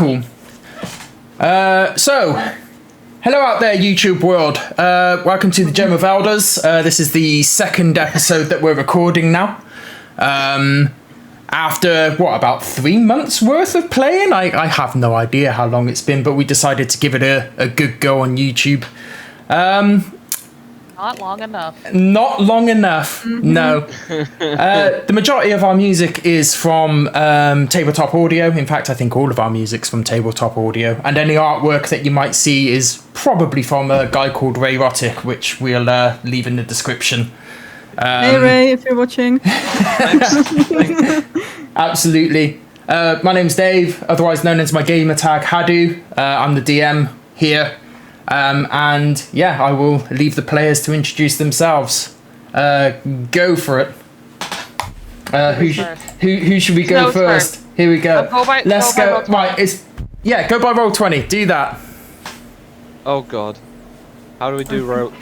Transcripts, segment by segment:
Cool. So, hello out there, YouTube world. Welcome to the Gem of Elders. This is the second episode that we're recording now. After, about 3 months worth of playing? I have no idea how long it's been, but we decided to give it a good go on YouTube. Not long enough. Not long enough, no. The majority of our music is from Tabletop Audio. In fact, I think all of our music's from Tabletop Audio. And any artwork that you might see is probably from a guy called Ray Rottick, which we'll leave in the description. Hey Ray, if you're watching. Absolutely. My name's Dave, otherwise known as my gamer tag Hadu. I'm the DM here. And yeah, I will leave the players to introduce themselves. Go for it. Who should we go first? Here we go. Let's go. Right, go by roll 20. Do that. Oh god. How do we do roll?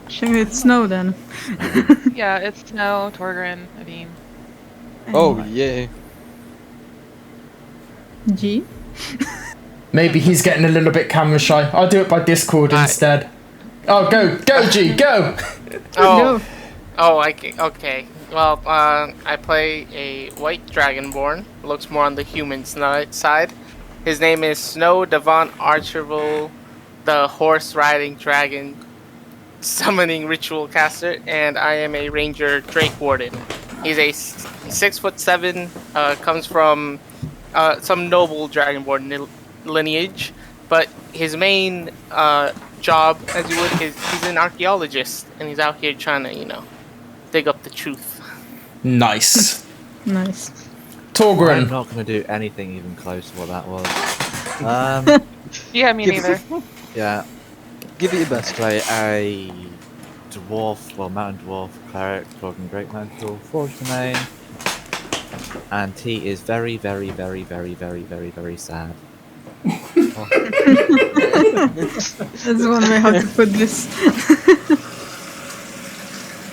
Should it's Snow then? Yeah, it's Snow, Torgrin, Avine. Oh yeah. G? Maybe he's getting a little bit camera shy. I'll do it by Discord instead. Oh, go, G, go! Okay. Well, I play a white dragonborn. Looks more on the human side. His name is Snow Devon Archerville, the horse-riding dragon summoning ritual caster, and I am a ranger drake warden. He's a 6'7", comes from some noble dragonborn lineage, but his main job, as you would, is he's an archaeologist, and he's out here trying to, dig up the truth. Nice. Nice. Torgrin. I'm not going to do anything even close to what that was. Yeah, me neither. Yeah. Give it your best. Play a dwarf, mountain dwarf, cleric, talking great mantle, forge the name, and he is very, very, very, very, very, very, very sad. That's one way how to put this.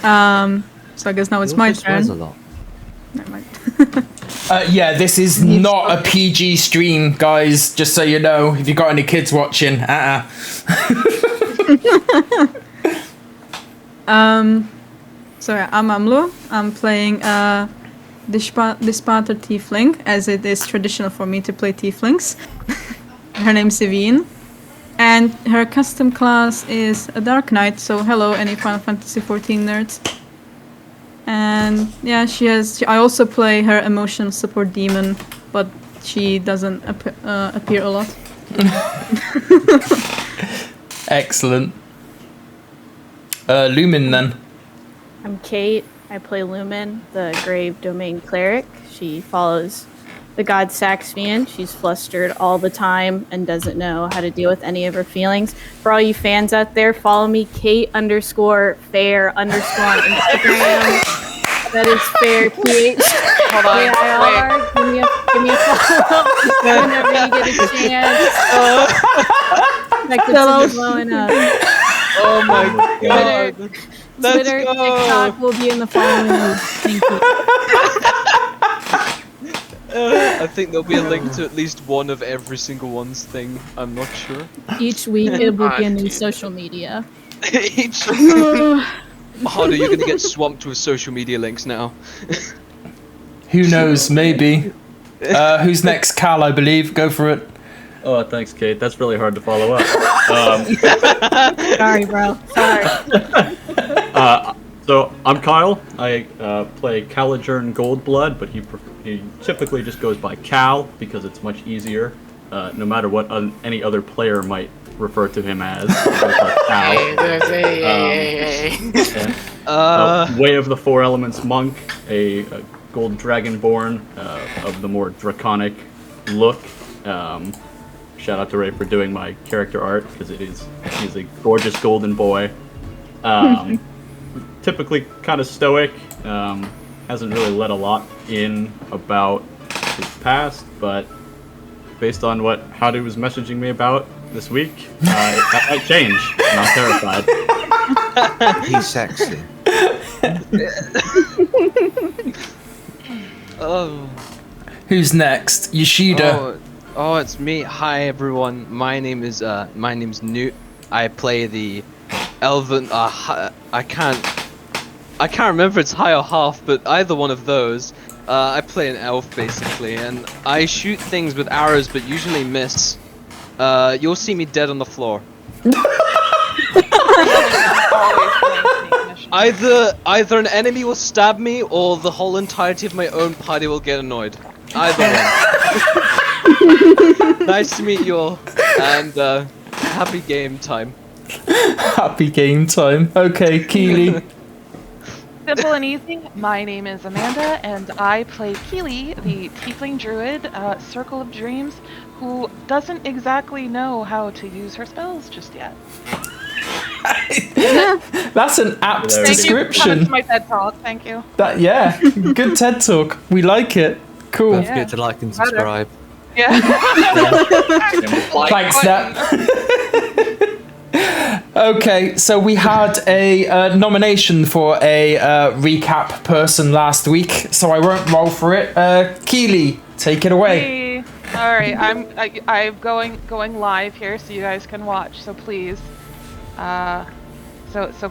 So I guess now it's my turn. A lot. Never mind. Yeah, this is not a PG stream, guys, just so you know, if you've got any kids watching. So yeah, I'm Amlo. I'm playing Dispater Tiefling, as it is traditional for me to play Tieflings. Her name's Ivinnes, and her custom class is a Dark Knight, so hello any Final Fantasy XIV nerds. And yeah, I also play her emotional support demon, but she doesn't appear a lot. Excellent. Lumen then. I'm Kate. I play Lumen, the Grave Domain Cleric. She follows the god Saxvian. She's flustered all the time and doesn't know how to deal with any of her feelings. For all you fans out there, follow me, Kate_fair_ on Instagram. That is fair, PH. Hold on. AIR. Give me a follow whenever you get a chance. Like the blowing up. Oh my god. Twitter, TikTok will be in the following week. Thank you. I think there'll be a link to at least one of every single one's thing. I'm not sure. Each week it will be a new social media. Each Harder, you're gonna get swamped with social media links now. Who knows, maybe. Who's next? Cal, I believe. Go for it. Oh, thanks, Kate. That's really hard to follow up. Sorry, bro. Sorry. So I'm Kyle. I play Caligern Goldblood, but he typically just goes by Cal because it's much easier. No matter what any other player might refer to him as. Cal. Way of the Four Elements monk, a gold dragonborn of the more draconic look. Shout out to Ray for doing my character art because he's a gorgeous golden boy. Typically kind of stoic. Hasn't really let a lot in about his past, but based on what Hadu was messaging me about this week, that might change, and I'm terrified. He's sexy. Oh. Who's next? Yoshida. Oh, it's me. Hi, everyone. My name's Newt. I play the Elven. I can't remember if it's high or half, but either one of those. I play an elf basically, and I shoot things with arrows, but usually miss. You'll see me dead on the floor. Either an enemy will stab me, or the whole entirety of my own party will get annoyed. Either one. Nice to meet you all, and happy game time. Happy game time. Okay, Keely. Simple and easy. My name is Amanda, and I play Keely, the Tiefling Druid, Circle of Dreams, who doesn't exactly know how to use her spells just yet. That's an apt Thank you for coming description. to my TED Talk. Thank you. Yeah, good TED talk. We like it. Cool. Don't forget to like and subscribe. Yeah. Thanks, Nat. Okay, so we had a nomination for a recap person last week, so I won't roll for it. Keely, take it away. Hey. All right, I'm going live here, so you guys can watch. So please, so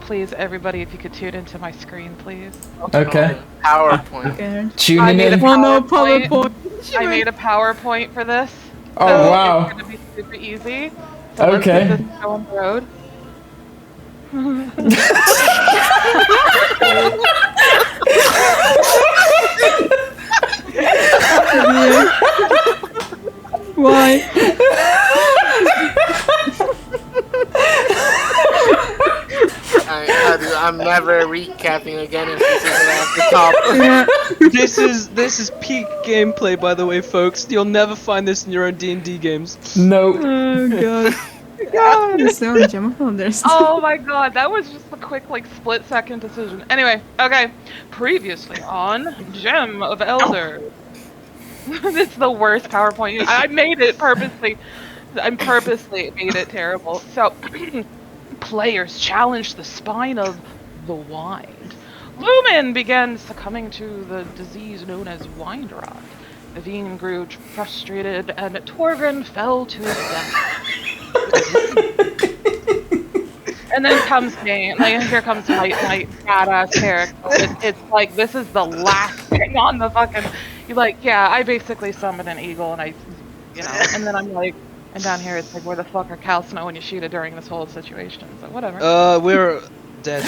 please, everybody, if you could tune into my screen, please. Okay. PowerPoint. Okay. Tuning in. Oh no, PowerPoint. PowerPoint. I made a PowerPoint for this. Oh, so wow. It's gonna be super easy. So Okay. Let's get this show on the road. Why? I'm never recapping again if this isn't at the top. Yeah. This is peak gameplay, by the way, folks. You'll never find this in your own D&D games. No. Oh god. God, it's so unjumpable. There's Oh my god, that was just a quick, like, split-second decision. Anyway, okay. Previously on Gem of Elder. It's the worst PowerPoint. I made it purposely. I purposely made it terrible. So, players challenged the spine of the wind. Lumen began succumbing to the disease known as wind rot. Ivinnes grew frustrated, and Torgren fell to his death. And then comes me, like, here comes my badass character. It's like, this is the last thing on the fucking, you're like, yeah, I basically summoned an eagle, and and then I'm like, and down here it's like, where the fuck are Cal Snow and Yoshida during this whole situation? So whatever. We're dead.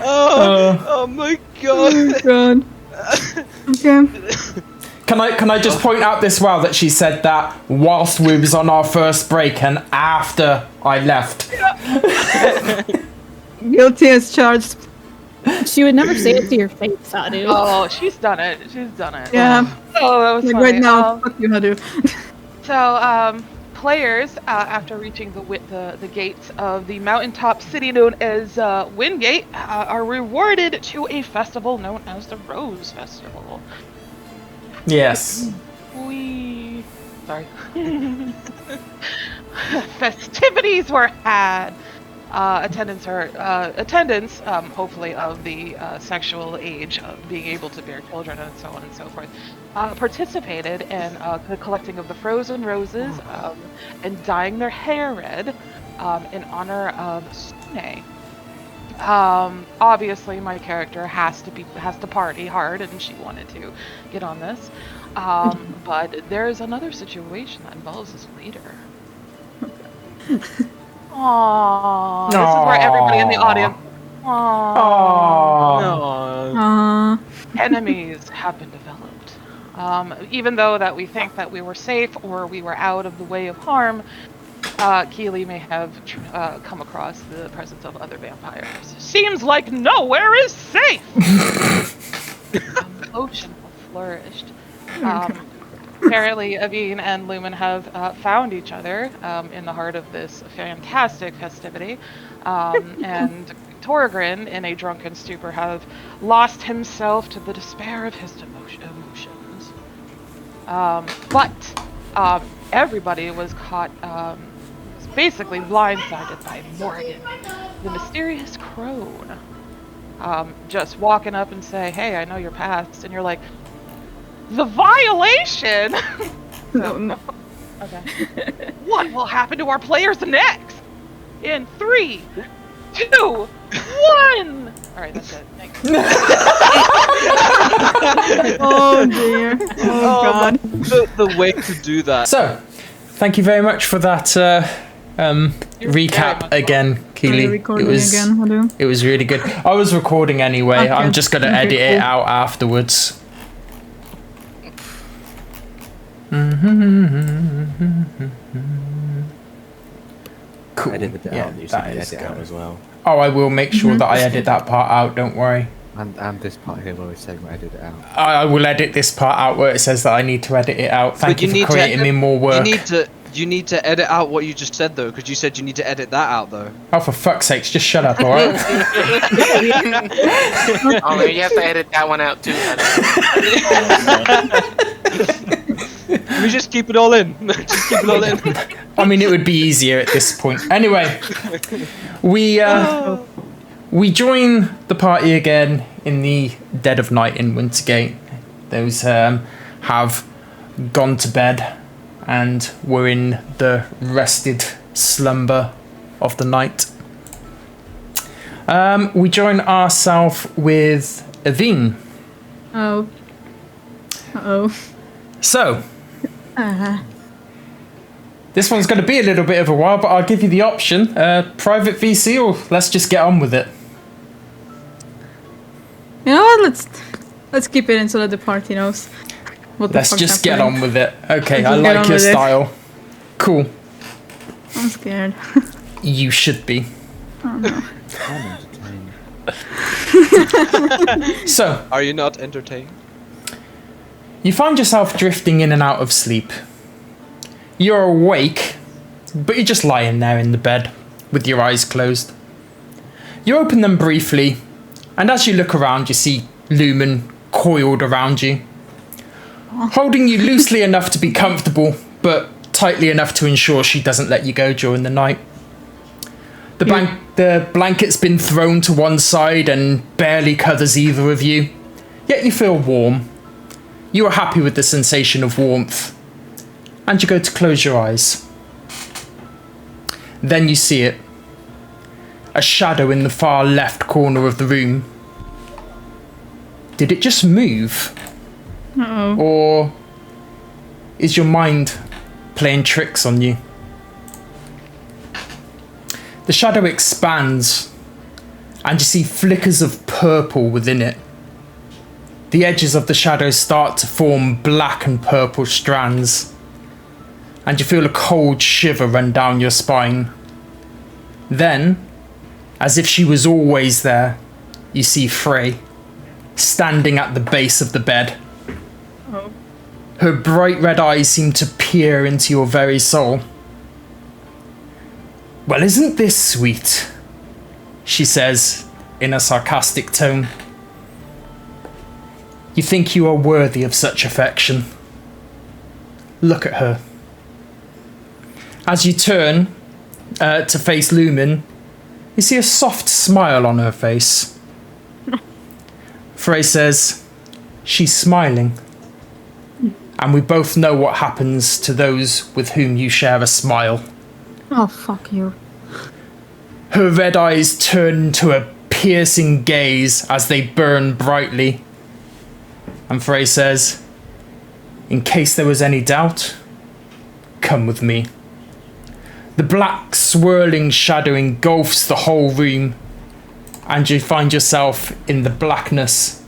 Oh my god. Oh god. Okay. Can I just point out this well that she said that whilst we was on our first break and after I left. Guilty as charged. She would never say it to your face, Sadu. Oh, she's done it. She's done it. Yeah. Oh, that was Like funny. right now, fuck you, Hadu. So, players, after reaching the gates of the mountaintop city known as Wingate, are rewarded to a festival known as the Rose Festival. Yes. Sorry. Festivities were had. Attendance, hopefully of the sexual age of being able to bear children and so on and so forth, participated in the collecting of the frozen roses and dyeing their hair red in honor of Sune. Obviously, my character has to party hard, and she wanted to get on this. But there's another situation that involves this leader. Aww. This is where everybody in the audience. Aww. Enemies have been developed. Even though that we think that we were safe or we were out of the way of harm, Keely may have come across the presence of other vampires. Seems like nowhere is safe. The ocean have flourished. apparently Avine and Lumen have found each other in the heart of this fantastic festivity. And Torgrin, in a drunken stupor, have lost himself to the despair of his emotions. But everybody was caught, was basically blindsided by Morgan, the mysterious crone. Just walking up and say, "Hey, I know your past," and you're like, "The violation." No, no. Okay. What will happen to our players next? In 3, 2, 1. All right, that's it. Thanks. Oh dear. Oh god. The way to do that. So, thank you very much for that You're very recap much again, Are you Keely. recording It was again, Hadu? it was really good. I was recording anyway. Okay. I'm just gonna Okay, edit it cool. out afterwards. Cool. Edit the bit Yeah, out that you that said is edit out good. as well. Oh, I will make sure that I edit that part out. Don't worry. And this part here where we're saying we edit it out. I will edit this part out where it says that I need to edit it out. Thank But you you for need to creating me edit- more work. You need to edit out what you just said though, because you said you need to edit that out though. Oh, for fuck's sakes, just shut up, alright? Oh, maybe you have to edit that one out too. We just keep it all in. Just keep it all in. I mean, it would be easier at this point. Anyway, we join the party again in the dead of night in Wintergate. Those have gone to bed and were in the rested slumber of the night. We join ourselves with Ivinnes. Oh. Uh-oh. So, this one's going to be a little bit of a while, but I'll give you the option. Private VC, or let's just get on with it. You know what? Let's keep it in so that the party knows what the Let's fuck's just get happening. on with it. Okay, Let's I just get like on your with it. style. Cool. I'm scared. You should be. Oh no. I'm entertained. So, Are you not entertained? you find yourself drifting in and out of sleep. You're awake, but you're just lying there in the bed with your eyes closed. You open them briefly, and as you look around, you see Lumen coiled around you, holding you loosely enough to be comfortable, but tightly enough to ensure she doesn't let you go during the night. The blanket's been thrown to one side and barely covers either of you, yet you feel warm. You are happy with the sensation of warmth, and you go to close your eyes. Then you see it. A shadow in the far left corner of the room. Did it just move? Uh-oh. Or is your mind playing tricks on you? The shadow expands, and you see flickers of purple within it. The edges of the shadow start to form black and purple strands, and you feel a cold shiver run down your spine. Then, as if she was always there, you see Frey, standing at the base of the bed. Oh. Her bright red eyes seem to peer into your very soul. "Well, isn't this sweet?" she says in a sarcastic tone. "You think you are worthy of such affection? Look at her." As you turn to face Lumen, you see a soft smile on her face. Frey says, "She's smiling. And we both know what happens to those with whom you share a smile." Oh, fuck you. Her red eyes turn to a piercing gaze as they burn brightly. And Frey says, "In case there was any doubt, come with me." The black swirling shadow engulfs the whole room, and you find yourself in the blackness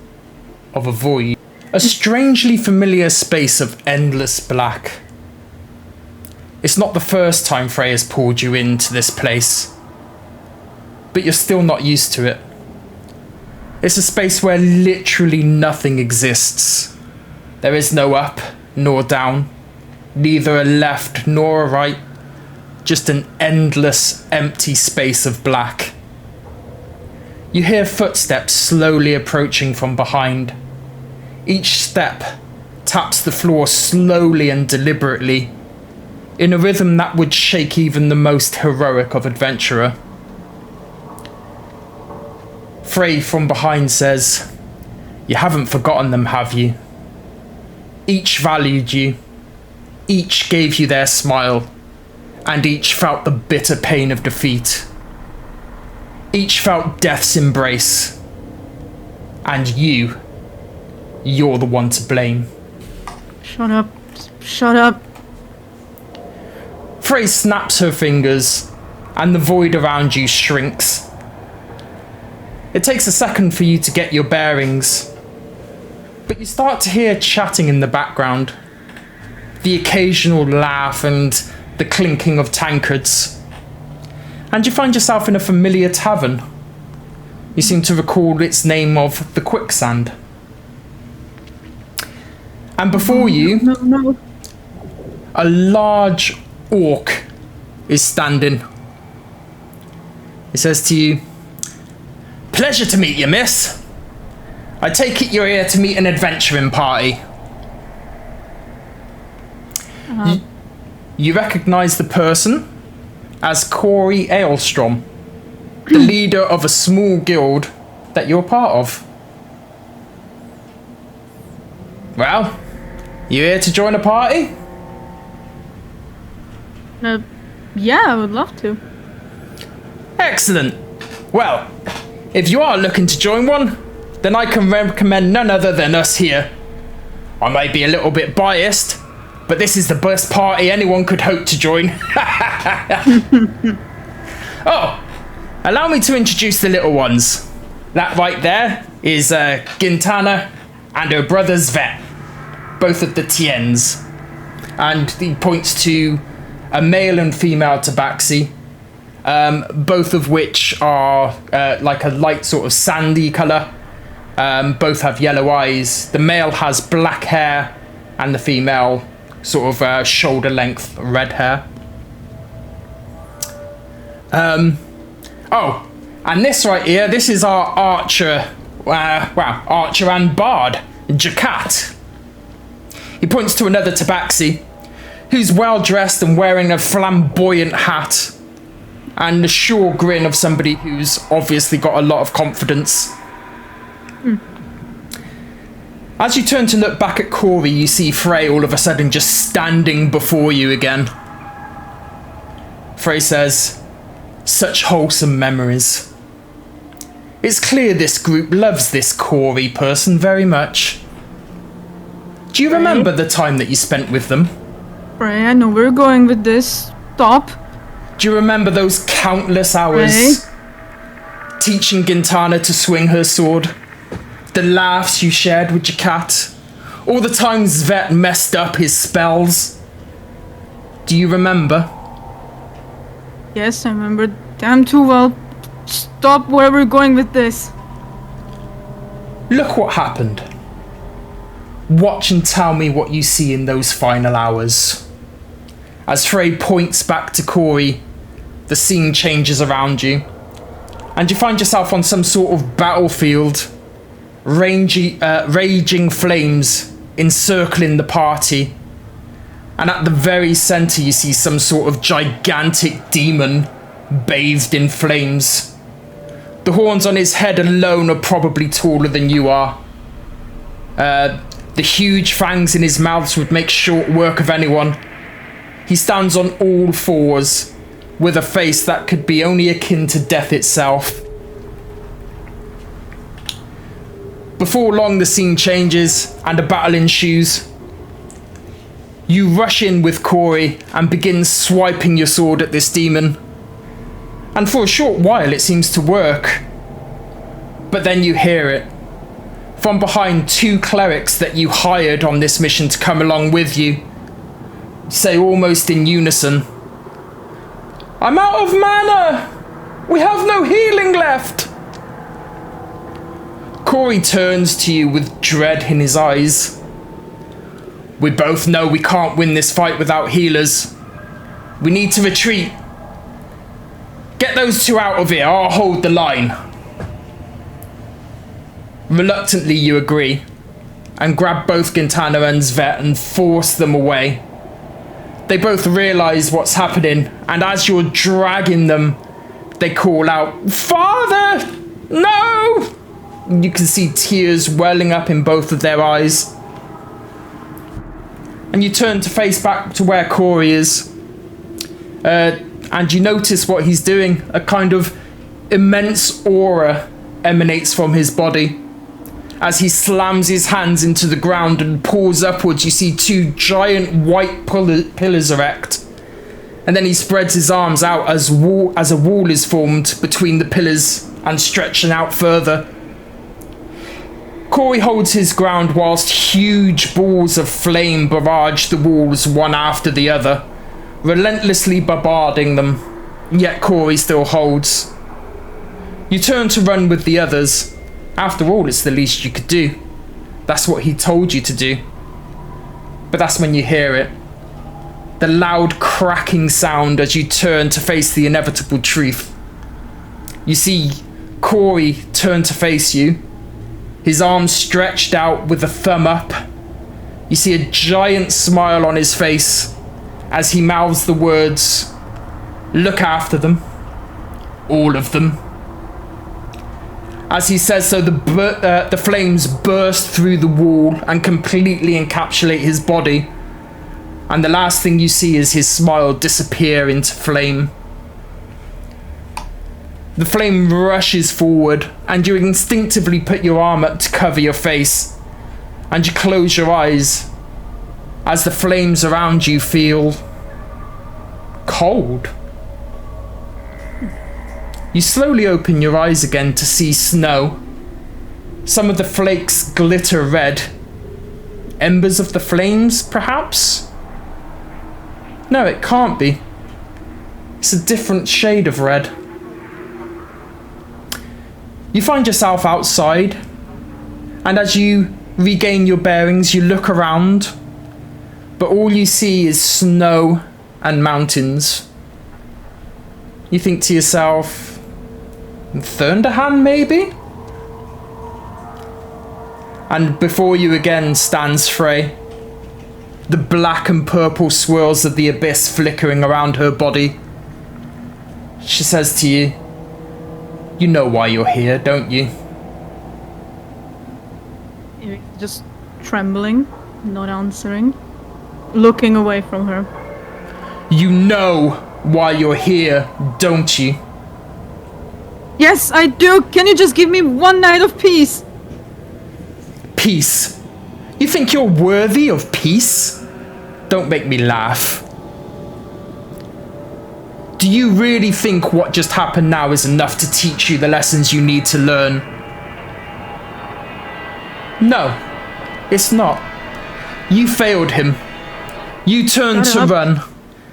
of a void. A strangely familiar space of endless black. It's not the first time Frey has pulled you into this place, but you're still not used to it. It's a space where literally nothing exists. There is no up, nor down, neither a left nor a right, just an endless empty space of black. You hear footsteps slowly approaching from behind. Each step taps the floor slowly and deliberately, in a rhythm that would shake even the most heroic of adventurer. Frey from behind says, "You haven't forgotten them, have you? Each valued you, each gave you their smile, and each felt the bitter pain of defeat. Each felt death's embrace, and you're the one to blame." Shut up. Shut up. Frey snaps her fingers, and the void around you shrinks. It takes a second for you to get your bearings, but you start to hear chatting in the background. The occasional laugh and the clinking of tankards. And you find yourself in a familiar tavern. You seem to recall its name of the Quicksand. And before you, No. a large orc is standing. He says to you, "Pleasure to meet you, miss. I take it you're here to meet an adventuring party." You recognise the person as Corey Aelstrom, the leader of a small guild that you're part of. Well, you here to join a party? Yeah, I would love to. Excellent. Well, if you are looking to join one, then I can recommend none other than us here. I may be a little bit biased, but this is the best party anyone could hope to join. Oh, allow me to introduce the little ones. That right there is Gintana and her brother Svet, both of the Tiens. And he points to a male and female tabaxi, both of which are like a light sort of sandy colour. Both have yellow eyes. The male has black hair and the female sort of shoulder length red hair. Oh, and this right here, this is our archer, archer and bard, Jakat. He points to another tabaxi, who's well dressed and wearing a flamboyant hat and the sure grin of somebody who's obviously got a lot of confidence. As you turn to look back at Corey, you see Frey all of a sudden just standing before you again. Frey says, "Such wholesome memories. It's clear this group loves this Corey person very much. Do you remember the time that you spent with them? Frey, I know where we're going with this. Stop. Do you remember those countless hours teaching Gintana to swing her sword? The laughs you shared with your cat? All the times Svet messed up his spells? Do you remember?" Yes, I remember damn too well. Stop where we're going with this. Look what happened. Watch and tell me what you see in those final hours. As Frey points back to Corey, the scene changes around you, and you find yourself on some sort of battlefield. Raging flames encircling the party, and at the very centre you see some sort of gigantic demon bathed in flames. The horns on his head alone are probably taller than you are. The huge fangs in his mouth would make short work of anyone. He stands on all fours, with a face that could be only akin to death itself. Before long, the scene changes and a battle ensues. You rush in with Corey and begin swiping your sword at this demon. And for a short while it seems to work. But then you hear it. From behind, two clerics that you hired on this mission to come along with you say almost in unison, "I'm out of mana! We have no healing left!" Corey turns to you with dread in his eyes. We both know we can't win this fight without healers. We need to retreat. Get those two out of here, I'll hold the line. Reluctantly, you agree, and grab both Gintana and Zvet and force them away. They both realise what's happening, and as you're dragging them, they call out, "Father! No!" You can see tears welling up in both of their eyes. And you turn to face back to where Corey is. And you notice what he's doing. A kind of immense aura emanates from his body. As he slams his hands into the ground and pulls upwards, you see two giant white pillars erect. And then he spreads his arms out as a wall is formed between the pillars and stretching out further. Corey holds his ground whilst huge balls of flame barrage the walls one after the other, relentlessly bombarding them, yet Corey still holds. You turn to run with the others. After all, it's the least you could do. That's what he told you to do. But that's when you hear it. The loud cracking sound as you turn to face the inevitable truth. You see Corey turn to face you, his arms stretched out with a thumb up. You see a giant smile on his face as he mouths the words, "Look after them. All of them." As he says so, the flames burst through the wall and completely encapsulate his body. And the last thing you see is his smile disappear into flame. The flame rushes forward, and you instinctively put your arm up to cover your face. And you close your eyes as the flames around you feel cold. You slowly open your eyes again to see snow. Some of the flakes glitter red. Embers of the flames, perhaps? No, it can't be. It's a different shade of red. You find yourself outside, and as you regain your bearings, you look around, but all you see is snow and mountains. You think to yourself, Thunderhand, maybe? And before you again stands Frey, the black and purple swirls of the abyss flickering around her body. She says to you, "You know why you're here, don't you?" Just trembling, not answering, looking away from her. "You know why you're here, don't you?" Yes, I do. Can you just give me one night of peace? Peace? You think you're worthy of peace? Don't make me laugh. Do you really think what just happened now is enough to teach you the lessons you need to learn? No, it's not. You failed him. You turned to run.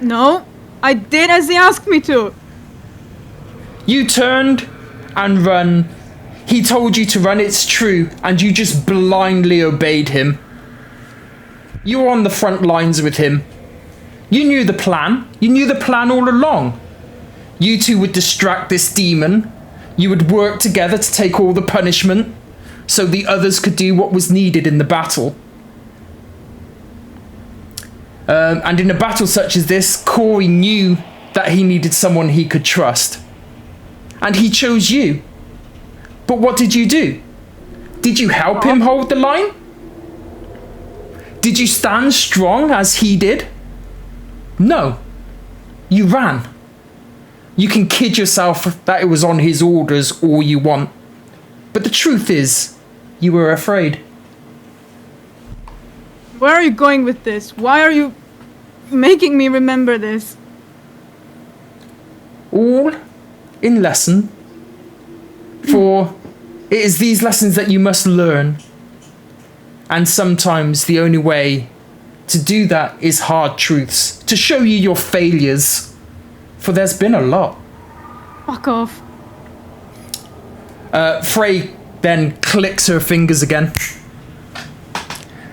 No, I did as he asked me to. You turned and run. He told you to run, it's true, and you just blindly obeyed him. You were on the front lines with him. You knew the plan. You knew the plan all along. You two would distract this demon. You would work together to take all the punishment so the others could do what was needed in the battle. And in a battle such as this, Corey knew that he needed someone he could trust. And he chose you. But what did you do? Did you help him hold the line? Did you stand strong as he did? No. You ran. You can kid yourself that it was on his orders all you want. But the truth is, you were afraid. Where are you going with this? Why are you making me remember this? All in lesson. For it is these lessons that you must learn. And sometimes the only way to do that is hard truths. To show you your failures. For there's been a lot. Fuck off. Frey then clicks her fingers again.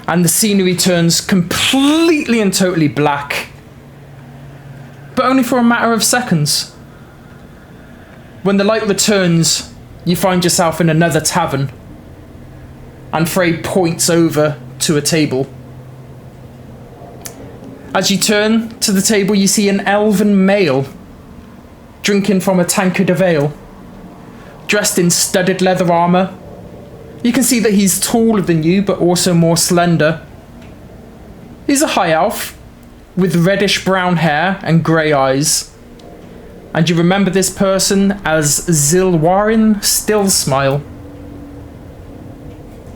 and the scenery turns completely and totally black. But only for a matter of seconds. When the light returns, you find yourself in another tavern, and Frey points over to a table. As you turn to the table, you see an elven male drinking from a tankard of ale, dressed in studded leather armour. You can see that he's taller than you, but also more slender. He's a high elf, with reddish brown hair and grey eyes. And you remember this person as Zilwarin Stillsmile.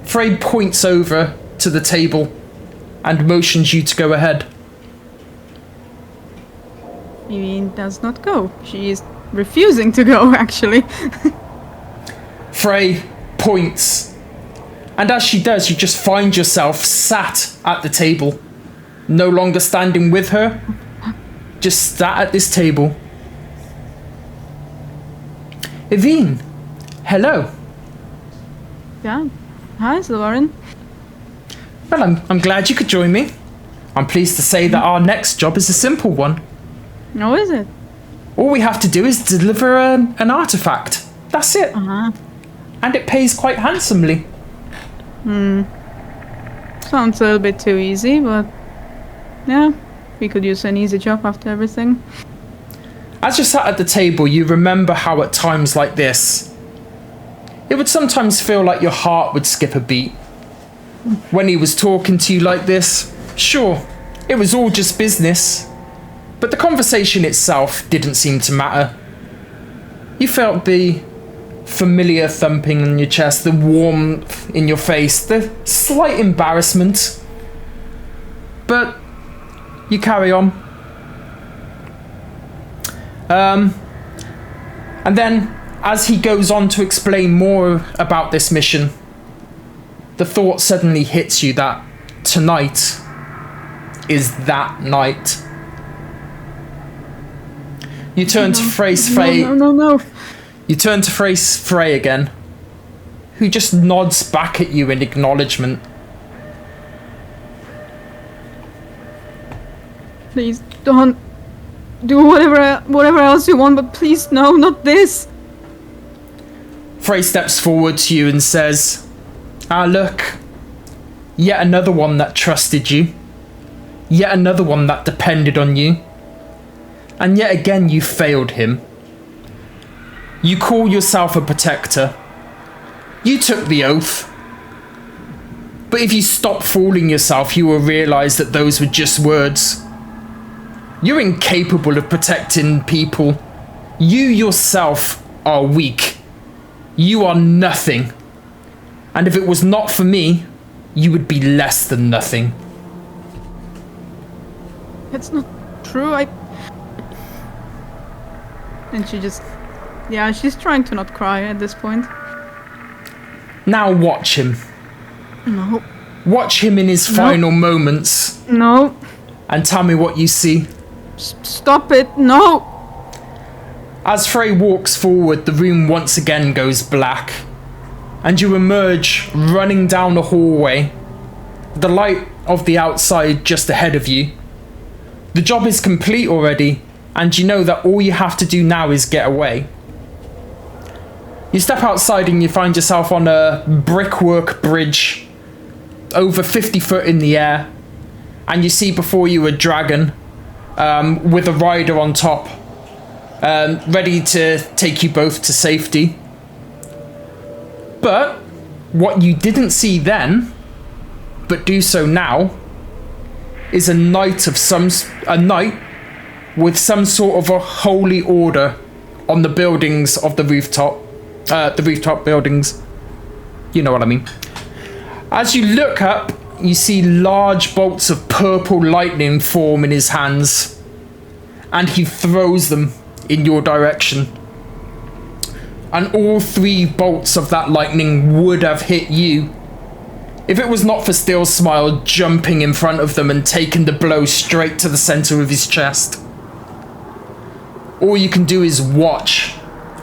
Frey points over to the table and motions you to go ahead. Evine does not go. She is refusing to go, actually. Frey points, and as she does, you just find yourself sat at the table, no longer standing with her, just sat at this table. Ivine, hello. Yeah. Hi, Zilwarin. Well, I'm glad you could join me. I'm pleased to say that our next job is a simple one. Oh, is it? All we have to do is deliver an artifact. That's it. Uh-huh. And it pays quite handsomely. Sounds a little bit too easy, but yeah, we could use an easy job after everything. As you sat at the table, you remember how at times like this, it would sometimes feel like your heart would skip a beat. When he was talking to you like this, sure, it was all just business, but the conversation itself didn't seem to matter. You felt the familiar thumping in your chest, the warmth in your face, the slight embarrassment, but you carry on. And then, as he goes on to explain more about this mission, the thought suddenly hits you that tonight is that night. You turn to face Frey. No. You turn to face Frey again, who just nods back at you in acknowledgement. Please don't do whatever else you want, but please no, not this. Frey steps forward to you and says, "Ah, look, yet another one that trusted you, yet another one that depended on you, and yet again you failed him. You call yourself a protector. You took the oath. But if you stop fooling yourself, you will realise that those were just words. You're incapable of protecting people. You yourself are weak. You are nothing. And if it was not for me, you would be less than nothing." It's not true. And she just... yeah, she's trying to not cry at this point. Now watch him. No. Watch him in his final moments. No. And tell me what you see. Stop it. No. As Frey walks forward, the room once again goes black. And you emerge running down the hallway. The light of the outside just ahead of you. The job is complete already, and you know that all you have to do now is get away. You step outside and you find yourself on a brickwork bridge, over 50 foot in the air, and you see before you a dragon with a rider on top, ready to take you both to safety. But what you didn't see then, but do so now, is a knight with some sort of a holy order on the buildings of the rooftop buildings. You know what I mean. As you look up, you see large bolts of purple lightning form in his hands, and he throws them in your direction. And all 3 bolts of that lightning would have hit you if it was not for Stillsmile jumping in front of them and taking the blow straight to the center of his chest. All you can do is watch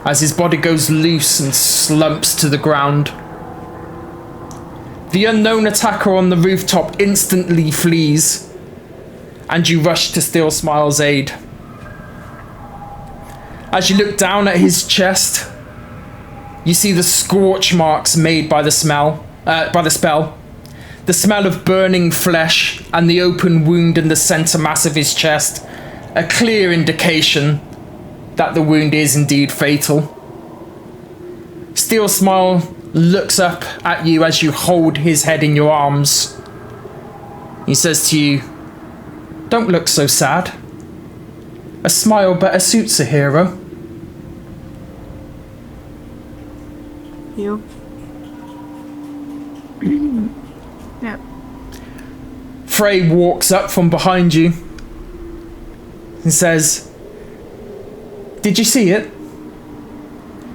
as his body goes loose and slumps to the ground. The unknown attacker on the rooftop instantly flees, and you rush to Steel Smile's aid. As you look down at his chest, you see the scorch marks made by the spell. The smell of burning flesh and the open wound in the center mass of his chest, a clear indication that the wound is indeed fatal. Steel Smile looks up at you as you hold his head in your arms. He says to you, "Don't look so sad. A smile better suits a hero." You. Yeah. Frey walks up from behind you and says, "Did you see it?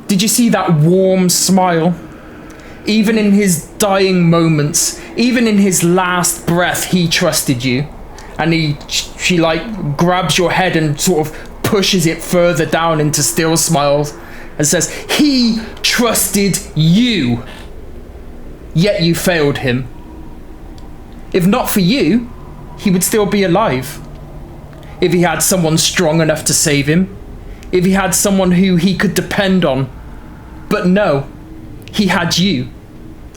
Did you see that warm smile? Even in his dying moments, even in his last breath, he trusted you." And she like grabs your head and sort of pushes it further down into Steel Smile and says, "He trusted you, yet you failed him. If not for you, he would still be alive. If he had someone strong enough to save him, if he had someone who he could depend on. But no, he had you,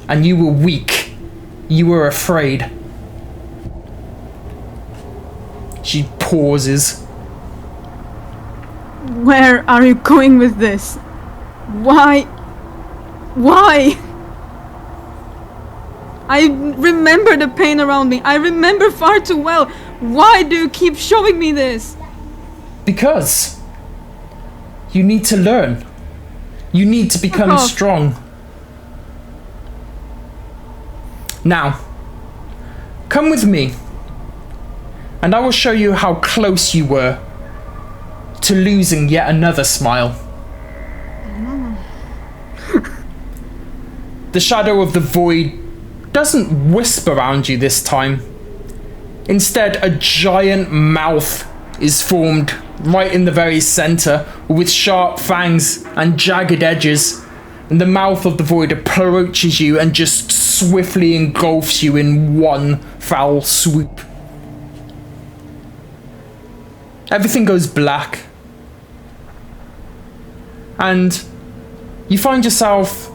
and you were weak. You were afraid." She pauses. Where are you going with this? Why? Why? I remember the pain around me. I remember far too well. Why do you keep showing me this? Because you need to learn. You need to become strong. Now, come with me, and I will show you how close you were to losing yet another smile. The shadow of the void doesn't wisp around you this time. Instead, a giant mouth is formed right in the very center with sharp fangs and jagged edges. And the mouth of the void approaches you and just swiftly engulfs you in one foul swoop. Everything goes black. And you find yourself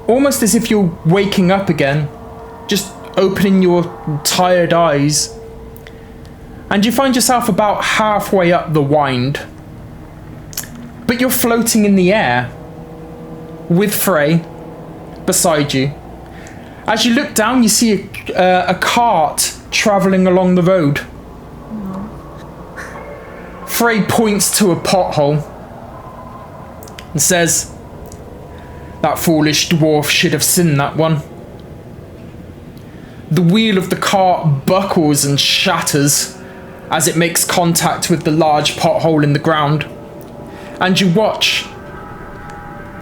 almost as if you're waking up again, just opening your tired eyes. And you find yourself about halfway up the wind. But you're floating in the air with Frey beside you. As you look down, you see a cart travelling along the road. Frey points to a pothole and says, "That foolish dwarf should have seen that one." The wheel of the cart buckles and shatters as it makes contact with the large pothole in the ground. And you watch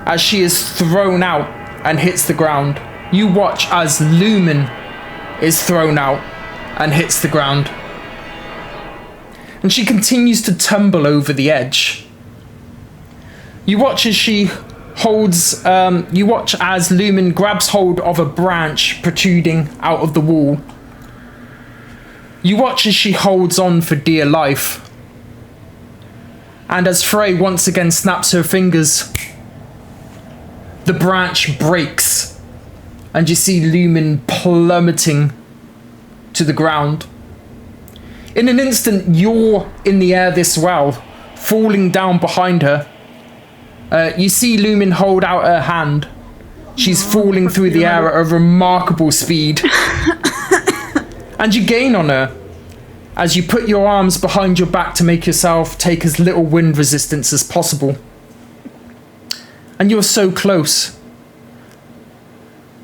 as she is thrown out and hits the ground. You watch as Lumen is thrown out and hits the ground. And she continues to tumble over the edge. You watch as she holds, you watch as Lumen grabs hold of a branch protruding out of the wall. You watch as she holds on for dear life. And as Frey once again snaps her fingers, the branch breaks, and you see Lumen plummeting to the ground. In an instant, you're in the air this well, falling down behind her. You see Lumen hold out her hand. She's falling through the air at a remarkable speed. And you gain on her as you put your arms behind your back to make yourself take as little wind resistance as possible. And you're so close.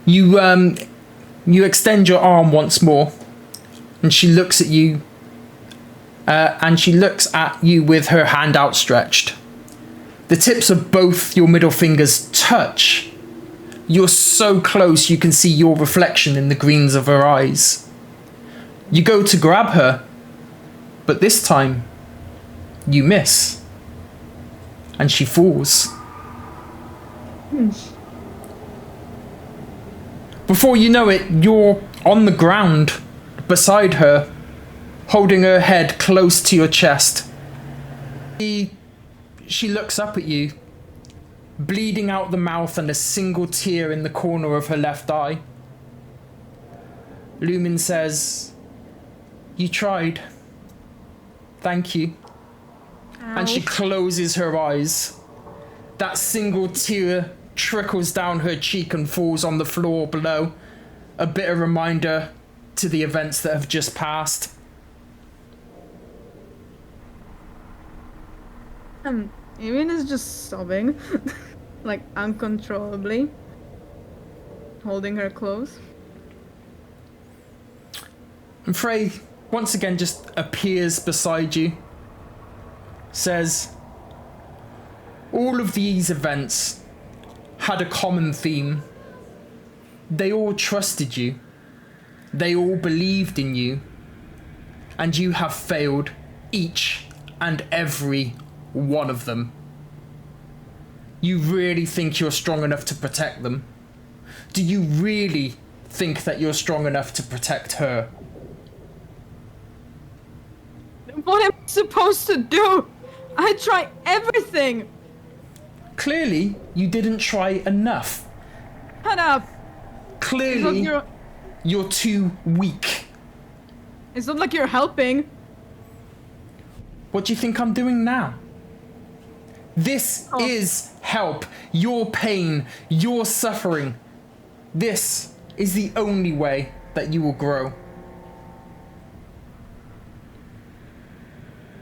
You extend your arm once more, and she looks at you. And she looks at you with her hand outstretched. The tips of both your middle fingers touch. You're so close you can see your reflection in the greens of her eyes. You go to grab her, but this time you miss. And she falls. Before you know it, you're on the ground beside her, holding her head close to your chest. She looks up at you, bleeding out the mouth and a single tear in the corner of her left eye. Lumen says, "You tried. Thank you." And she closes her eyes. That single tear trickles down her cheek and falls on the floor below. A bitter reminder to the events that have just passed. Ivinnes is just sobbing, like uncontrollably, holding her close. And Frey once again just appears beside you. Says, all of these events had a common theme. They all trusted you. They all believed in you. And you have failed each and every one of them. You really think you're strong enough to protect them? Do you really think that you're strong enough to protect her? What am I supposed to do? I try everything! Clearly, you didn't try enough. Shut up! Clearly, you're too weak. It's not like you're helping. What do you think I'm doing now? This is help. Your pain, your suffering. This is the only way that you will grow.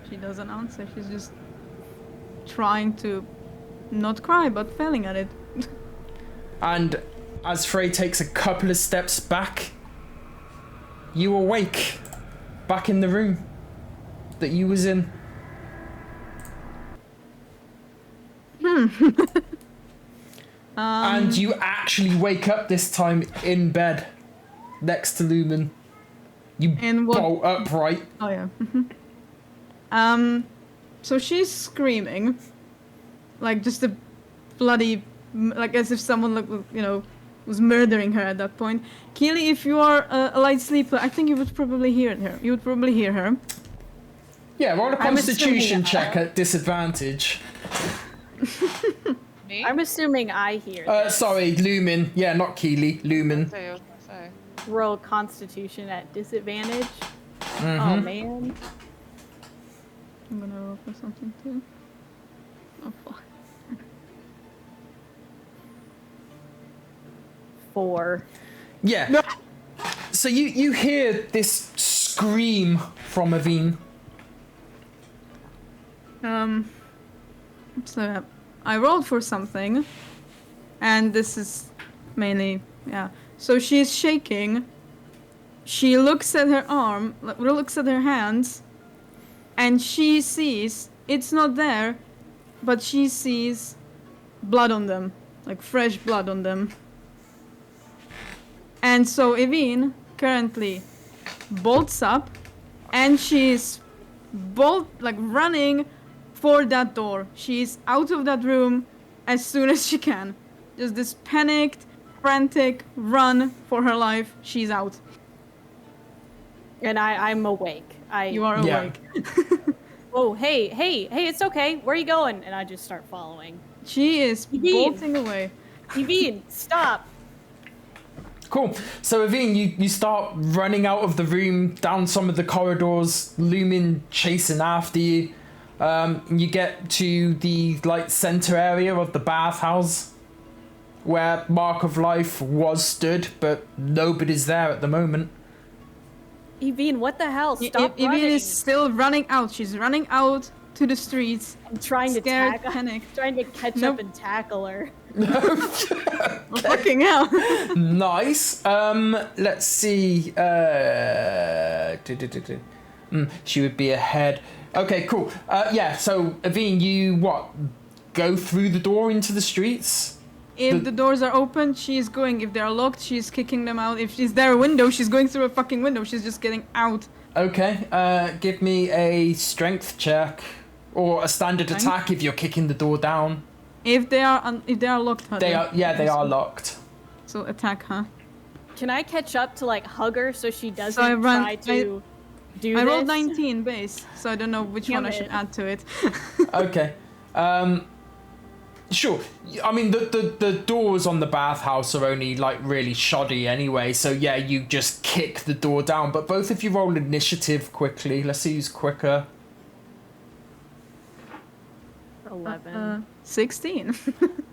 She doesn't answer. She's just trying to not cry, but failing at it. And as Frey takes a couple of steps back, you awake back in the room that you was in. And you actually wake up this time in bed next to Lumen. You bolt upright. Oh yeah. So she's screaming, like just a bloody, like as if someone, like, you know, was murdering her at that point. Keely, if you are a light sleeper, I think you would probably hear her. You would probably hear her. Yeah, roll a Constitution check at disadvantage. Me? I'm assuming I hear. Sorry, Lumen. Yeah, not Keely. Lumen. I was gonna say. Roll Constitution at disadvantage. Mm-hmm. Oh man. I'm gonna roll for something too. Oh fuck. 4. Yeah. No. So you hear this scream from Ivinnes. So I rolled for something, and this is mainly, yeah. So she's shaking. She looks at her arm, looks at her hands, and she sees it's not there, but she sees blood on them, like fresh blood on them. And so Ivinnes currently bolts up, and she's running for that door. She's out of that room as soon as she can. Just this panicked, frantic run for her life. She's out. And I'm awake. You are awake. Oh, hey, it's okay. Where are you going? And I just start following. She is bolting away. Ivinnes, stop. Cool. So Ivinnes, you start running out of the room, down some of the corridors, Lumen chasing after you. You get to the center area of the bathhouse where Mark of Life was stood, but nobody's there at the moment. Ivinnes, what the hell? Stop running. Ivinnes is still running out. She's running out to the streets. I'm trying to panicked. Trying to catch up and tackle her. Fucking hell. Nice. Let's see. She would be ahead. Okay, cool. Yeah, so Ivinnes, you go through the door into the streets? If the doors are open, she's going. If they're locked, she's kicking them out. If there a window, she's going through a fucking window. She's just getting out. Okay, give me a strength check. Or a standard attack if you're kicking the door down. If they are locked, huh? They are locked. So attack, huh? Can I catch up to like hug her so she doesn't I try to do I this? rolled 19 base, so I don't know which Damn one I should it. add to it. Okay. Sure. I mean, the doors on the bathhouse are only like really shoddy anyway, so yeah, you just kick the door down. But both of you roll initiative quickly. Let's see who's quicker. 11. 16.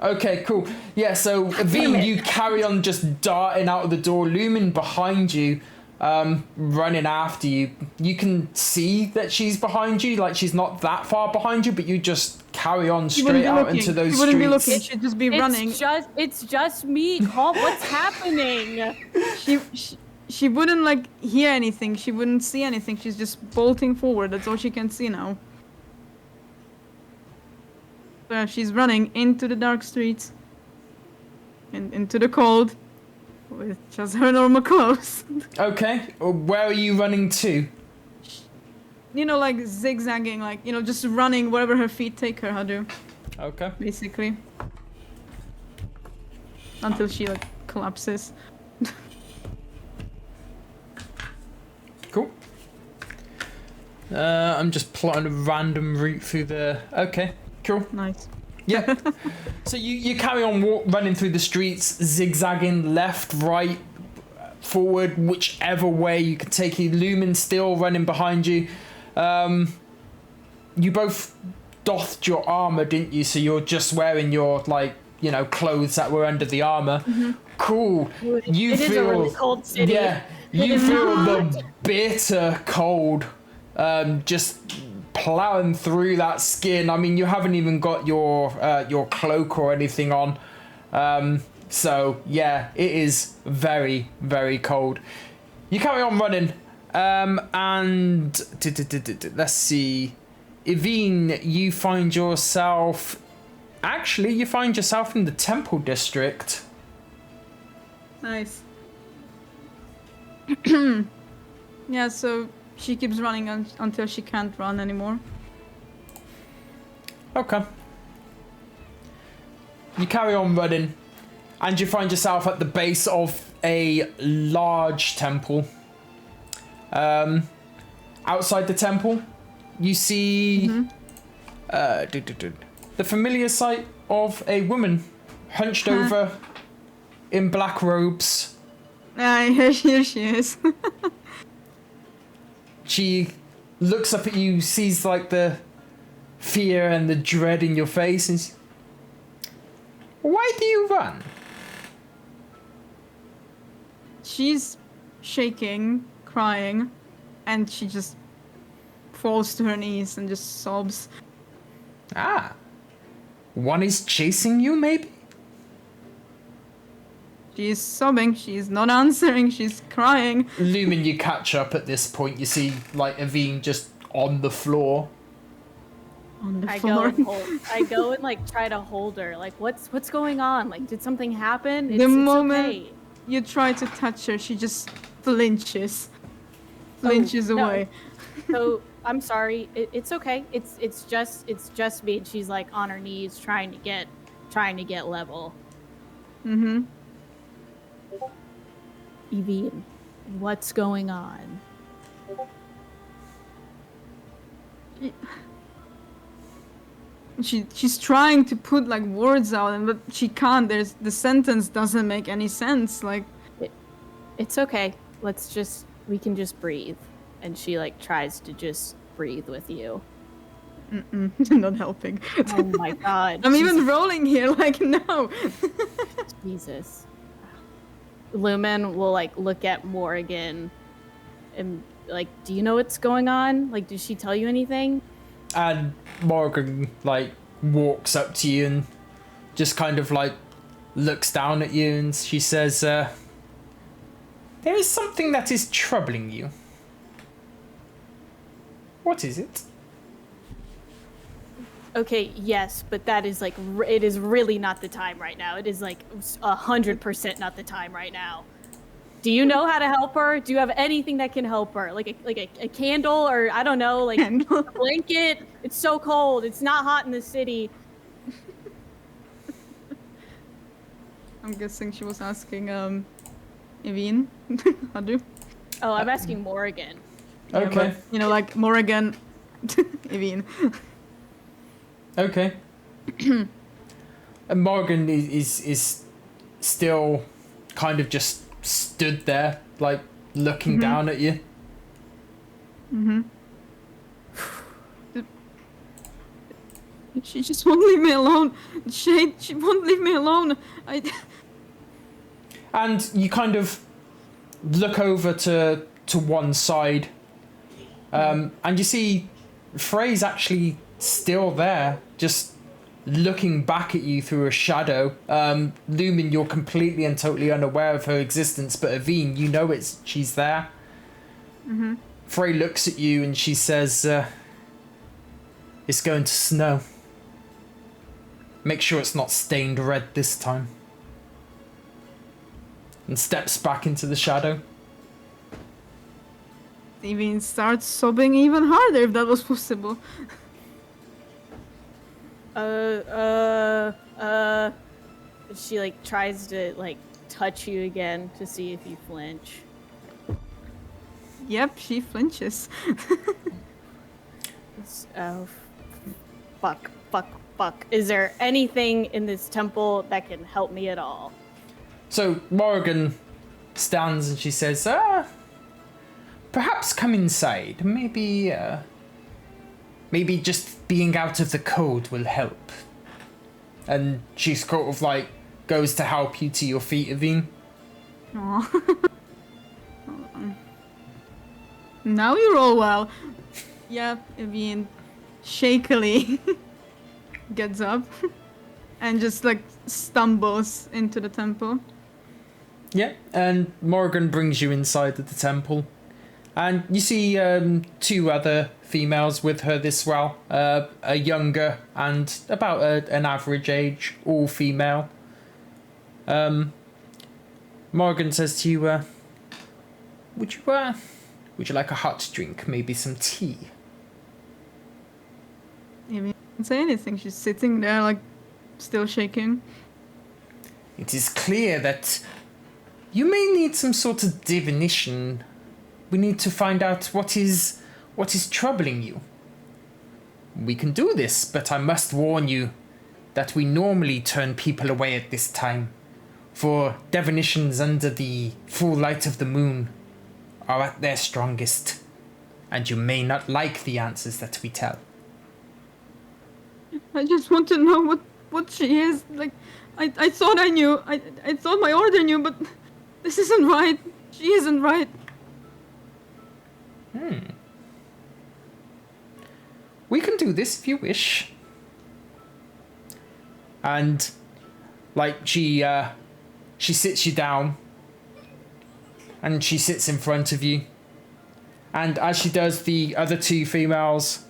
Okay, cool. Yeah, so Veen, you carry on just darting out of the door, Lumen behind you, running after you. You can see that she's behind you, like she's not that far behind you, but you just carry on straight out into those She wouldn't be streets. looking, she'd just be running. It's just me. Call, what's happening? She wouldn't like hear anything, she wouldn't see anything, she's just bolting forward, that's all she can see now. So she's running into the dark streets. And into the cold. With just her normal clothes. Okay, where are you running to? You know, like zigzagging, like, you know, just running wherever her feet take her, Hadu. Okay. Basically. Until she, like, collapses. Cool. I'm just plotting a random route through the... Okay, cool. Nice. Yeah. So you carry on running through the streets, zigzagging left, right, forward, whichever way you can take you. Lumen still running behind you. You both doffed your armor, didn't you? So you're just wearing your, like, you know, clothes that were under the armor. Mm-hmm. Cool. You It is a really cold city. Yeah. You feel the bitter cold. Just plowing through that skin. I mean, you haven't even got your cloak or anything on. So yeah, it is very, very cold. You carry on running, and let's see, Ivine, you find yourself in the Temple District. Nice. Yeah, so she keeps running until she can't run anymore. Okay. You carry on running, and you find yourself at the base of a large temple. Outside the temple, you see the familiar sight of a woman hunched over in black robes. Here she is. She looks up at you, sees like the fear and the dread in your face, and says, "Why do you run?" She's shaking, crying, and she just falls to her knees and just sobs. Ah, one is chasing you, maybe? She's sobbing, she's not answering, she's crying. Lumen, you catch up at this point. You see, like, Ivine just on the floor. On the I floor. go and like try to hold her. Like, what's going on? Like, did something happen? The moment okay. you try to touch her, she just flinches. Flinches no. away. So I'm sorry. It's okay. It's just me. And she's like on her knees trying to get level. Mm-hmm. Ivine, what's going on? She's trying to put like words out, but she can't. The sentence doesn't make any sense. Like, It's okay. We can just breathe. And she like tries to just breathe with you. not helping. Oh my god. I'm even rolling here. Like, no. Jesus. Lumen will like look at Morrigan and like, do you know what's going on? Like, did she tell you anything? And Morgan, like, walks up to you and just kind of, like, looks down at you, and she says, there is something that is troubling you. What is it? Okay, yes, but that is like, it is really not the time right now. It is like 100% not the time right now. Do you know how to help her? Do you have anything that can help her? Like a candle, or I don't know, like a blanket? It's so cold. It's not hot in the city. I'm guessing she was asking, Evine. Hadu. Oh, I'm asking Morrigan. Okay. You know, like Morrigan, Evine. Okay. And Morgan is still kind of just stood there, like looking down at you. She just won't leave me alone. She won't leave me alone. And you kind of look over to one side, and you see Frey's actually still there, just looking back at you through a shadow. Lumen, you're completely and totally unaware of her existence, but Evine, you know she's there. Frey looks at you and she says, "It's going to snow. Make sure it's not stained red this time." And steps back into the shadow. Evine starts sobbing even harder if that was possible. She like tries to like touch you again to see if you flinch. Yep, she flinches. Oh, fuck. Is there anything in this temple that can help me at all? So Morrigan stands and she says, perhaps come inside. Maybe just being out of the cold will help. And she sort of like goes to help you to your feet, Evine. Aw. Now you roll well. Yeah, Evine shakily gets up and just like stumbles into the temple. Yeah, and Morrigan brings you inside of the temple. And you see two other females with her this well. A younger and about an average age, all female. Morrigan says to you, would you like a hot drink? Maybe some tea? Evine doesn't say anything. She's sitting there like still shaking. It is clear that you may need some sort of divination. We need to find out what is troubling you. We can do this, but I must warn you that we normally turn people away at this time, for divinations under the full light of the moon are at their strongest, and you may not like the answers that we tell. I just want to know what she is. Like, I thought I knew. I thought my order knew, but this isn't right. She isn't right. We can do this if you wish. And like she sits you down, and she sits in front of you. And as she does, the other two females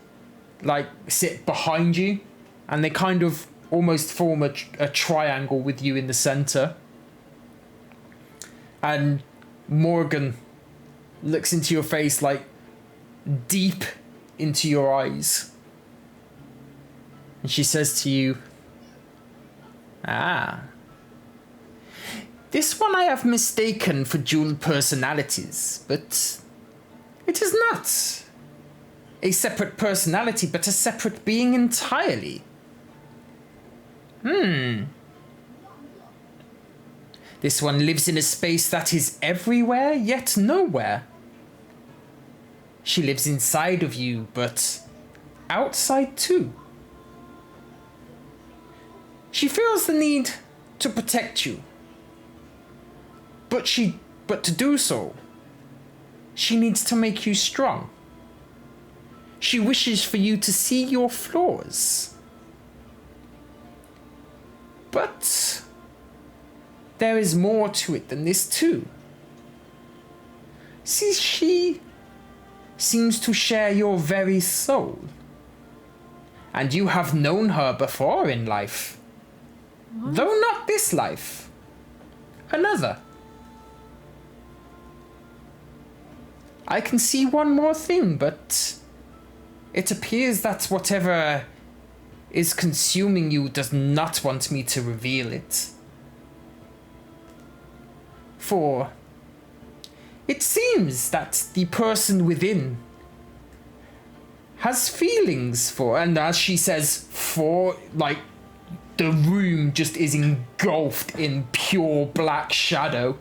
like sit behind you, and they kind of almost form a triangle with you in the center. And Morgan looks into your face, like deep into your eyes. And she says to you, this one I have mistaken for dual personalities, but it is not a separate personality, but a separate being entirely. This one lives in a space that is everywhere, yet nowhere. She lives inside of you, but outside too. She feels the need to protect you. But to do so, she needs to make you strong. She wishes for you to see your flaws. But there is more to it than this too. See, she seems to share your very soul. And you have known her before in life. What? Though not this life. Another. I can see one more thing, but it appears that whatever is consuming you does not want me to reveal it. For It seems that the person within has feelings for, and as she says, for, like, the room just is engulfed in pure black shadow.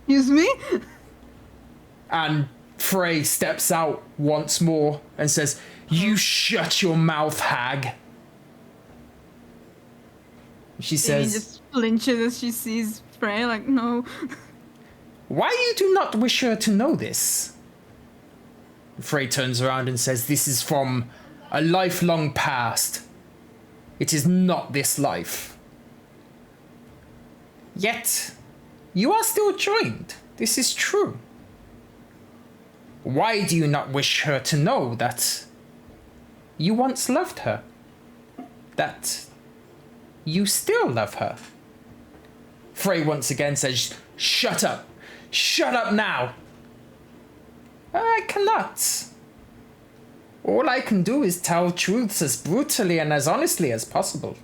Excuse me? And Frey steps out once more and says, "You shut your mouth, hag." She Amy says, just flinches as she sees Frey, like, no. "Why you do not wish her to know this?" Frey turns around and says, "This is from a lifelong past. It is not this life. Yet, you are still joined. This is true. Why do you not wish her to know that you once loved her? That you still love her?" Frey once again says, "Shut up! Shut up now!" "I cannot. All I can do is tell truths as brutally and as honestly as possible.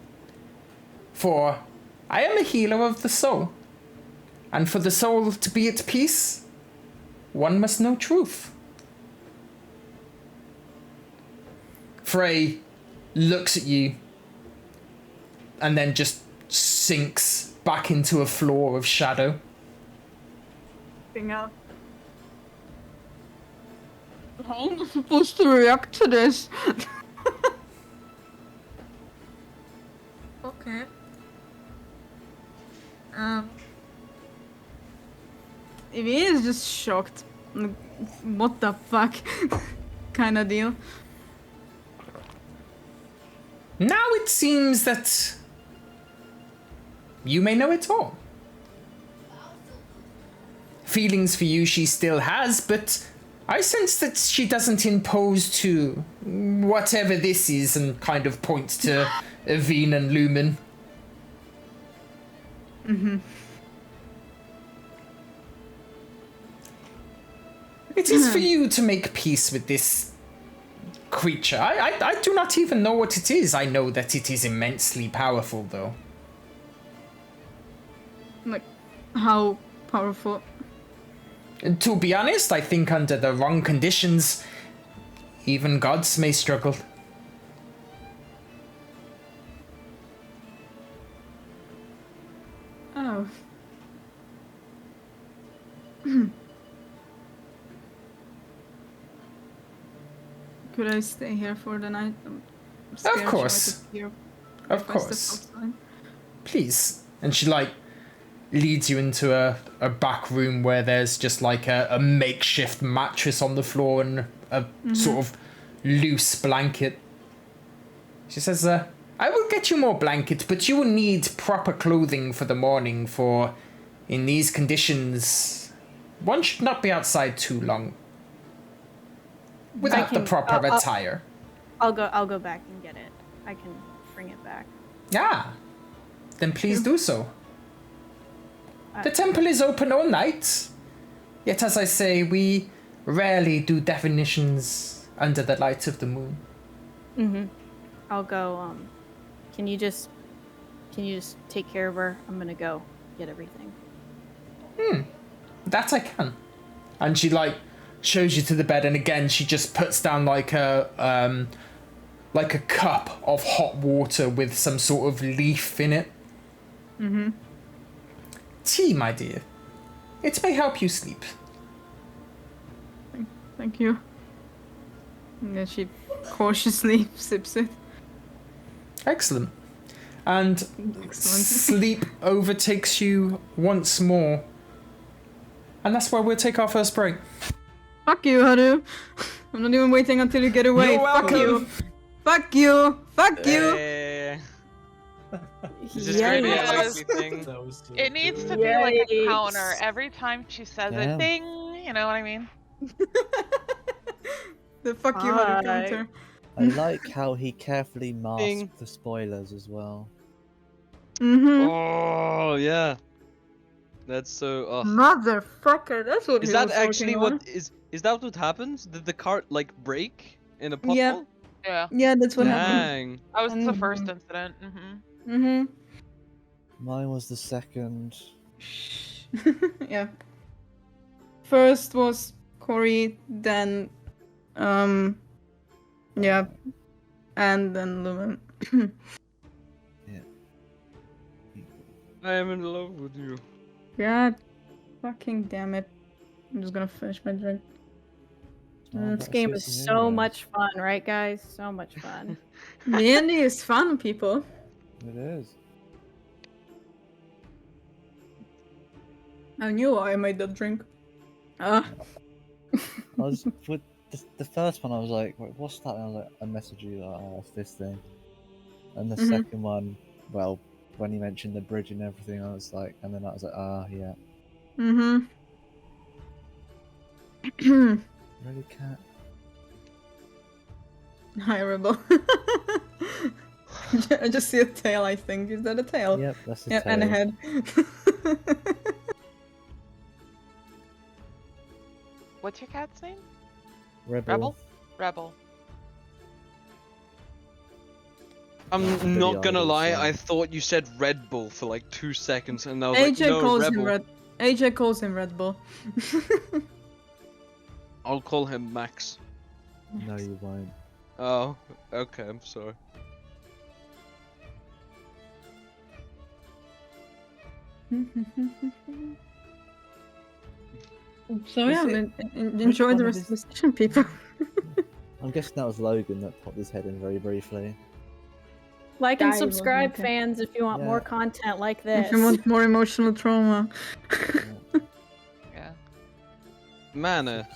For I am a healer of the soul. And for the soul to be at peace, one must know truth." Frey looks at you and then just sinks back into a floor of shadow. Thing out. How am I supposed to react to this? Okay. Ivy is just shocked. Like, what the fuck? Kind of deal. Now it seems that you may know it all. Feelings for you she still has, but I sense that she doesn't impose to whatever this is, and kind of points to Ivinnes and Lumen. It is for you to make peace with this creature. I do not even know what it is. I know that it is immensely powerful, though. Like, how powerful? And to be honest, I think under the wrong conditions, even gods may struggle. Oh. Could I stay here for the night? I'm scared she might course. appear Of if I step course. outside. Please. And she, like, leads you into a back room where there's just, like, a makeshift mattress on the floor and a sort of loose blanket. She says, "I will get you more blankets, but you will need proper clothing for the morning, for in these conditions, one should not be outside too long without the proper attire." I'll go back and get it. I can bring it back. Ah, then please do so. The temple is open all night. Yet, as I say, we rarely do definitions under the light of the moon. I'll go. Can you just take care of her? I'm gonna go get everything. That I can. And she, like, shows you to the bed, and again she just puts down like a cup of hot water with some sort of leaf in it. Tea, my dear. It may help you sleep. Thank you. And then she cautiously sips it. Excellent. And Excellent. sleep overtakes you once more. And that's where we'll take our first break. Fuck you, Haru. I'm not even waiting until you get away. You're Fuck welcome. you. Fuck you. Fuck you. Hey. Is this gonna be a Yes. weekly thing? That was so It needs to good. be like a Yikes. counter every time she says Yeah. it. Ding. You know what I mean? The fuck you, Haru Hi. counter. I like how he carefully masked Ding. the spoilers as well. Oh yeah. That's so. Motherfucker, that's what Is he that was actually working what on. is that what happens? Did the cart like break in a pothole? Yeah. Yeah. Yeah, that's what happened. Dang. That was the Mhm. first incident. Mine was the second. Yeah. first was Corey, then yeah, and then Lumen. I am in love with you. God fucking damn it. I'm just gonna finish my drink. This game is so much fun, right, guys? So much fun. D&D is fun, people. It is. I knew I made that drink. I was with the first one. I was like, "Wait, what's that?" And I was like, "I messaged you like, oh, it's this thing." And the second one, well, when you mentioned the bridge and everything, I was like, and then I was like, yeah. Really cat. Hi, Rebel. I just see a tail, I think. Is that a tail? Yep, that's the Yeah, tail. and a head. What's your cat's name? Rebel. Rebel. I'm Pretty not gonna obvious, lie, yeah. I thought you said Red Bull for like 2 seconds, and I was like, AJ no, calls Rebel. him Red. AJ calls him Red Bull. I'll call him Max. No, you won't. Oh, okay, I'm sorry. So yeah, enjoy the rest of the session, people. I'm guessing that was Logan that popped his head in very briefly. Like and Guy was subscribe, okay. fans, if you want Yeah. more content like If this. you want more emotional trauma. Yeah. Mana.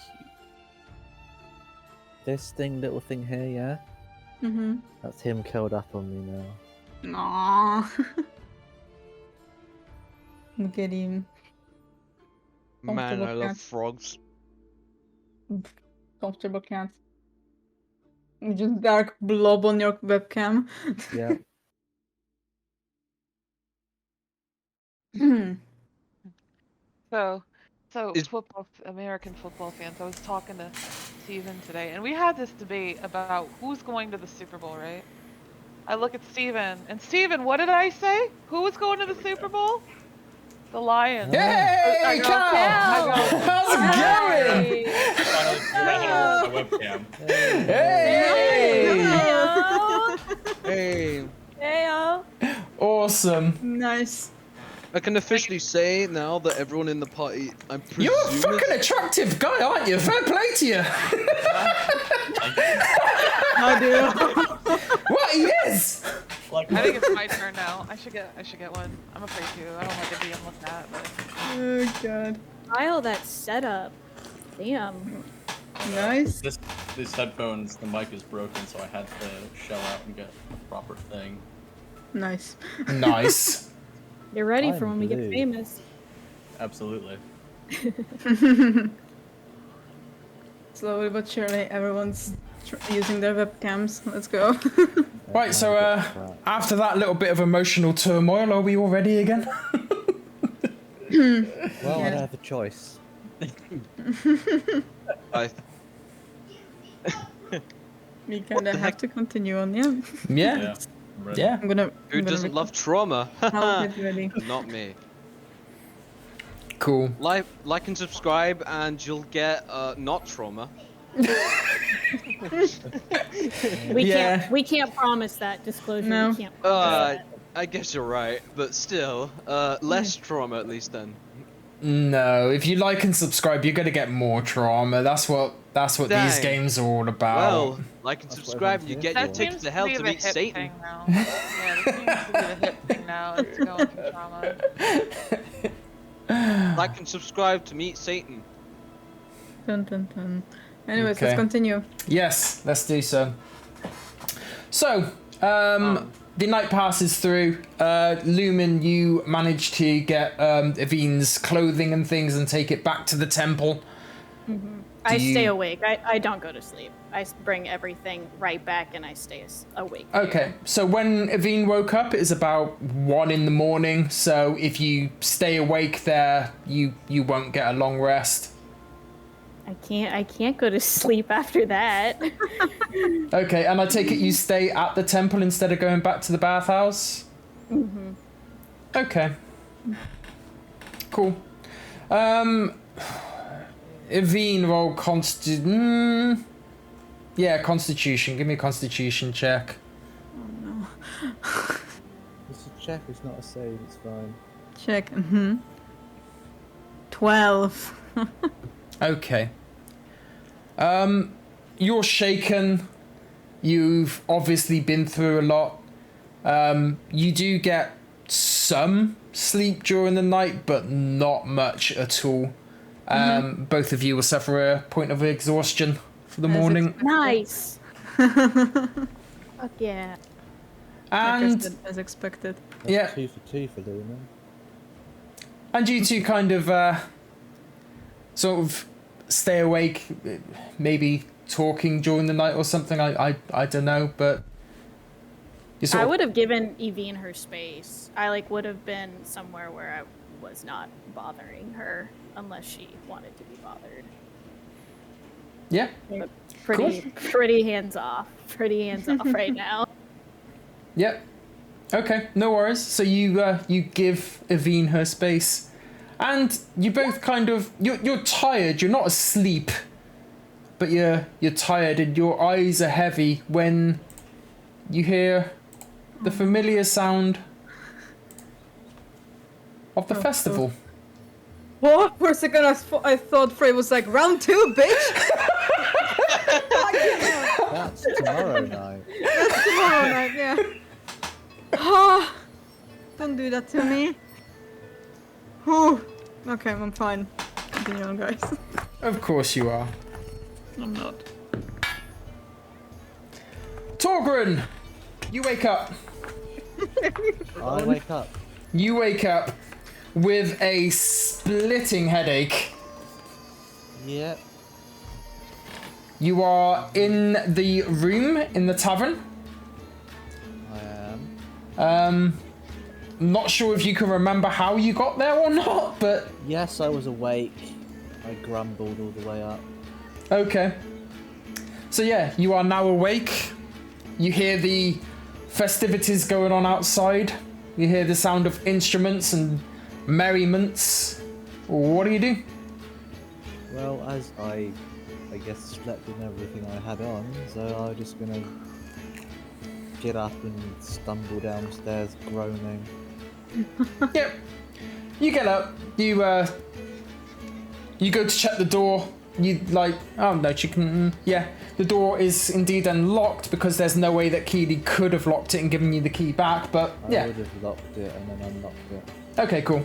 This little thing here, yeah? That's him curled up on me now. Aww. Look at him. Man, I Comfortable love cat. frogs. Comfortable cat. Just dark blob on your webcam. Yeah. So Is- American football fans. I was talking to Steven today, and we had this debate about who's going to the Super Bowl, right? I look at Steven, and Steven, what did I say? Who was going to the Super Bowl? The Lions. Hey, I go, Cal! How's it going? Finally figured out how to work the webcam. Hey! Hey, Heyo. Awesome. Nice. I can officially say now that everyone in the party, I'm presuming... You're a fucking attractive guy, aren't you? Fair play to you. I do. What he is? Like, I think it's my turn now. I should get one. I'm afraid to. I don't like it being looked at, but Oh god. Kyle, that setup. Damn. Nice. these headphones, the mic is broken, so I had to shell out and get a proper thing. Nice. Nice. You're ready I'm for when we get blue. famous. Absolutely. Slowly but surely, everyone's using their webcams. Let's go. Right, so after that little bit of emotional turmoil, are we all ready again? Well, I don't have a choice. We kind of have to continue on, yeah. Yeah. Yeah. I'm ready. Yeah. I'm gonna. Who I'm gonna doesn't love trauma? I'll get ready. Not me. Cool. Like and subscribe, and you'll get not trauma. We can't promise that disclosure. No. We can't promise that. I guess you're right, but still, less trauma at least then. No, if you like and subscribe, you're gonna get more trauma. That's what these Dang. games are all about. Well, like and That's what subscribe, and you everyone's get your that here tickets seems to hell be to the meet hip Satan. thing now. Yeah, that seems to be the hip thing now. It's going through trauma. Like and subscribe to meet Satan. Dun, dun, dun. Anyways, Okay. let's continue. Yes, let's do so. So, the night passes through. Lumen, you manage to get Ivinnes' clothing and things and take it back to the temple. I Do stay you- awake. I don't go to sleep. I bring everything right back and I stay awake. Okay, so when Ivinnes woke up, it's about 1 in the morning. So if you stay awake there, you won't get a long rest. I can't go to sleep after that. Okay, and I take it you stay at the temple instead of going back to the bathhouse? Okay. Cool. Ivine, roll yeah, Constitution. Give me a Constitution check. It's a check, it's not a save, it's fine. Check. 12. Okay. You're shaken. You've obviously been through a lot. You do get some sleep during the night, but not much at all. Both of you will suffer a point of exhaustion for the morning. Nice. Fuck yeah. And As expected. That's Yeah. 2 for 2 for Lumen. And you two kind of sort of stay awake, maybe talking during the night or something. I don't know, but you sort I of, would have given Evine her space. I would have been somewhere where I was not bothering her unless she wanted to be bothered. yeah. Pretty hands off. Pretty hands off right now. Yep. Okay, no worries. So you give Ivine her space, and you both kind of you're tired. You're not asleep, but you're tired, and your eyes are heavy when you hear the familiar sound of the festival. What? For a second, I thought Frey was like, round 2, bitch! That's tomorrow night. That's tomorrow night, yeah. Ah, don't do that to me. Whew. Okay, I'm fine. Continue on, guys. Of course you are. I'm not. Torgren, you wake up. I wake up. You wake up with a splitting headache. Yep. You are in the room in the tavern. I am. Not sure if you can remember how you got there or not, but Yes, I was awake. I grumbled all the way up. okay. So yeah, you are now awake. You hear the festivities going on outside. You hear the sound of instruments and merriments. What do you do? Well, as I guess slept in everything I had on, so I'm just gonna get up and stumble downstairs groaning. Yep. You get up. You go to check the door. You oh no, you can. Yeah, the door is indeed unlocked because there's no way that Keely could have locked it and given you the key back. But I yeah. would have locked it and then unlocked it. Okay, cool.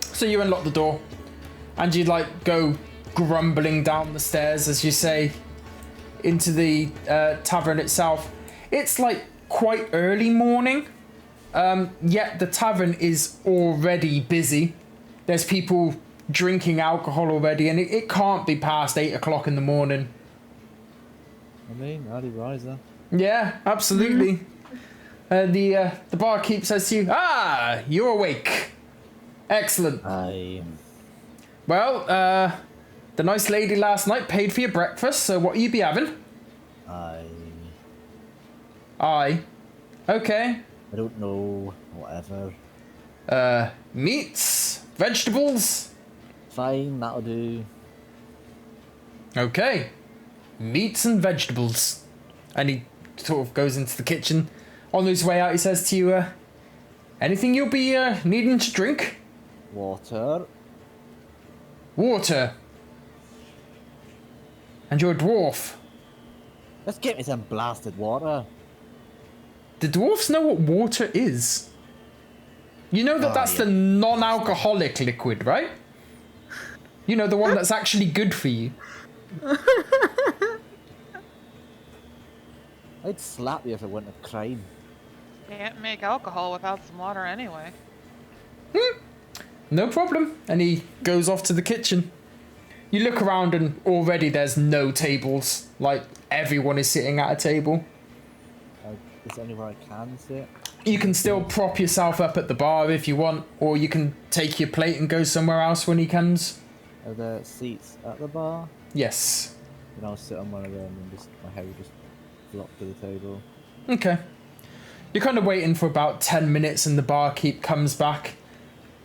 So you unlock the door, and you go grumbling down the stairs, as you say, into the tavern itself. It's quite early morning, yet the tavern is already busy. There's people drinking alcohol already, and it can't be past 8 o'clock in the morning. I mean, early riser. Yeah, absolutely. The barkeep says to you, you're awake. Excellent. Well, the nice lady last night paid for your breakfast, so what you be having? Aye. Okay. I don't know. Whatever. Meats? Vegetables? Fine, that'll do. Okay. Meats and vegetables. And he sort of goes into the kitchen. On his way out, he says to you, anything you'll be needing to drink? Water. Water. And you're a dwarf. Let's get me some blasted water. The dwarfs know what water is. You know that that's yeah. the non-alcoholic liquid, right? You know, the one that's actually good for you. I'd slap you if it wasn't a crime. Can't make alcohol without some water anyway. No problem. And he goes off to the kitchen. You look around and already there's no tables. Everyone is sitting at a table. Is there anywhere I can sit? You can still prop yourself up at the bar if you want, or you can take your plate and go somewhere else when he comes. Are there seats at the bar? Yes. Then I'll sit on one of them and my head will just flop to the table. Okay. You're kind of waiting for about 10 minutes and the barkeep comes back.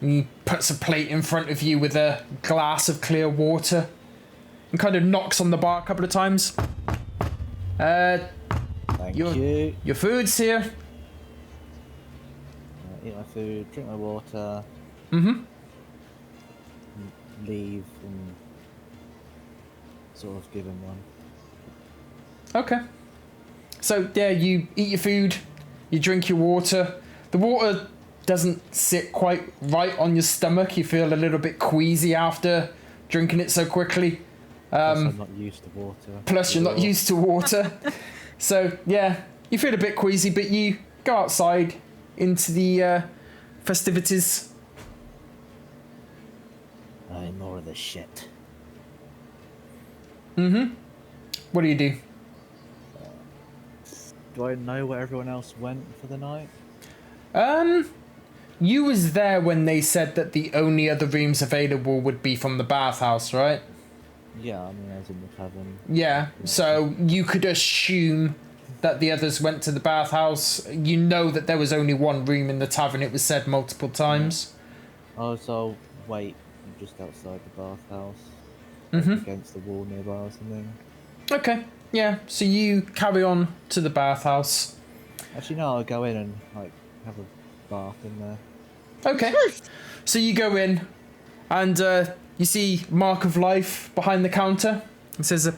And he puts a plate in front of you with a glass of clear water. and kind of knocks on the bar a couple of times. Thank you. Your food's here. Eat my food, drink my water, Mm-hmm. leave, and sort of give him one. Okay. So, yeah, you eat your food, you drink your water. The water doesn't sit quite right on your stomach. You feel a little bit queasy after drinking it so quickly. Plus I'm not used to water. Plus, you're not used to water. So, yeah, you feel a bit queasy, but you go outside into the festivities. More of this shit. Mm-hmm. What do you do? Do I know where everyone else went for the night? You was there when they said that the only other rooms available would be from the bathhouse, right? Yeah, I mean, I was in the tavern. Yeah, so you could assume that the others went to the bathhouse. You know that there was only one room in the tavern, it was said multiple times. Oh, so I'll wait just outside the bathhouse. Mm-hmm. Against the wall nearby or something. Okay, yeah, so you carry on to the bathhouse. Actually, no, I'll go in and, like, have a bath in there. Okay, so you go in, and you see Mark of Life behind the counter. It says,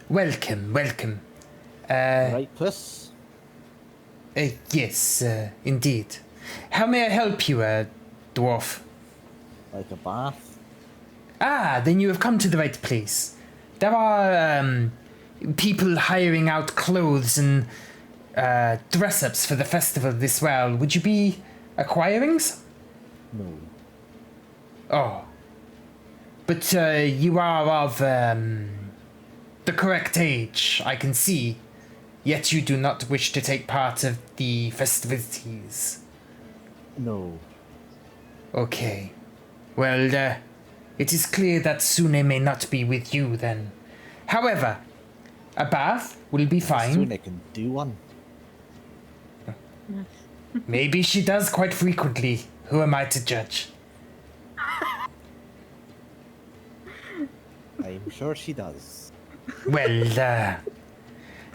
welcome. Right, puss? Yes, indeed. How may I help you, dwarf? Like a bath? Then you have come to the right place. There are, people hiring out clothes and, dress-ups for the festival this well. Would you be acquiring some? No. Oh. But, you are of, the correct age, I can see. Yet you do not wish to take part of the festivities. No. Okay. Well, it is clear that Sune may not be with you then. However, a bath will be fine. Soon I can do one. Maybe she does quite frequently. Who am I to judge? I'm sure she does. Well,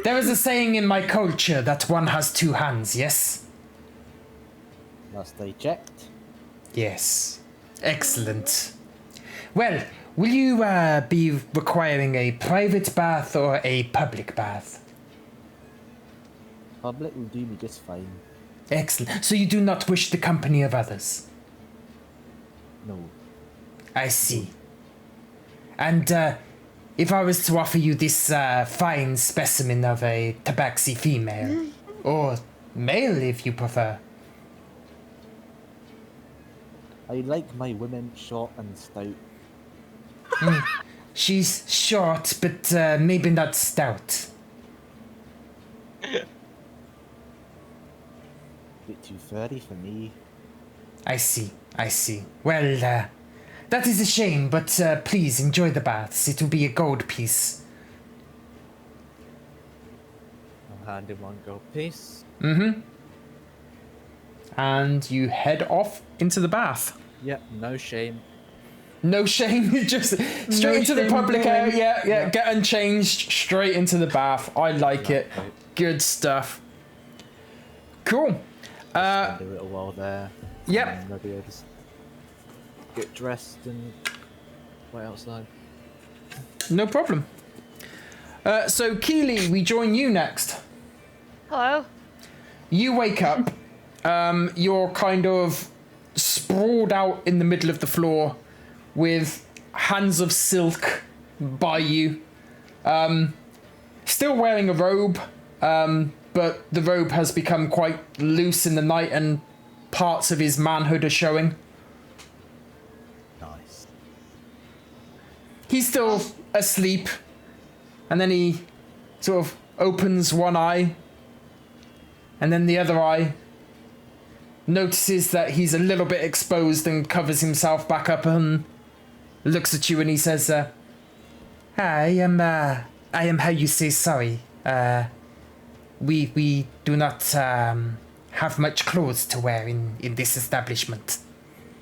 there is a saying in my culture that one has two hands, yes? Last I checked. Yes. Excellent. Well, will you be requiring a private bath or a public bath? Public will do me just fine. Excellent. So you do not wish the company of others? No. I see. And if I was to offer you this fine specimen of a tabaxi female, or male if you prefer. I like my women short and stout. She's short, but maybe not stout. Bit too furry for me. I see. Well, that is a shame, but please enjoy the baths. It will be a gold piece. I'll hand him one gold piece. Mm-hmm. And you head off into the bath. Yep, no shame. No shame, just straight into the public area. Yeah, get unchanged, straight into the bath. I like it. Right. Good stuff. Cool. Spend a little while there. Yep. And maybe I'll just get dressed and wait outside. No problem. So, Keely, we join you next. Hello. You wake up. You're kind of sprawled out in the middle of the floor with hands of silk by you. Still wearing a robe, but the robe has become quite loose in the night and parts of his manhood are showing. Nice. He's still asleep, and then he sort of opens one eye, and then the other eye, notices that he's a little bit exposed and covers himself back up and looks at you and he says, I am how you say sorry. We do not have much clothes to wear in this establishment.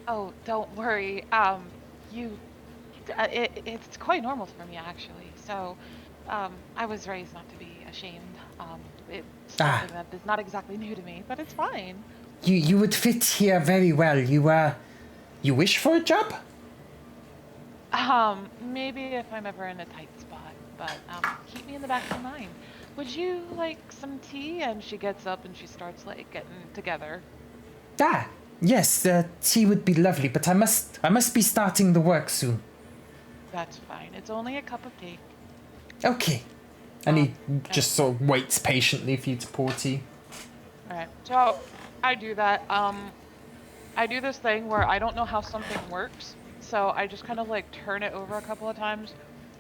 Oh, don't worry. You It's quite normal for me actually. So, I was raised not to be ashamed. It's Ah. something that is not exactly new to me, but it's fine. You would fit here very well. You wish for a job? Maybe if I'm ever in a tight spot, but keep me in the back of your mind. Would you like some tea? And she gets up and she starts like getting together. Ah, yes, tea would be lovely, but I must be starting the work soon. That's fine. It's only a cup of tea. Okay. And he just sort of waits patiently for you to pour tea. All right. So I do that. I do this thing where I don't know how something works, so I just kind of like turn it over a couple of times,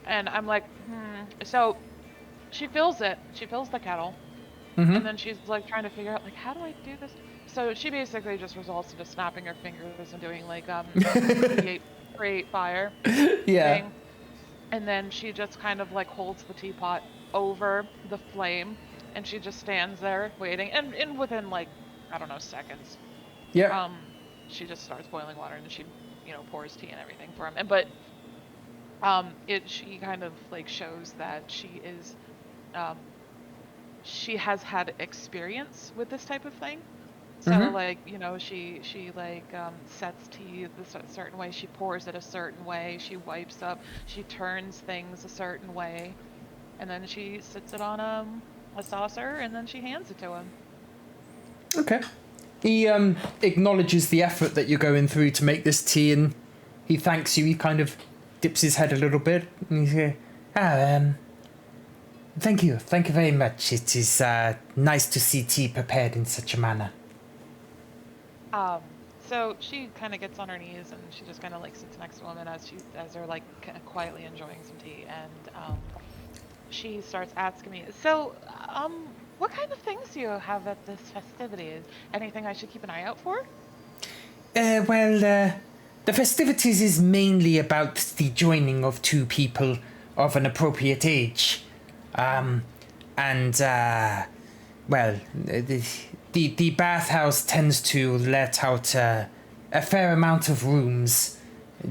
and I'm like, So she fills it. She fills the kettle, and then she's like trying to figure out like, how do I do this? So she basically just results into snapping her fingers and doing like create fire. Yeah. Thing. And then she just kind of like holds the teapot over the flame, and she just stands there waiting, and within like, I don't know, seconds, Yeah. she just starts boiling water, and then she, pours tea and everything for him. She kind of like shows that she has had experience with this type of thing. So like, she like sets tea a certain way, she pours it a certain way, she wipes up, she turns things a certain way, and then she sits it on a saucer, and then she hands it to him. Okay. He acknowledges the effort that you're going through to make this tea, and he thanks you. He kind of dips his head a little bit, and he says, thank you very much. It is nice to see tea prepared in such a manner. So she kind of gets on her knees, and she just kind of like sits next to him, and as they're like kind of quietly enjoying some tea, and she starts asking me, so what kind of things do you have at this festivities? Anything I should keep an eye out for? The festivities is mainly about the joining of two people of an appropriate age. The bathhouse tends to let out a fair amount of rooms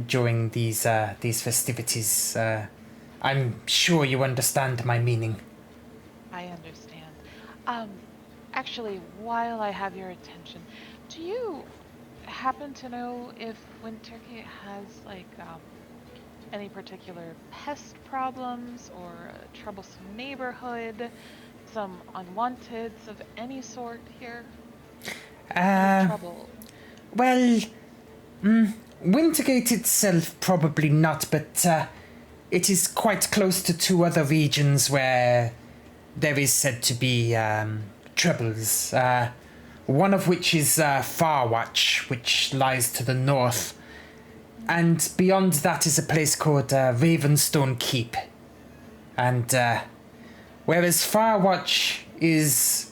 during these festivities. I'm sure you understand my meaning. I understand. Actually, while I have your attention, do you happen to know if Wintergate has like any particular pest problems or a troublesome neighborhood, some unwanteds of any sort here? Trouble. Well, Wintergate itself probably not, but it is quite close to two other regions where there is said to be troubles. One of which is Farwatch, which lies to the north. And beyond that is a place called Ravenstone Keep. And whereas Farwatch is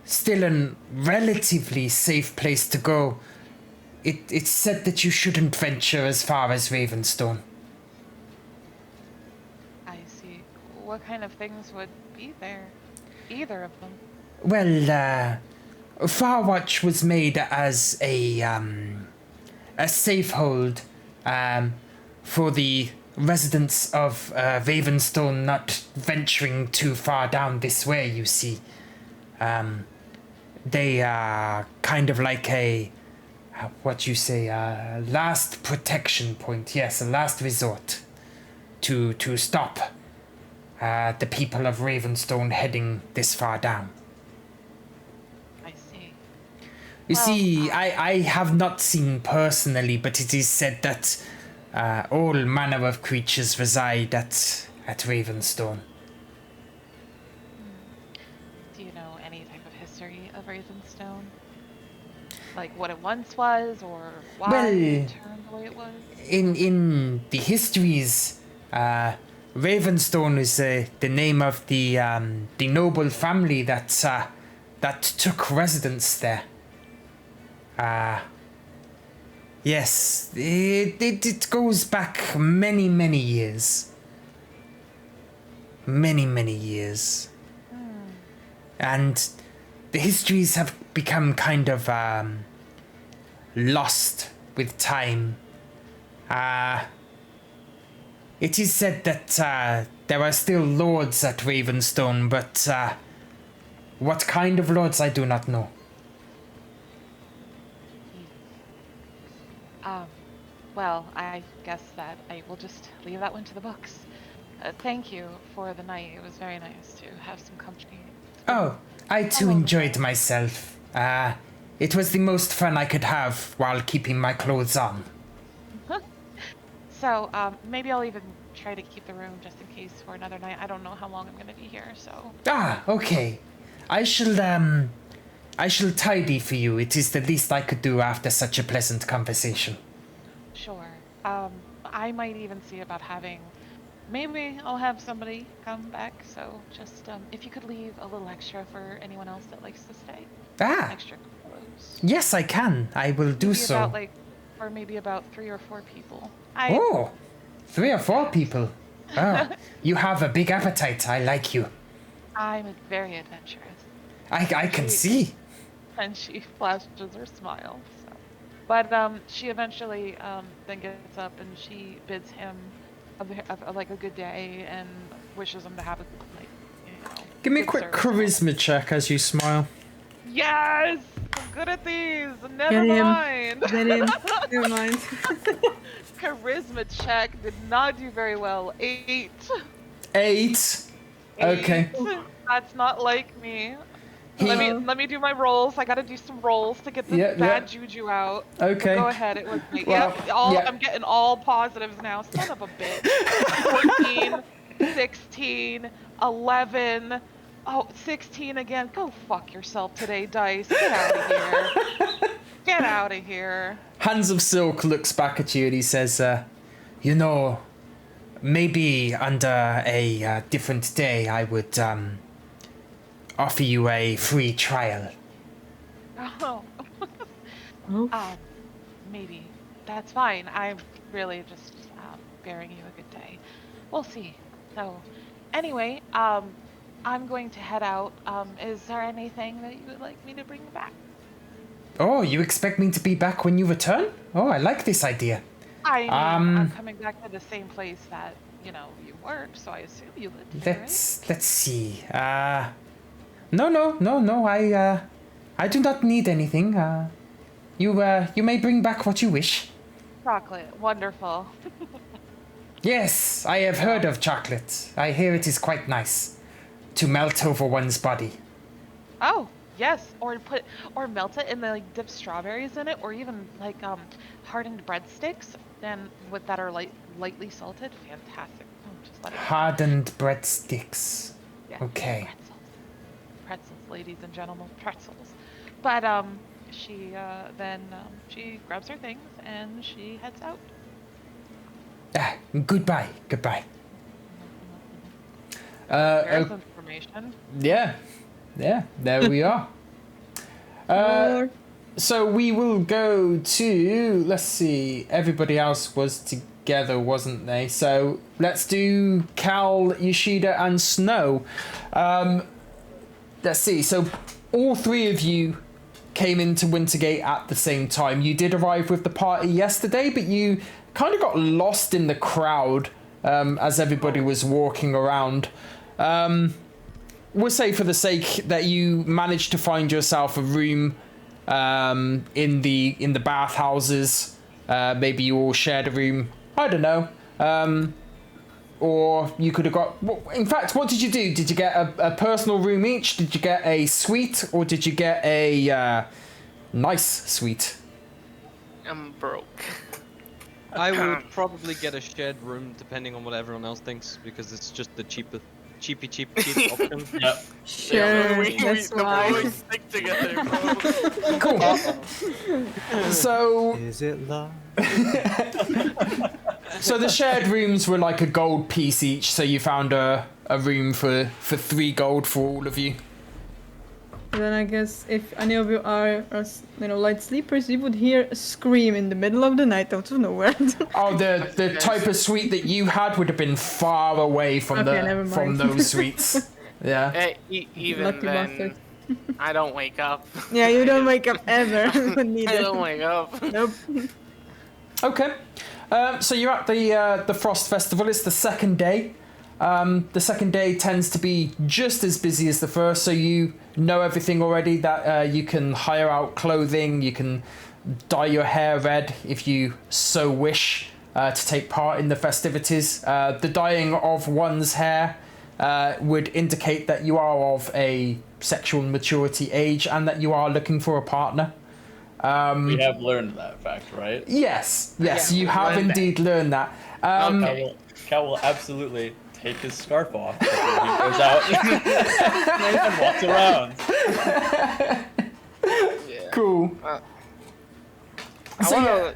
still a relatively safe place to go, it's said that you shouldn't venture as far as Ravenstone. I see. What kind of things would be there? Either of them. Well, Farwatch was made as a safe hold for the residents of Ravenstone not venturing too far down this way, you see. They are kind of like a, last protection point. Yes, a last resort to stop the people of Ravenstone heading this far down. I see. You see, I have not seen personally, but it is said that all manner of creatures reside at Ravenstone. Do you know any type of history of Ravenstone? Like what it once was, or why it turned the way it was? In the histories, Ravenstone is the name of the noble family that took residence there. Yes, it goes back many years. Many years. And the histories have become kind of lost with time. It is said that there are still lords at Ravenstone, but what kind of lords I do not know. Well, I guess that I will just leave that one to the books. Thank you for the night. It was very nice to have some company. Oh, I too enjoyed myself. It was the most fun I could have while keeping my clothes on. So, maybe I'll even try to keep the room just in case for another night. I don't know how long I'm gonna be here, so. Okay. I shall tidy for you. It is the least I could do after such a pleasant conversation. Sure. I might even see about having. Maybe I'll have somebody come back. So just if you could leave a little extra for anyone else that likes to stay. Extra clothes. Yes, I can. I will do Maybe so. Or maybe about 3 or 4 people. 3 or 4 people. Oh, you have a big appetite. I like you. I'm very adventurous. I can see. And she flashes her smile. So. But she eventually then gets up and she bids him like a good day and wishes him to have a good night. Give me a quick charisma check as you smile. Yes, I'm good at these. Never mind. Never mind. Charisma check did not do very well. 8. 8. Okay. That's not like me. Let me do my rolls. I gotta do some rolls to get the bad juju out. Okay. Go ahead. It was me. Well, I'm getting all positives now. Son of a bitch. 14, 16, 11. Oh, 16 again. Go fuck yourself today, Dice. Get out of here. Get out of here. Hands of Silk looks back at you and he says, maybe under a different day I would offer you a free trial. Oh. Maybe. That's fine. I'm really just bearing you a good day. We'll see. So, anyway, I'm going to head out. Is there anything that you would like me to bring back? Oh, you expect me to be back when you return? Oh, I like this idea. I mean, I'm coming back to the same place that, you work, so I assume you lived here, Let's see. No, I do not need anything. You may bring back what you wish. Chocolate. Wonderful. Yes, I have heard of chocolate. I hear it is quite nice to melt over one's body. Oh, yes. Or melt it and then dip strawberries in it, or even hardened breadsticks that are lightly salted. Fantastic. Just let it Hardened breadsticks. Yeah, Okay. Pretzels, ladies and gentlemen, pretzels. But she she grabs her things and she heads out. Goodbye. There's information. Yeah, there we are. So we will go to, let's see, everybody else was together, wasn't they? So let's do Cal, Yoshida, and Snow. Let's see, so all 3 of you came into Wintergate at the same time. You did arrive with the party yesterday, but you kind of got lost in the crowd as everybody was walking around. We'll say for the sake that you managed to find yourself a room in the bathhouses. Maybe you all shared a room. I don't know. Or you could have got... In fact, what did you do? Did you get a personal room each? Did you get a suite? Or did you get a nice suite? I'm broke. I would probably get a shared room depending on what everyone else thinks, because it's just the cheap option. Yep. Sure, that's why. We stick together, bro. Cool. So... Is it love? So the shared rooms were like a gold piece each, so you found a room for 3 gold for all of you. Then I guess if any of you are light sleepers, you would hear a scream in the middle of the night out of nowhere. Oh, the type of suite that you had would have been far away from from those suites. Yeah. Hey, even Lucky then, bastard. I don't wake up. Yeah, you don't wake up ever. I don't wake up. Nope. Okay. So you're at the Frost Festival. It's the second day. The second day tends to be just as busy as the first, so you know everything already. That you can hire out clothing, you can dye your hair red if you so wish to take part in the festivities. The dyeing of one's hair would indicate that you are of a sexual maturity age and that you are looking for a partner. We have learned that fact, right? Yes, Yeah, you have learned that. indeed learned that. Okay. Cal will absolutely take his scarf off before he goes out and walks around. Yeah. Cool. I So, want yeah,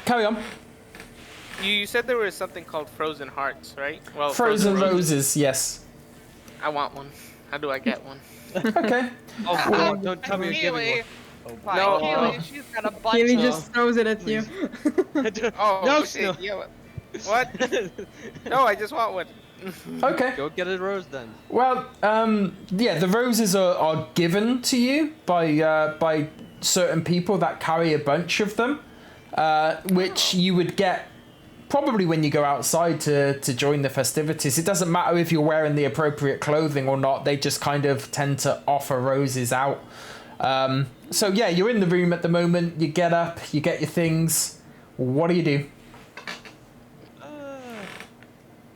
carry on. to. You said there was something called frozen hearts, right? Well, Frozen roses, yes. I want one. How do I get one? Okay. Oh, God, don't tell me you're Keely. giving Fine, No, Keely, she's got a bunch Keely of... just throws it at you. one. Oh, No, shit. no. Yeah. What? No, I just want one. Okay. Go get a rose then. Well, yeah, the roses are given to you by certain people that carry a bunch of them, which you would get probably when you go outside to join the festivities. It doesn't matter if you're wearing the appropriate clothing or not. They just kind of tend to offer roses out. So yeah, you're in the room at the moment. You get up, you get your things. What do you do?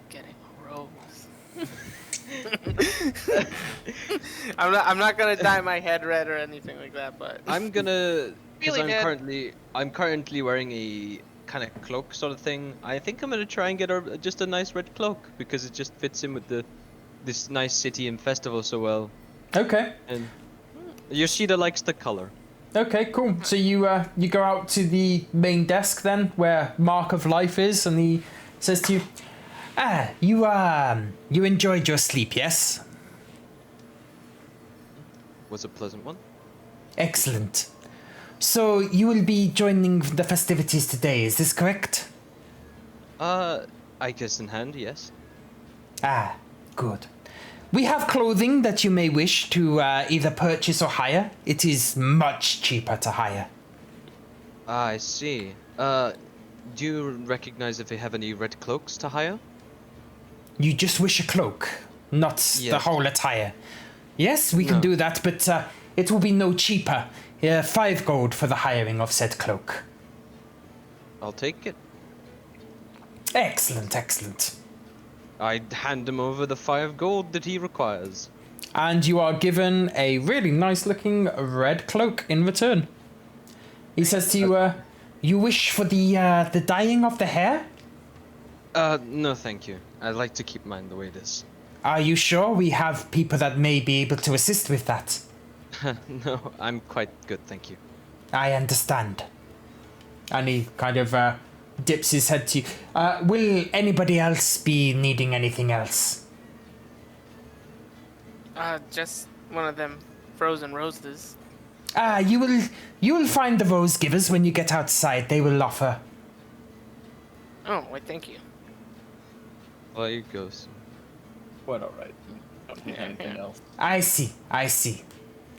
Getting a rose. I'm not gonna dye my head red or anything like that, but I'm gonna, because Really did. I'm currently wearing a kind of cloak sort of thing. I think I'm gonna try and get just a nice red cloak because it just fits in with this nice city and festival so well. Okay. And Yoshida likes the color. Okay, cool. So you go out to the main desk then, where Mark of Life is, and he says to you, you enjoyed your sleep, yes? Was a pleasant one. Excellent. So you will be joining the festivities today, is this correct? I guess in hand, yes. Ah, good. We have clothing that you may wish to either purchase or hire. It is much cheaper to hire. Ah, I see. Do you recognize if they have any red cloaks to hire? You just wish a cloak, not the Yes. whole attire. Yes, we can No. do that, but it will be no cheaper. 5 gold for the hiring of said cloak. I'll take it. Excellent, excellent. I hand him over the 5 gold that he requires. And you are given a really nice looking red cloak in return. He says to you, you wish for the dyeing of the hair? No thank you. I'd like to keep mine the way it is. Are you sure? We have people that may be able to assist with that. No, I'm quite good, thank you. I understand. And he kind of dips his head to you. Will anybody else be needing anything else? just one of them frozen roses. You will find the rose givers when you get outside. They will offer. Oh, wait, thank you. There you goes. Quite alright. Don't need anything else. I see.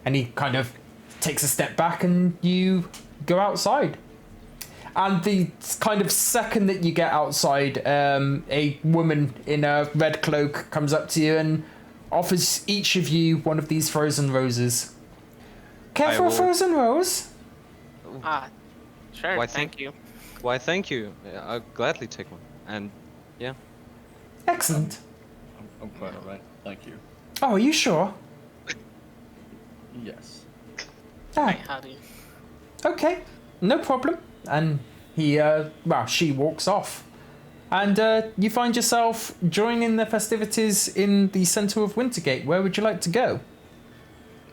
And he kind of takes a step back and you go outside. And the kind of second that you get outside, a woman in a red cloak comes up to you and offers each of you one of these frozen roses. Care I for a will- frozen rose? Sure, Why, thank you. Why, thank you. I'll gladly take one. And, yeah. Excellent. I'm quite alright. Thank you. Oh, are you sure? Yes. Ah, Howdy. okay, no problem. And she walks off. And you find yourself joining the festivities in the centre of Wintergate. Where would you like to go?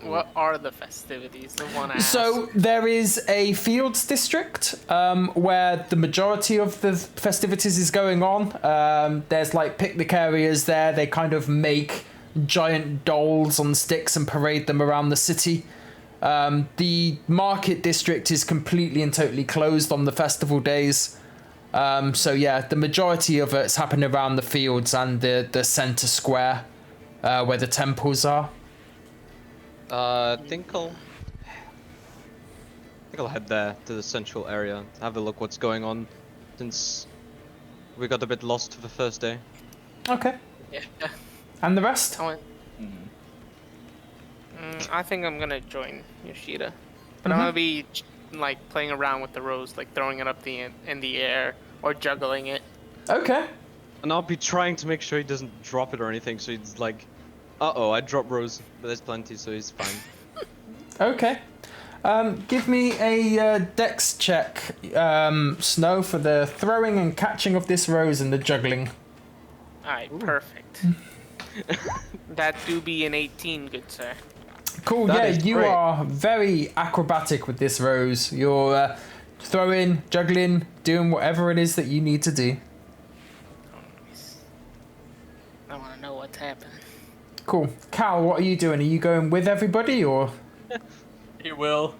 What are the festivities? The one I So asked. there is a fields district where the majority of the festivities is going on. There's like picnic areas there. They kind of make giant dolls on sticks and parade them around the city. The market district is completely and totally closed on the festival days. So yeah, the majority of it's happening around the fields and the centre square where the temples are. I think I'll head there to the central area, have a look what's going on. since we got a bit lost for the first day. Okay. Yeah. And the rest? I went. Mhm. I think I'm gonna join Yoshida, but I'm gonna be like playing around with the rose, like throwing it up in the air or juggling it. Okay. And I'll be trying to make sure he doesn't drop it or anything, so he's like, uh-oh, I dropped Rose, but there's plenty, so he's fine. Okay. Give me a dex check, Snow, for the throwing and catching of this rose and the juggling. Alright, perfect. That do be an 18, good sir. Cool, That yeah, is you great. are very acrobatic with this rose. You're throwing, juggling, doing whatever it is that you need to do. I want to know what's happening. Cool. Cal, what are you doing? Are you going with everybody or? He will.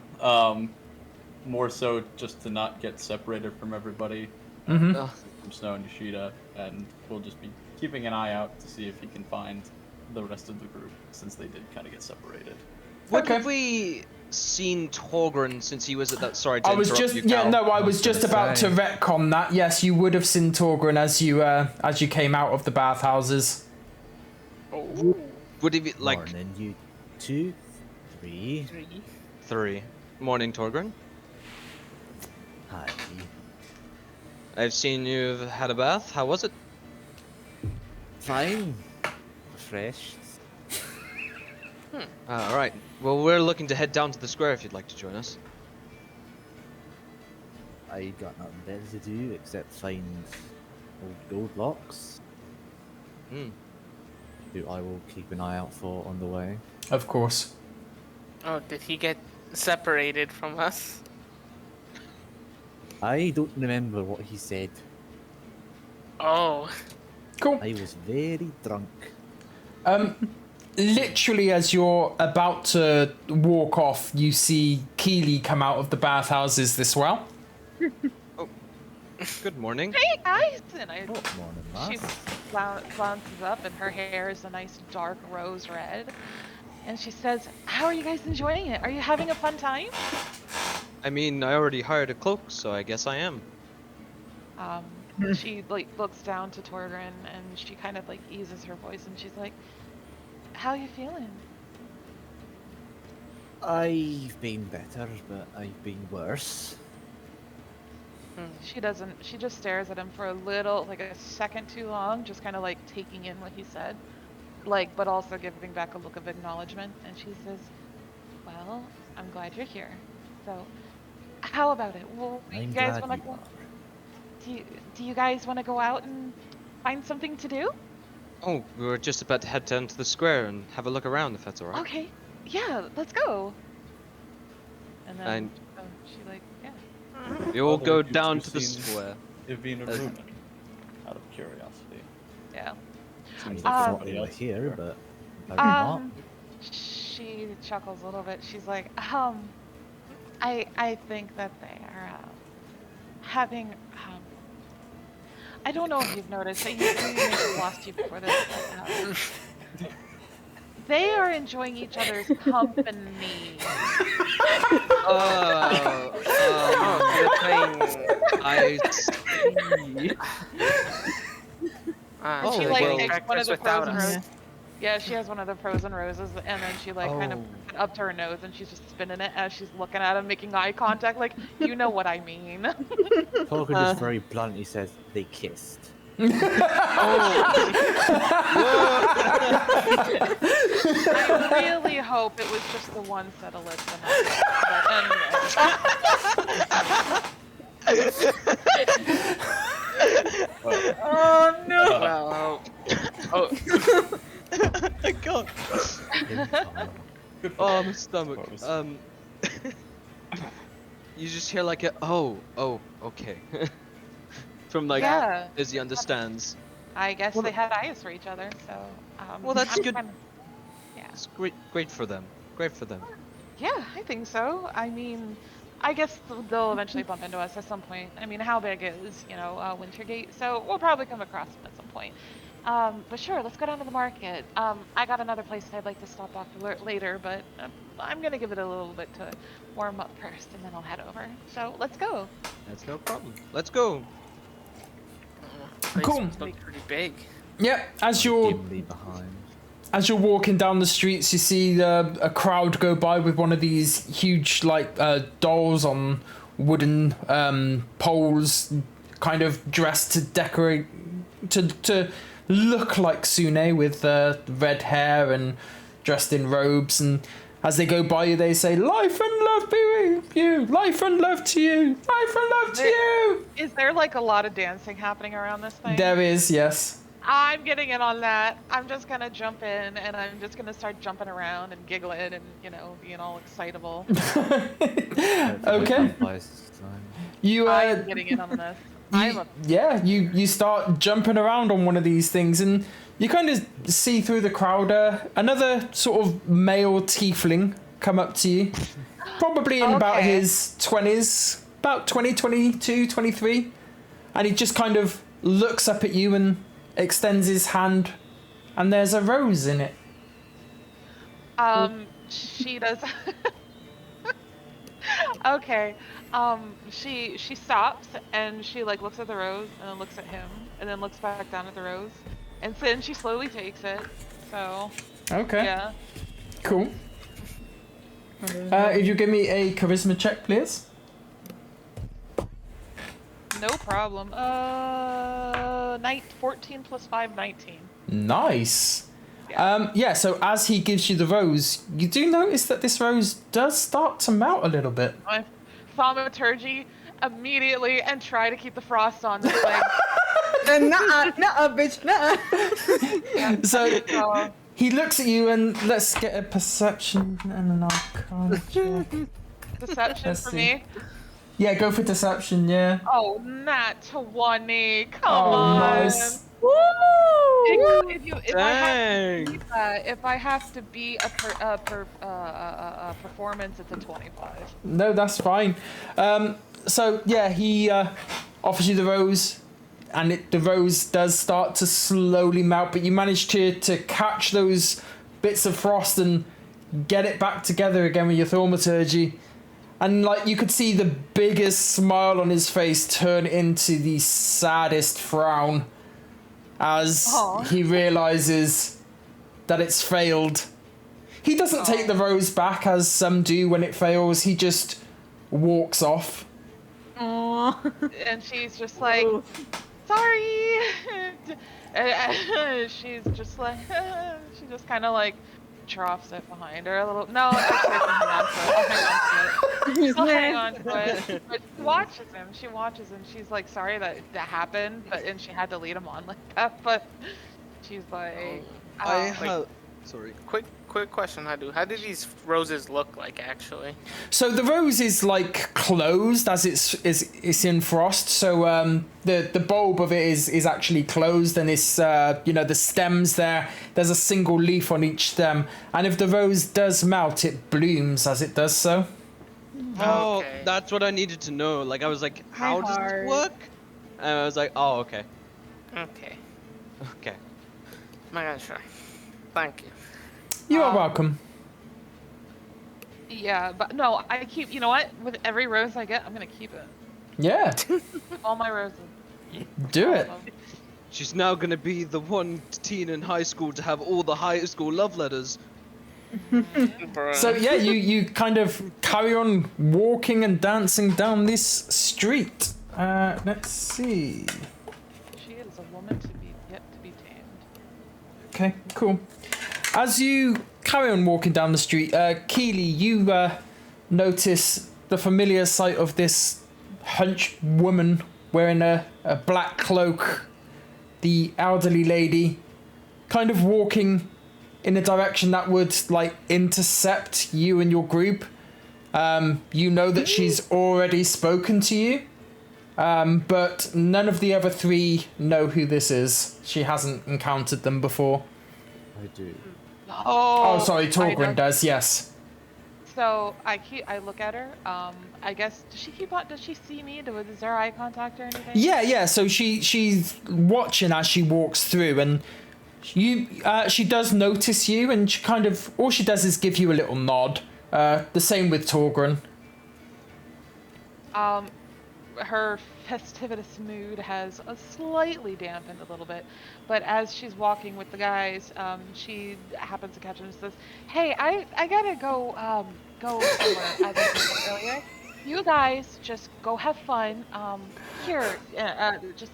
More so just to not get separated from everybody. Ugh. From Snow and Yoshida, and we'll just be keeping an eye out to see if he can find the rest of the group, since they did kind of get separated. What Okay. have we seen Torgren since he was at that? Sorry to I was interrupt just you, Cal. I was just gonna about say. to retcon that. Yes, you would have seen Torgren as you came out of the bathhouses. Would he be like Morning, you 2, 3. 3? Morning, Torgren. Hi. I've seen you've had a bath. How was it? Fine. Refreshed. Alright. Well, we're looking to head down to the square if you'd like to join us. I got nothing better to do except find old gold locks, Hmm. who I will keep an eye out for on the way. Of course. Oh, did he get separated from us? I don't remember what he said. Oh, Cool. I was very drunk. Literally, as you're about to walk off, you see Keely come out of the bathhouses this well. Good morning. Hey guys! And I, Morning, she lass. glances up, and her hair is a nice dark rose red. And she says, "How are you guys enjoying it? Are you having a fun time?" I mean, I already hired a cloak, so I guess I am. She like looks down to Torgren, and she kind of like eases her voice, and she's like, "How you feeling?" I've been better, but I've been worse. She doesn't. She just stares at him for a little, like a second too long, just kind of like taking in what he said, like, but also giving back a look of acknowledgement. And she says, "Well, I'm glad you're here. So, how about it? Well, you I'm guys glad want you to? are. Do you guys want to go out and find something to do? Oh, we were just about to head down to the square and have a look around, if that's alright. Okay, yeah, let's go." And then And- she like, yeah. You'll go Have you down to the seen square. Ivinnes Nightmare, out of curiosity. Yeah. I mean, Seems I like thought somebody they were else here, is but apparently She chuckles a little bit. She's like, I think that they are having, I don't know if you've noticed, we may have lost you before this, but, they are enjoying each other's company. you're playing. I see. Ah, She Oh, like well. takes one of the without frozen us. roses. Yeah, she has one of the frozen roses, and then she like kind of Oh. puts it up to her nose, and she's just spinning it as she's looking at him, making eye contact. Like, you know what I mean. Tolkien just very bluntly says they kissed. I really hope it was just the one set of lips. And Oh no! Well, I can't. Oh, my stomach. You just hear like a okay. From like Yeah. Izzy understands. I guess they had eyes for each other, so. Well, that's I'm good. Yeah. It's great for them. Great for them. Yeah, I think so. I mean, I guess they'll eventually bump into us at some point. I mean, how big is, Wintergate? So we'll probably come across them at some point. But sure, let's go down to the market. I got another place I'd like to stop off later, but I'm gonna give it a little bit to warm up first, and then I'll head over. So let's go. That's no problem. Let's go. place Cool. must look pretty big. Yep, as you're Dimly behind. As you're walking down the streets, you see a crowd go by with one of these huge, like, dolls on wooden poles, kind of dressed to decorate, to look like Sune with red hair and dressed in robes. And as they go by you, they say, "Life and love be with you! Life and love to you! Life and love to you!" Is there like a lot of dancing happening around this thing? There is, yes. I'm getting in on that. I'm just gonna jump in and I'm just gonna start jumping around and giggling and, you know, being all excitable. Okay. You I'm getting in on this. you start jumping around on one of these things, and you kind of see through the crowd another sort of male tiefling come up to you, probably in about his 20s, about 20, 22, 23, and he just kind of looks up at you and extends his hand, and there's a rose in it. She does. Okay. She stops and she like looks at the rose and then looks at him and then looks back down at the rose and then she slowly takes it. So. Okay. Yeah. Cool. If you give me a charisma check, please. No problem. 14 plus 5, 19. Nice. Yeah, so as he gives you the rose, you do notice that this rose does start to melt a little bit. My thaumaturgy immediately and try to keep the frost on this thing. Nuh-uh, bitch, nuh-uh. So he looks at you, and let's get a perception and an arcana check. Deception Let's for see. me. Yeah, go for deception, yeah. Oh, nat 20. Come Oh, on. nice. Woo! If I have to be a performance, it's a 25. No, that's fine. So yeah, he offers you the rose, and the rose does start to slowly melt, but you manage to catch those bits of frost and get it back together again with your thaumaturgy. And like you could see the biggest smile on his face turn into the saddest frown as he realizes that it's failed. He doesn't take the rose back as some do when it fails. He just walks off. Aww. And she's just like, sorry. And she's just like, she just kind of like troughs it behind her a little. No, actually, I'll hang on to it. But she watches him. She watches him. She's like, sorry that happened, and she had to lead him on like that. But she's like, Sorry. Quick question, Hadu. How do these roses look like, actually? So the rose is like closed as it's in frost. So the bulb of it is actually closed, and it's the stems there's a single leaf on each stem, and if the rose does melt, it blooms as it does so. Oh, Okay. that's what I needed to know. Like, I was like, how does hard. this work? And I was like, oh, okay. Okay. Okay. I'm gonna try. Thank you. You are welcome. yeah, but no, I keep. You know what? With every rose I get, I'm gonna keep it. Yeah, All my roses. do it. She's now gonna be the one teen in high school to have all the high school love letters. So yeah, you kind of carry on walking and dancing down this street. Let's see. She is a woman to be yet to be tamed. Okay, cool. As you carry on walking down the street, Keely, you notice the familiar sight of this hunched woman wearing a black cloak, the elderly lady, kind of walking in a direction that would like intercept you and your group. You know that she's already spoken to you, but none of the other three know who this is. She hasn't encountered them before. I do. Oh, sorry, I Torgrim know. does, yes. So I look at her. I guess does she keep on? Does she see me? Is there eye contact or anything? Yeah. So she's watching as she walks through, and she does notice you, and she kind of all she does is give you a little nod. The same with Torgrim. her festivitous mood has slightly dampened a little bit, but as she's walking with the guys, she happens to catch him and says, "Hey, I gotta go somewhere as I mentioned earlier. You guys just go have fun. Here, just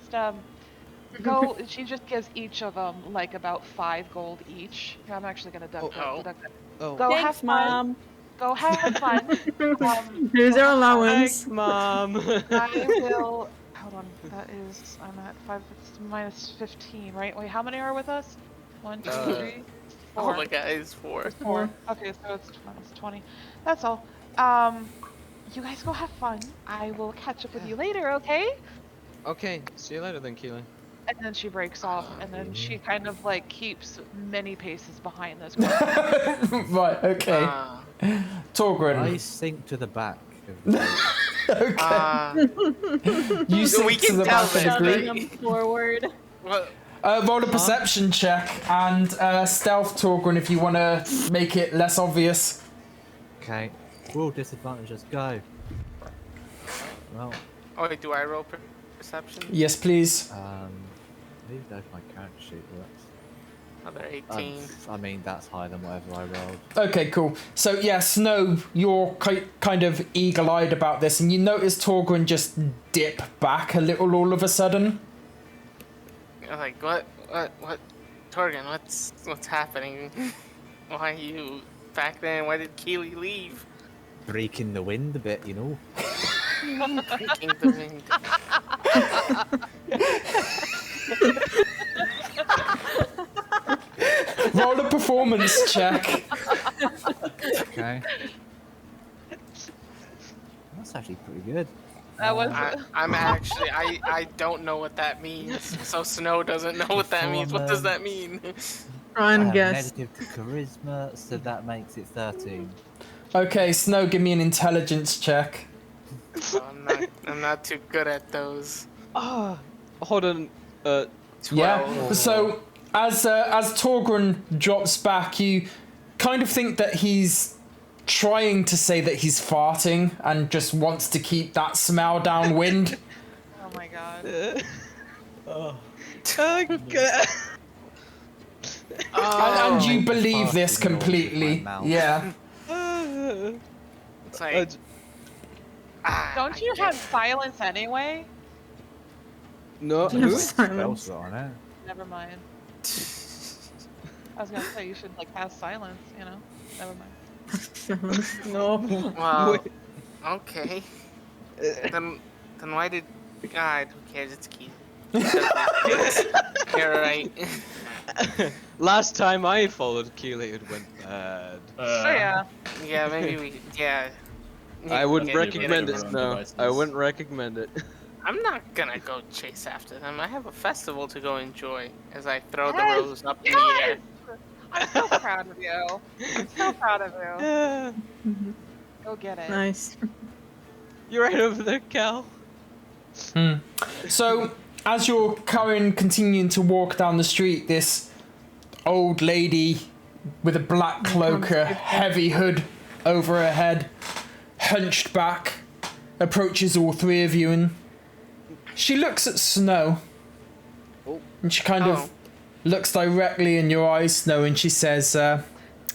go." She just gives each of them like about 5 gold each. I'm actually gonna deduct that. Oh. Go have Thanks, fun. Mom. Go have fun. Here's our go have fun. allowance. Mom. I will. Hold on. That is. I'm at 5. It's minus 15, right? Wait, how many are with us? 1, 2, 3, 4. All the guys 4. 4. Okay, so it's minus 20. That's all. You guys go have fun. I will catch up with you later, okay? Okay, see you later then, Keely. And then she breaks off, and then she kind of like keeps many paces behind this. Right, okay. Torgrin. I sink to the back. Of the You we sink to can the tell back of the that, group. Shoving them forward. Well, Roll a perception check and stealth, Torgrin, if you want to make it less obvious. Okay. Roll disadvantage, let's go. Well, oh wait, do I roll perception? Yes, please. maybe go for my character sheet, but that's... Another 18. I mean, that's higher than whatever I rolled. Okay, cool. So, yeah, Snow, you're kind of eagle-eyed about this, and you notice Torgrin just dip back a little all of a sudden. I'm like, what, Torgen, what's happening? Why are you back then? Why did Keely leave? Breaking the wind a bit, you know. Breaking the wind. Roll a performance check. Okay. That's actually pretty good. That was. I'm actually, I don't know what that means. So Snow doesn't know what that means. What does that mean? Try I and have guess. negative to charisma, so that makes it 13. Okay, Snow, give me an intelligence check. Oh, I'm not too good at those. Hold on. 12. Yeah. So as Torgrin drops back, you kind of think that he's trying to say that he's farting and just wants to keep that smell downwind. Oh my god. And you believe farting this all over completely. my mouth. Yeah. It's like, Don't you have silence anyway? No. Silence. Spells on it. Never mind. I was gonna say you should like cast silence, you know? Never mind. No. well, okay. Then why did God? Who cares? It's Keely. You're right. Last time I followed Keely, it went bad. Yeah. Yeah, maybe we. Yeah. I wouldn't Okay, recommend yeah, it. yeah. No, Devices. I wouldn't recommend it. I'm not gonna go chase after them. I have a festival to go enjoy as I throw the Yes! rose up in the air. I'm so proud of you. I'm so proud of you. Go get it. Nice. You're right over there, Cal. So as you're continuing to walk down the street, this old lady with a black cloak, a heavy hood over her head, hunched back, approaches all three of you, and she looks at Snow. And she kind of looks directly in your eyes, Snow, and she says,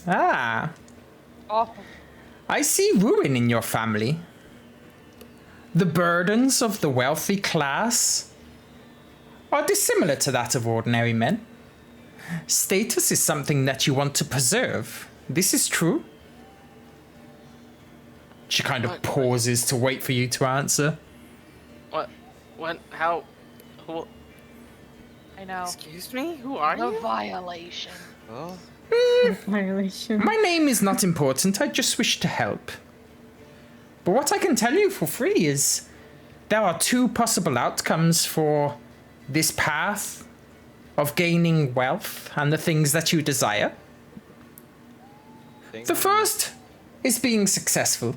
Awful. I see ruin in your family. The burdens of the wealthy class are dissimilar to that of ordinary men. Status is something that you want to preserve. This is true. She kind of pauses to wait for you to answer. What? How? Who? I know. Excuse me? Who are The you? violation. Oh. Violation. My name is not important, I just wish to help. But what I can tell you for free is there are two possible outcomes for this path of gaining wealth and the things that you desire. The first is being successful.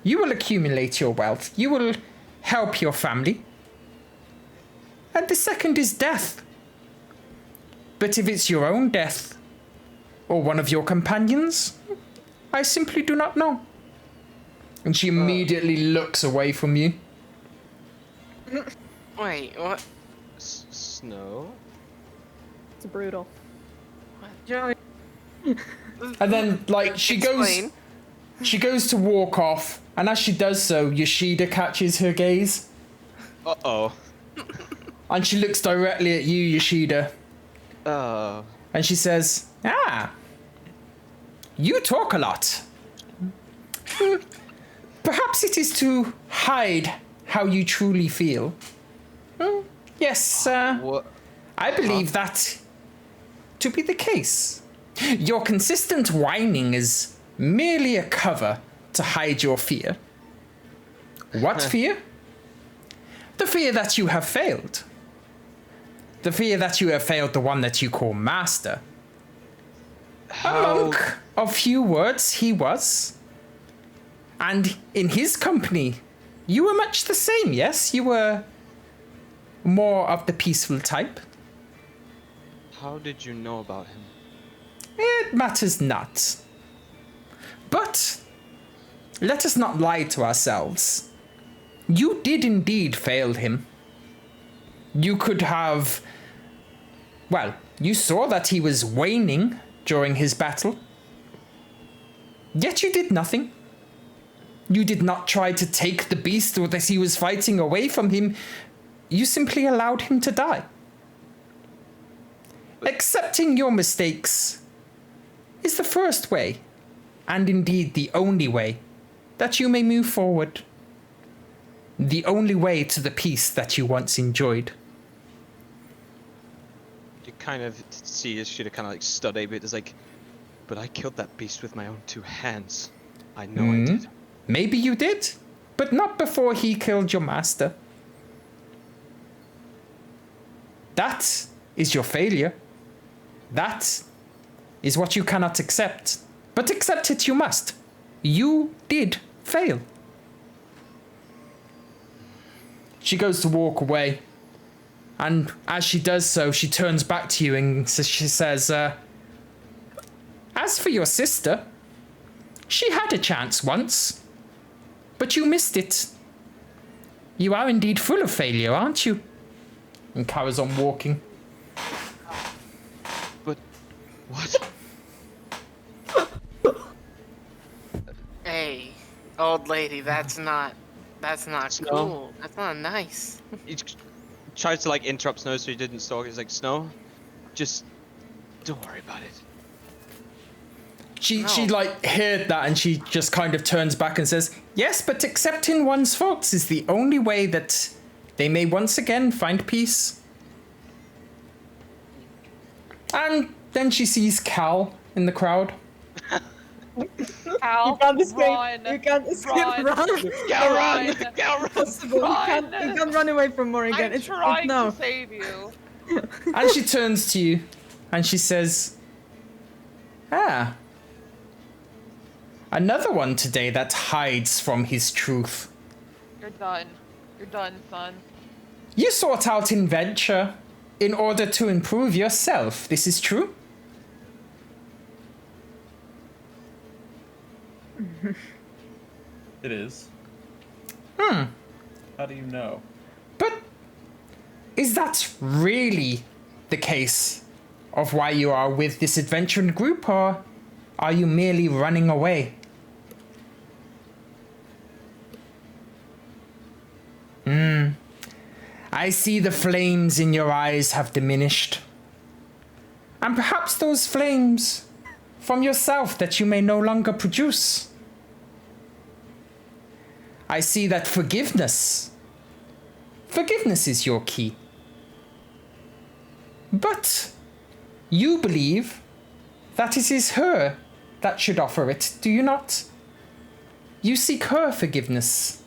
You will accumulate your wealth, you will help your family. And the second is death. But if it's your own death, or one of your companions, I simply do not know. And she immediately looks away from you. Wait, what? Snow? It's brutal. Joey. And then, like, she goes to walk off, and as she does so, Yoshida catches her gaze, Uh-oh. and she looks directly at you, Yoshida, Oh. and she says, "Ah, you talk a lot. Perhaps it is to hide how you truly feel. Yes, What? I believe that to be the case. Your consistent whining is merely a cover to hide your fear. What fear? The fear that you have failed. The fear that you have failed the one that you call master. A monk of few words he was. And in his company, you were much the same, yes? You were more of the peaceful type. How did you know about him? It matters not. But let us not lie to ourselves. You did indeed fail him. You could have... Well, you saw that he was waning during his battle. Yet you did nothing. You did not try to take the beast that he was fighting away from him. You simply allowed him to die. Accepting your mistakes is the first way, and indeed the only way, that you may move forward. The only way to the peace that you once enjoyed. You kind of see this shit kind of like study, but it's like, but I killed that beast with my own 2 hands. I know I did. Maybe you did, but not before he killed your master. That is your failure. That is what you cannot accept. But accept it you must. You did fail. She goes to walk away. And as she does so, she turns back to you and she says, as for your sister, she had a chance once. But you missed it. You are indeed full of failure, aren't you? And carries on walking. But what? Hey, old lady, that's not Snow? cool. That's not nice. He tries to like interrupt Snow so he didn't stalk. He's like, Snow, just don't worry about it. She like heard that and she just kind of turns back and says, yes, but accepting one's faults is the only way that they may once again find peace. And then she sees Cal in the crowd. Cal, You can't escape. run. You can't escape. Run. Run. Run. Impossible. You can't run away from Morrigan. I'm trying to save you. And she turns to you and she says, ah, another one today that hides from his truth. You're done. You're done, son. You sought out adventure in order to improve yourself. This is true? It is. How do you know? But is that really the case of why you are with this adventuring group, or are you merely running away? I see the flames in your eyes have diminished. And perhaps those flames from yourself that you may no longer produce. I see that forgiveness is your key. But you believe that it is her that should offer it, do you not? You seek her forgiveness.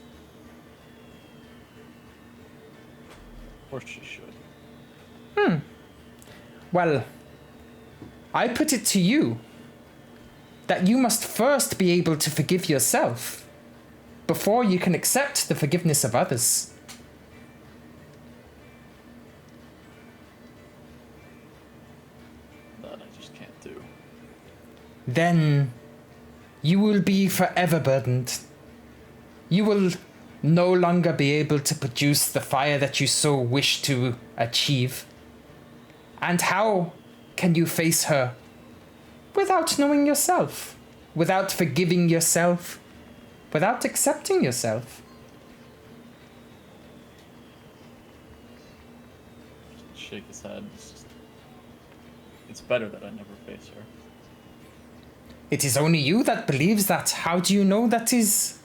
Or she should. Well, I put it to you that you must first be able to forgive yourself before you can accept the forgiveness of others. That I just can't do. Then you will be forever burdened. You will no longer be able to produce the fire that you so wish to achieve? And how can you face her without knowing yourself, without forgiving yourself, without accepting yourself? Shake his head. It's better that I never face her. It is only you that believes that. How do you know that is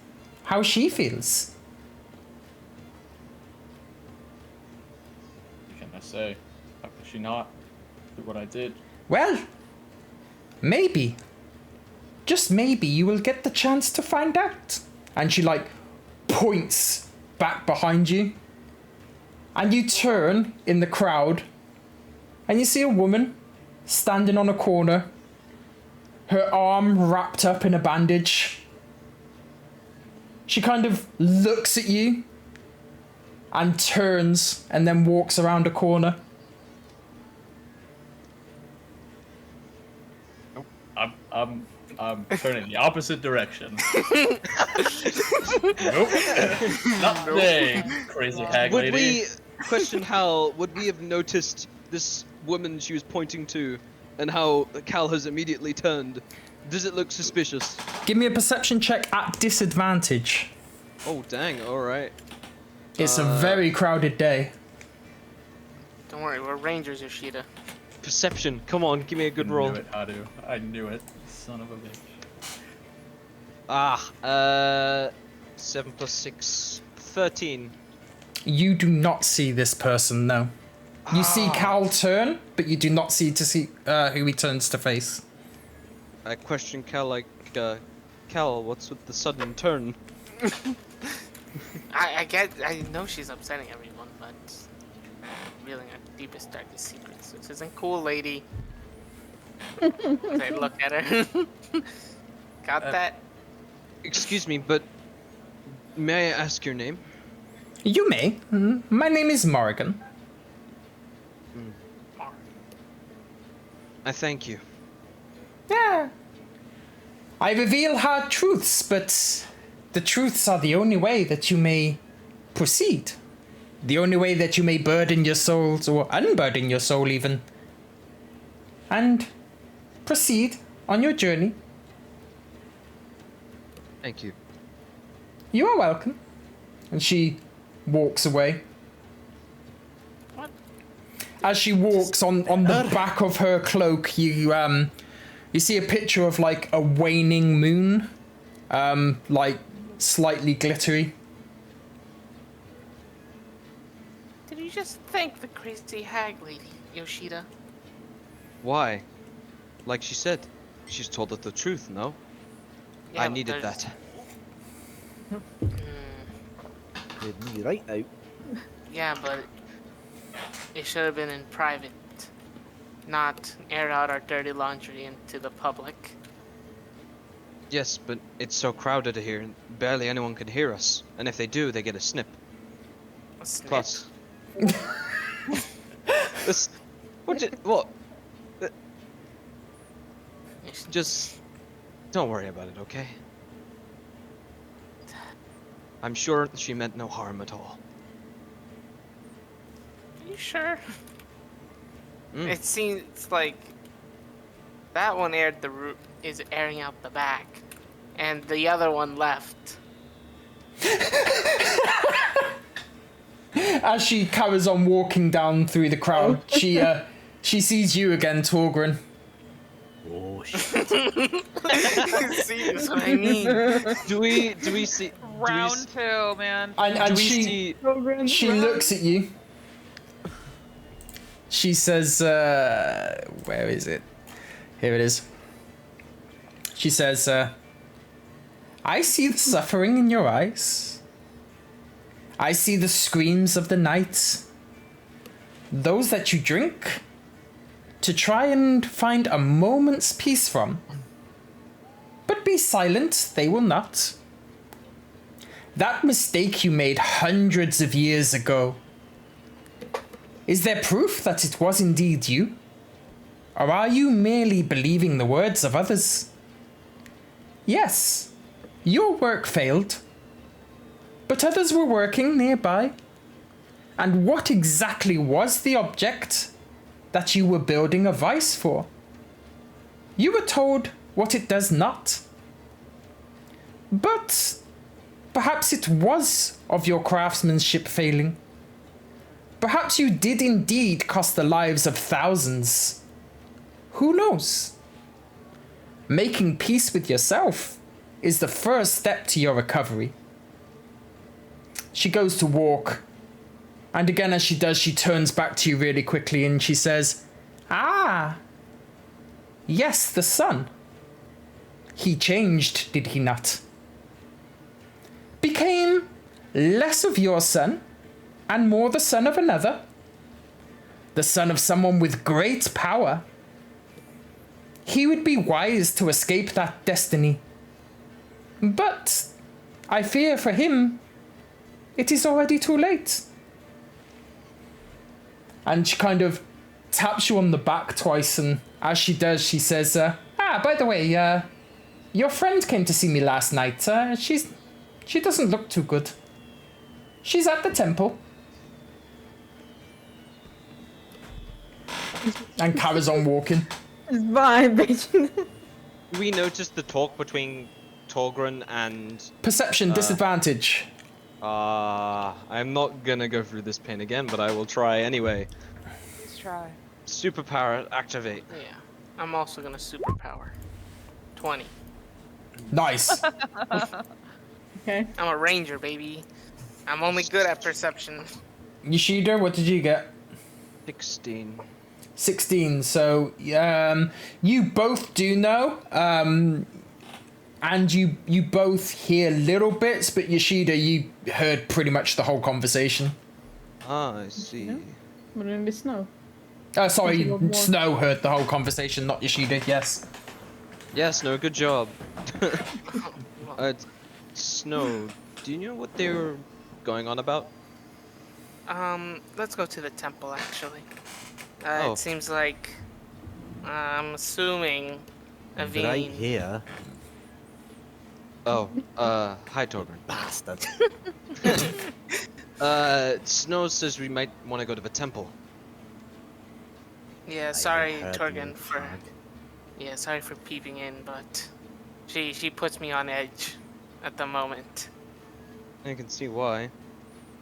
how she feels? What can I say? How could she not do what I did? Well, maybe, just maybe, you will get the chance to find out. And she like points back behind you. And you turn in the crowd and you see a woman standing on a corner, her arm wrapped up in a bandage. She kind of looks at you and turns and then walks around a corner. I'm turning the opposite direction. Nope. Not today, crazy hag Would lady. we question Hal? Would we have noticed this woman she was pointing to, and how Cal has immediately turned? Does it look suspicious? Give me a perception check at disadvantage. Oh dang! All right. It's a very crowded day. Don't worry, we're rangers, Yoshida. Perception. Come on, give me a good roll. I knew it, Hadu. I knew it. Son of a bitch. 7 plus 6, 13. You do not see this person, no. You see Cal turn, but you do not see who he turns to face. I question Cal like, Cal, what's with the sudden turn? I know she's upsetting everyone, but revealing our deepest, darkest secrets. This isn't cool, lady. As I look at her. Got that? Excuse me, but may I ask your name? You may. My name is Morrigan. I thank you. Yeah. I reveal hard truths, but the truths are the only way that you may proceed. The only way that you may burden your souls, or unburden your soul even, and proceed on your journey. Thank you. You are welcome. And she walks away. What? As she walks on the back of her cloak, you see a picture of like a waning moon, like slightly glittery. Did you just thank the crazy hag lady, Yoshida? Why? Like she said, she's told us the truth, no? Yeah, I but needed there's- that. Did me right out. Yeah, but it should have been in private, not air out our dirty laundry into the public. Yes, but it's so crowded here, barely anyone can hear us. And if they do, they get a snip. A snip. Plus. This. What? Just. Don't worry about it, okay? I'm sure she meant no harm at all. Are you sure? Mm. It seems like that one is airing out the back, and the other one left. As she carries on walking down through the crowd, she sees you again, Torgrin. Oh shit. See, that's what I mean. Do we see? Round two, man. And Do we she see? looks at you. She says, where is it? Here it is. She says, I see the suffering in your eyes. I see the screams of the night. Those that you drink to try and find a moment's peace from. But be silent, they will not. That mistake you made hundreds of years ago. Is there proof that it was indeed you? Or are you merely believing the words of others? Yes, your work failed. but others were working nearby. And what exactly was the object that you were building a vice for? You were told what it does not. But perhaps it was of your craftsmanship failing. Perhaps you did indeed cost the lives of thousands. Who knows? Making peace with yourself is the first step to your recovery. She goes to walk, and again as she does, she turns back to you really quickly and she says, "Ah, yes, the son. He changed, did he not? Became less of your son and more the son of another. The son of someone with great power. He would be wise to escape that destiny. But I fear for him, it is already too late." And she kind of taps you on the back twice, and as she does, she says, by the way, your friend came to see me last night. She doesn't look too good. She's at the temple. And carries on walking. Bye, bitch. We noticed the talk between Torgren and... Perception disadvantage. I'm not gonna go through this pain again, but I will try anyway. Let's try. Superpower activate. Yeah. I'm also gonna superpower. 20. Nice. Okay. I'm a ranger, baby. I'm only good at perception. Yoshida, what did you get? 16. 16. So, you both do know, and you both hear little bits, but Yoshida, you heard pretty much the whole conversation. Ah, I see. Wouldn't it be Snow? Sorry, More. Snow heard the whole conversation, not Yoshida, yes. Yes, no, good job. Snow, do you know what they were going on about? Let's go to the temple, actually. Oh. It seems like... I'm assuming... Ivinnes... Right here. Oh, hi Torgren. Bastard. Snow says we might want to go to the temple. Yeah, sorry, heard Torgen, you, for... fag. Yeah, sorry for peeping in, but... She puts me on edge at the moment. I can see why.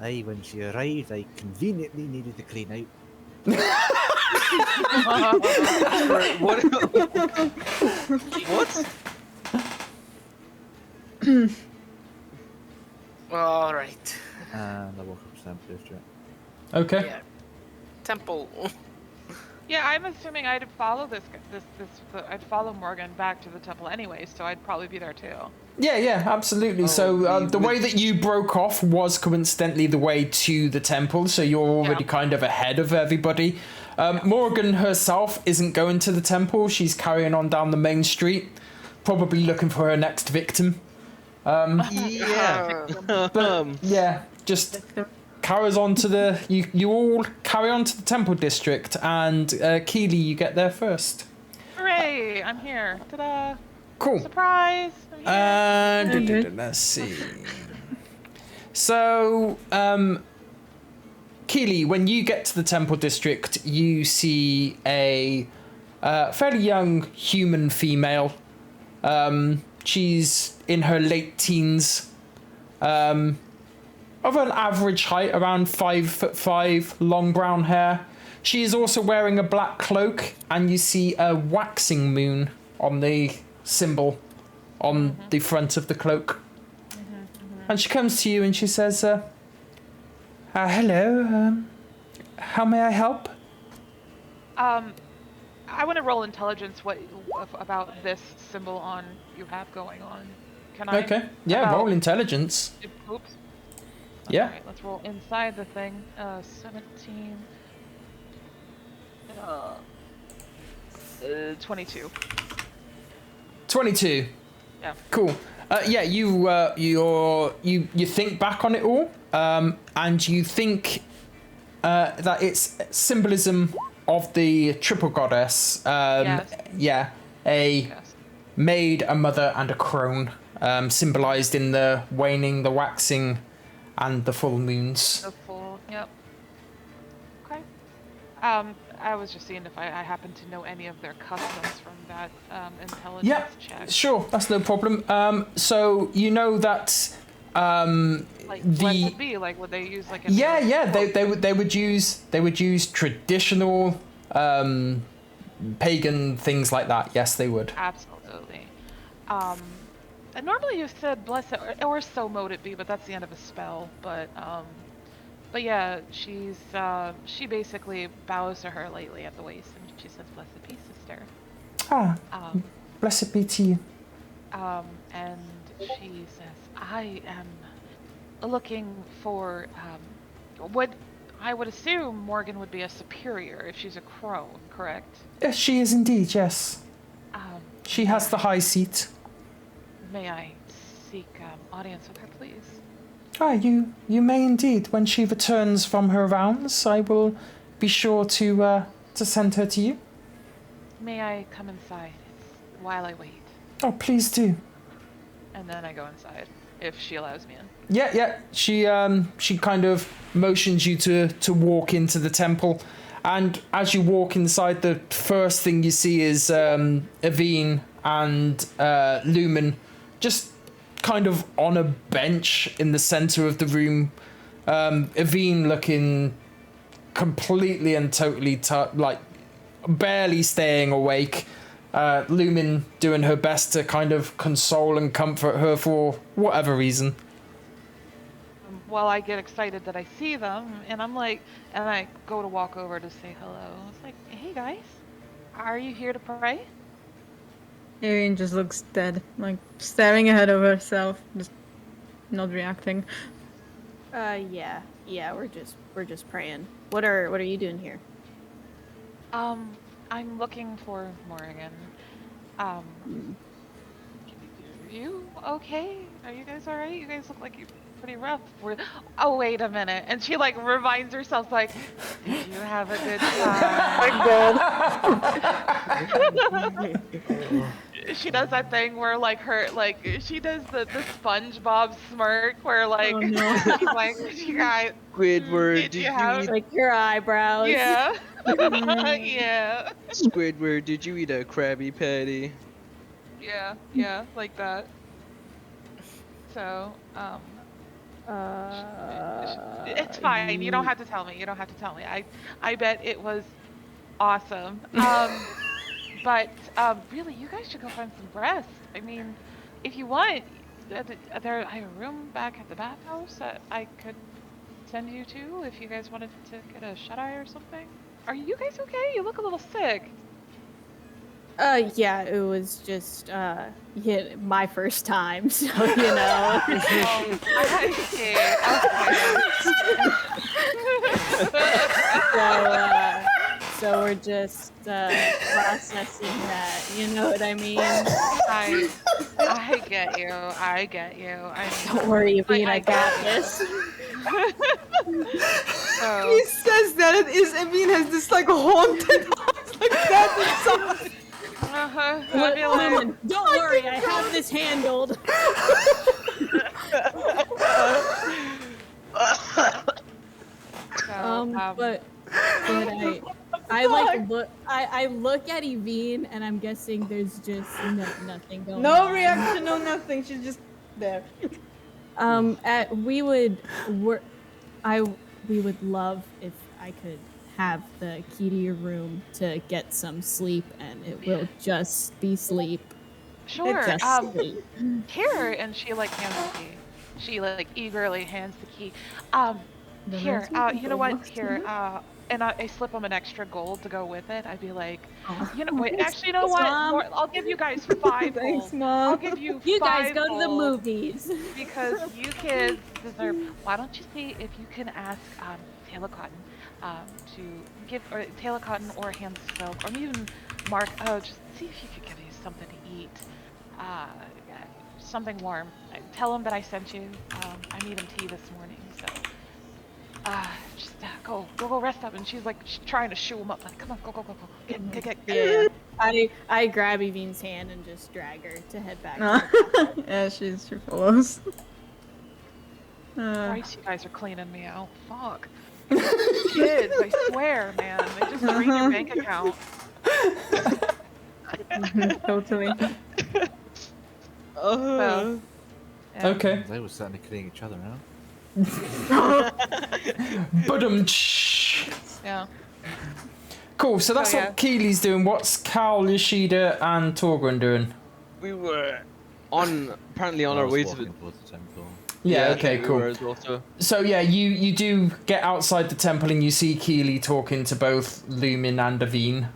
Aye, when she arrived, I conveniently needed to clean out. What? What? Alright. And I walk up to Temple District. Okay. Yeah. Temple. Yeah, I'm assuming I'd follow I'd follow Morgan back to the temple anyway, so I'd probably be there too. Yeah, absolutely. So the way that you broke off was coincidentally the way to the temple, so you're already kind of ahead of everybody. Morgan herself isn't going to the temple. She's carrying on down the main street, probably looking for her next victim. Yeah. But yeah, just carries on to the... You all carry on to the temple district, and Keely, you get there first. Hooray! I'm here. Ta-da! Cool. Surprise! I'm here. Let's see. So, Keely, when you get to the temple district, you see a fairly young human female. She's in her late teens. Of an average height, around 5'5", long brown hair. She is also wearing a black cloak, and you see a waxing moon on the symbol on the front of the cloak. And she comes to you and she says, hello, how may I help? I want to roll intelligence about this symbol on you have going on. Can I? Okay, yeah, roll intelligence. Oops. Yeah. Alright, let's roll inside the thing. 17. 22. 22. Yeah. Cool. Yeah, you think back on it all, and you think that it's symbolism of the triple goddess. Yes. Yeah, a maid, a mother, and a crone, symbolized in the waning, the waxing, and the full moons. The full, yep. Okay. I was just seeing if I happen to know any of their customs from that intelligence Yeah, check. sure, that's no problem. So you know that Like, what would be? Like, would they use like? they would use traditional pagan things like that. Yes, they would. Absolutely. And normally you said bless it, or so mote it be, but that's the end of a spell. But yeah, she basically bows to her lightly at the waist, and she says, "Blessed be, sister." Blessed be to you. And she says, "I am looking for what I would assume Morgan would be a superior if she's a crone, correct?" Yes, she is indeed. Yes, she has the high seat. May I seek audience with her, please? You may indeed. When she returns from her rounds, I will be sure to send her to you. May I come inside while I wait? Oh, please do. And then I go inside, if she allows me in. Yeah. She kind of motions you to walk into the temple, and as you walk inside, the first thing you see is Ivinnes and Lumen, just kind of on a bench in the center of the room. Ivinnes looking completely and totally like barely staying awake. Lumen doing her best to kind of console and comfort her for whatever reason. Well, I get excited that I see them, and I go to walk over to say hello. It's like, hey guys, are you here to pray? Erin just looks dead, like staring ahead of herself, just not reacting. Yeah, we're just praying. What are you doing here? I'm looking for Morgan. Are you okay? Are you guys alright? You guys look like you're pretty rough. Oh, wait a minute. And she like reminds herself, like, did you have a good time? She does that thing where she does the SpongeBob smirk where like she's like, you guys, Squidward, did you have Like your eyebrows. yeah. Yeah. Squidward, did you eat a Krabby Patty? Yeah, like that. So, it's fine. You don't have to tell me. I bet it was awesome. But really, you guys should go find some rest. I mean, if you want, I have a room back at the bathhouse that I could send you to if you guys wanted to get a shut-eye or something. Are you guys okay? You look a little sick. Yeah, it was just my first time, so you know. I see. So we're just processing that. You know what I mean? I get you. Don't worry, Ivinnes, I got this. He says that Ivinnes has this like haunted house like that inside. Don't worry, I have this handled. But I look at Ivinnes and I'm guessing there's just nothing going on. No reaction, no nothing. She's just there. We would love if I could have the key to your room to get some sleep, and it will just be sleep. Sure. Just sleep. Here, and she like hands the key. She like eagerly hands the key. Here, you know what? Here, and I slip them an extra gold to go with it. I'd be like, you know, wait, actually, you know what? I'll give you guys 5 Thanks, gold. Mom. I'll give you 5 You guys go gold to the movies. because you kids deserve. Why don't you see if you can ask Taylor Cotton to give, or Taylor Cotton or Hand Silk, or even Mark. Just see if you could give you something to eat. Something warm. Tell him that I sent you. I made him tea this morning, so. Just go rest up. And she's like trying to shoo him up, like, come on, go. Get. Yeah. I grab Ivinnes' hand and just drag her to head back. Yeah, she follows. Christ, you guys are cleaning me out. Fuck. Kids, I swear, man. They just drain your bank account. Totally. So, yeah. Okay. They were certainly killing each other now. Yeah. Cool, so that's Oh, yeah. what Keely's doing. What's Cal, Yoshida, and Torgren doing? We were apparently on I our was way to walking the. towards the temple. Yeah, okay, we cool. were as well, so- So yeah, you do get outside the temple and you see Keely talking to both Lumin and Ivinnes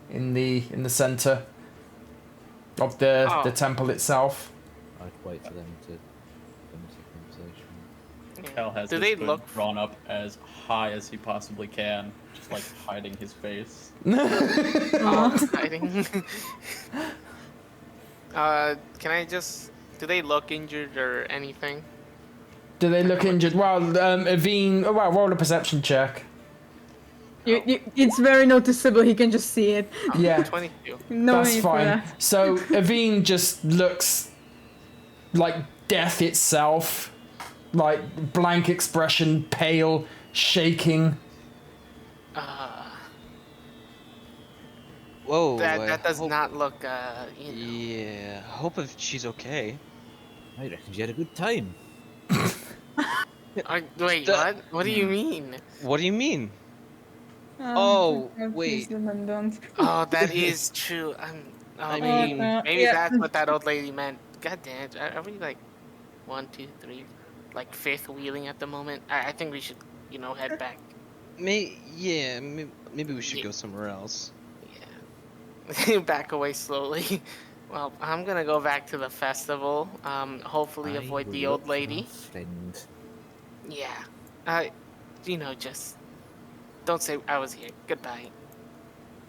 in the center of the temple itself. I'd wait for them to finish the conversation. Cal has Do his they hood look- drawn up as high as he possibly can, just like hiding his face. Hiding. Can I just? Do they look injured or anything? Do they look injured? Well, Ivinnes, roll a perception check. It's very noticeable. He can just see it. Yeah. 22. No That's need for fine. that. So Ivinnes just looks like death itself, like blank expression, pale, shaking. Whoa. That does hope- not look. Yeah. I hope if she's okay. I reckon you had a good time. Wait, The- what? What do you mean? What do you mean? Oh, please, wait. Lumen, don't. Oh, that is true. I mean, maybe yeah. that's what that old lady meant. God damn it. Are we like 1, 2, 3, like fifth wheeling at the moment? I think we should, head back. Maybe we should go somewhere else. Yeah. Back away slowly. Well, I'm gonna go back to the festival. Hopefully avoid the old lady. Friend. Yeah. Just don't say I was here. Goodbye.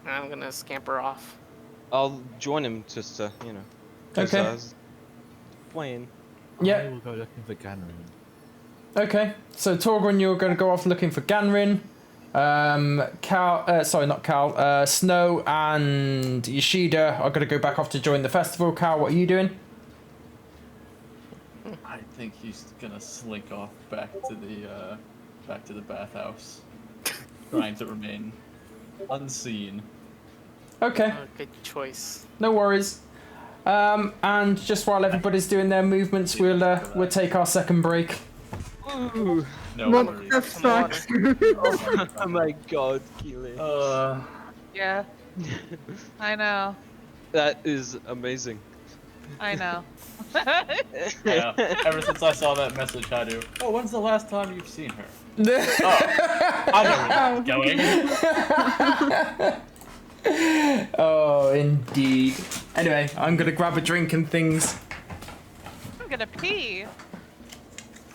I'm gonna scamper off. I'll join him just to, 'cause Okay. I was playing. I Yeah. will go looking for Ganrin. Okay. So Torgren, you're going to go off looking for Ganrin. Snow and Yoshida are going to go back off to join the festival. Cal, what are you doing? I think he's gonna slink off back to the bathhouse, trying to remain unseen. Okay. Oh, good choice. No worries. And just while everybody's doing their movements, we'll take our second break. No What worries. the fuck? Oh my god, Keely. Yeah. I know. That is amazing. I know. Yeah. Ever since I saw that message, I do. Oh, when's the last time you've seen her? I know where that's going. Oh, indeed. Anyway, I'm gonna grab a drink and things. I'm gonna pee.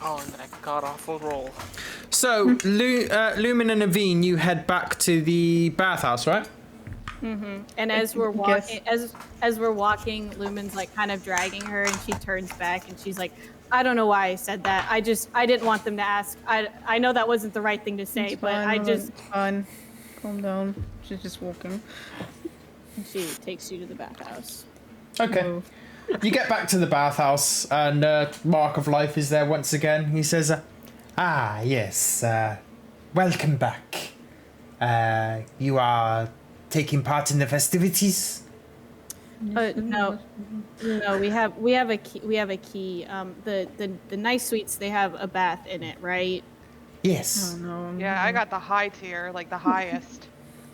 Oh, and that god awful roll. So, Lumin and Ivinnes, you head back to the bathhouse, right? And as we're walking, as we're walking, Lumen's like kind of dragging her, and she turns back and she's like, "I don't know why I said that. I didn't want them to ask. I know that wasn't the right thing to say, It's but fine, I Lumen, just." it's fine. Calm down. She's just walking. She takes you to the bathhouse. Okay. Oh. You get back to the bathhouse, and Mark of Life is there once again. He says, yes, welcome back. You are taking part in the festivities? No, we have a key. We have a key. The nice suites, they have a bath in it, right? Yes. Oh no. Yeah, I got the high tier, like the highest.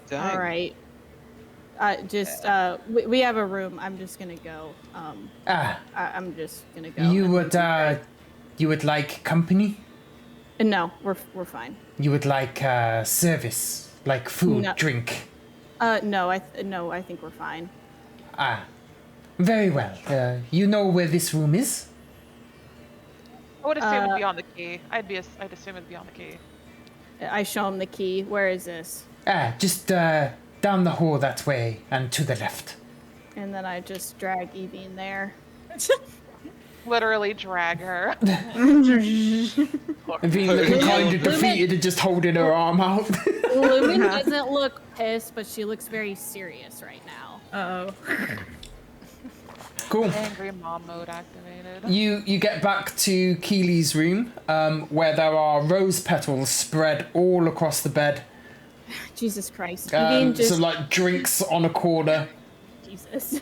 Dang. All right. We have a room. I'm just gonna go. I'm just gonna go. You would like company? No, we're fine. You would like service, like food, No. drink? No, I think we're fine. Very well. You know where this room is? I would assume it'd be on the key. I'd assume it'd be on the key. I show him the key. Where is this? Just down the hall that way and to the left. And then I just drag Evie there. Literally drag her. Being looking kind of defeated and just holding her arm out. Lumen doesn't look pissed, but she looks very serious right now. Uh-oh. Cool. Angry mom mode activated. You get back to Keely's room, where there are rose petals spread all across the bed. Jesus Christ. Evine just... So like drinks on a corner. Jesus.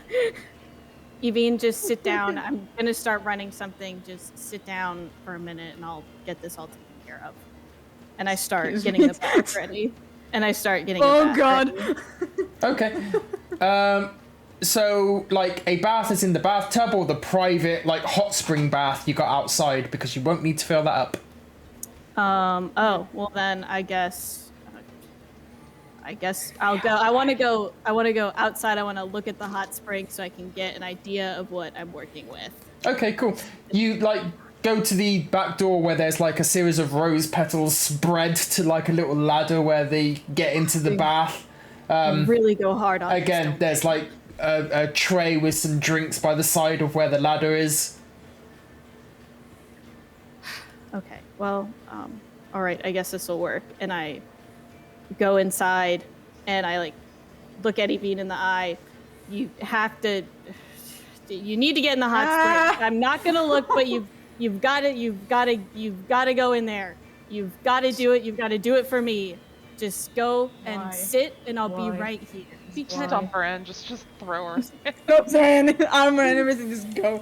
Evine, just sit down. I'm gonna start running something. Just sit down for a minute and I'll get this all taken care of. And I start getting the bath ready. Oh god. Okay. So like a bath is in the bathtub or the private like hot spring bath you got outside, because you won't need to fill that up. Oh, well then I guess I'll go. I want to go outside. I want to look at the hot spring so I can get an idea of what I'm working with. Okay, cool. You like go to the back door where there's like a series of rose petals spread to like a little ladder where they get into the bath. Really go hard on Again, there's like a tray with some drinks by the side of where the ladder is. Okay, well, all right, I guess this will work. And I go inside and I like look at Evine in the eye. You need to get in the hot spring. I'm not gonna look, but you've got to go in there. You've got to do it. You've got to do it for me. Just go and sit, and I'll be right here. Just dump her in. Just throw her. Stop saying armor and everything. Just go.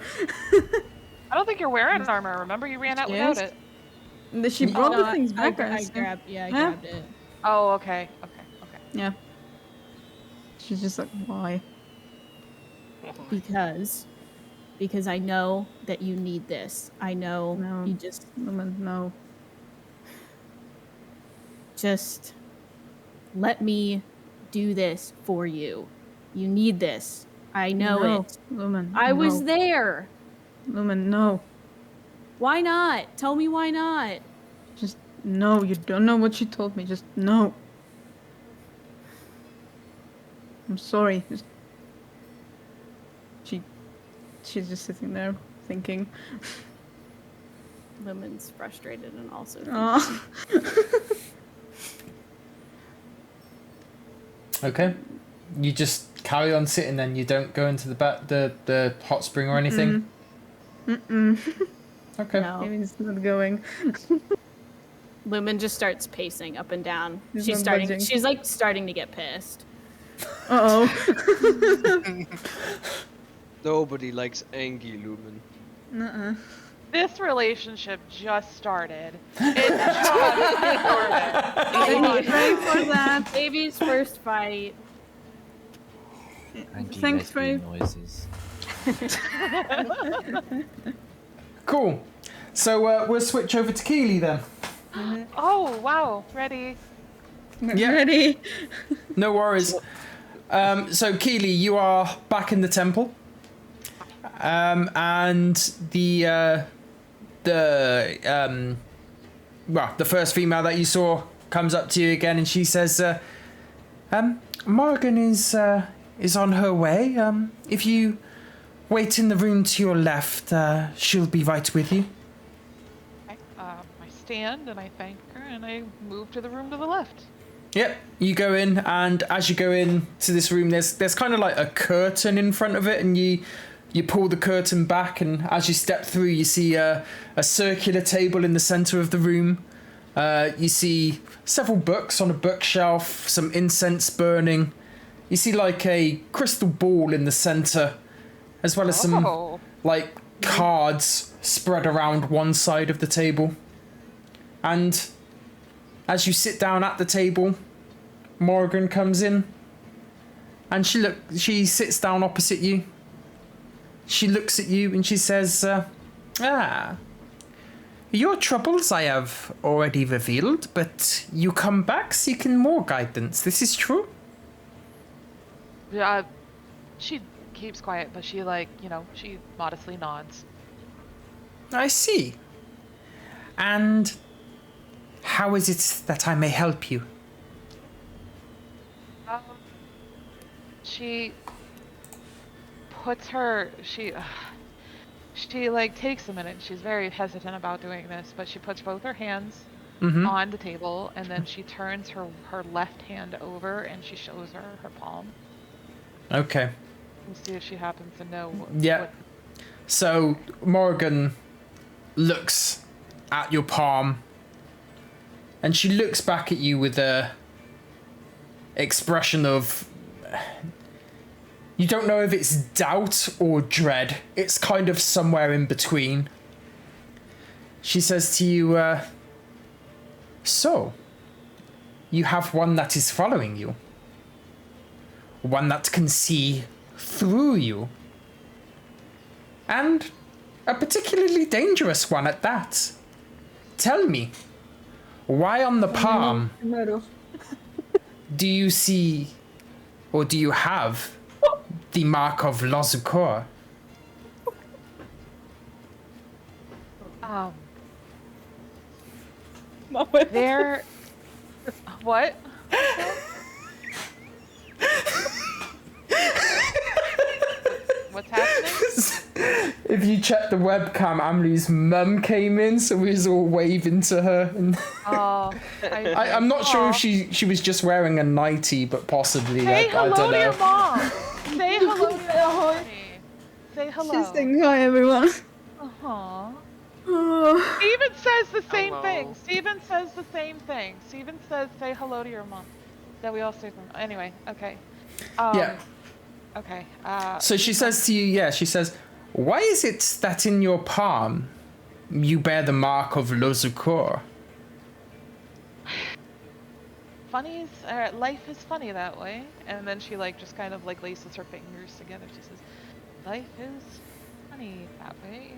I don't think you're wearing armor. Remember, you ran out without it. She brought the things back. I grabbed it. Oh, okay. Yeah. She's just like, why? Because I know that you need this. I know you just... No. Just let me do this for you. You need this. I know it. Lumen, I was there. Lumen, no. Why not? Tell me why not. Just no. You don't know what she told me. Just no. I'm sorry. She's just sitting there thinking. Lumen's frustrated and also Okay. You just carry on sitting then. You don't go into the hot spring or anything. Okay. No. Evine's not going. Lumen just starts pacing up and down. She's She's not budging. She's like starting to get pissed. Nobody likes angry Lumen. Nuh-uh. This relationship just started. It just started. Pray for that. Baby's first fight. Thanks, lesbian Faye. noises. Cool. So we'll switch over to Keely then. Oh, wow. Ready. Yeah. Ready? No worries. So Keely, you are back in the temple, and the first female that you saw comes up to you again, and she says, "Morgan is on her way. If you wait in the room to your left, she'll be right with you." Okay. I stand and I thank her and I move to the room to the left. Yep, you go in, and as you go in to this room, there's kind of like a curtain in front of it, and you pull the curtain back, and as you step through, you see a circular table in the center of the room. You see several books on a bookshelf, some incense burning. You see like a crystal ball in the center, as well as some like cards spread around one side of the table. And as you sit down at the table, Morgan comes in, and she sits down opposite you. She looks at you and she says, your troubles I have already revealed, but you come back seeking more guidance. This is true? She keeps quiet, but she she modestly nods. I see. And how is it that I may help you? She puts her she takes a minute. She's very hesitant about doing this, but she puts both her hands on the table, and then she turns her left hand over and she shows her palm. Okay. Let's see if she happens to know what. Yeah. So Morgan looks at your palm, and she looks back at you with a expression of, you don't know if it's doubt or dread. It's kind of somewhere in between. She says to you, so, you have one that is following you. One that can see through you. And a particularly dangerous one at that. Tell me, why on the palm do you see, or do you have, the mark of Lazukor? There. What? What's happening? If you check the webcam, Amelie's mum came in, so we was all waving to her. And Oh, I'm not sure if she was just wearing a nightie, but possibly. Say I hello don't to your know. mom. Say hello to your mom. Say hello. She's saying hi, everyone. Uh-huh. Oh. Steven says the same Hello. thing. Steven says the same thing. Steven says, say hello to your mom. That we all say from. Anyway, okay. Yeah. Okay. So she says to you, she says, why is it that in your palm you bear the mark of Lazukor? Funny is, life is funny that way. And then she just kind of laces her fingers together. She says, life is funny that way.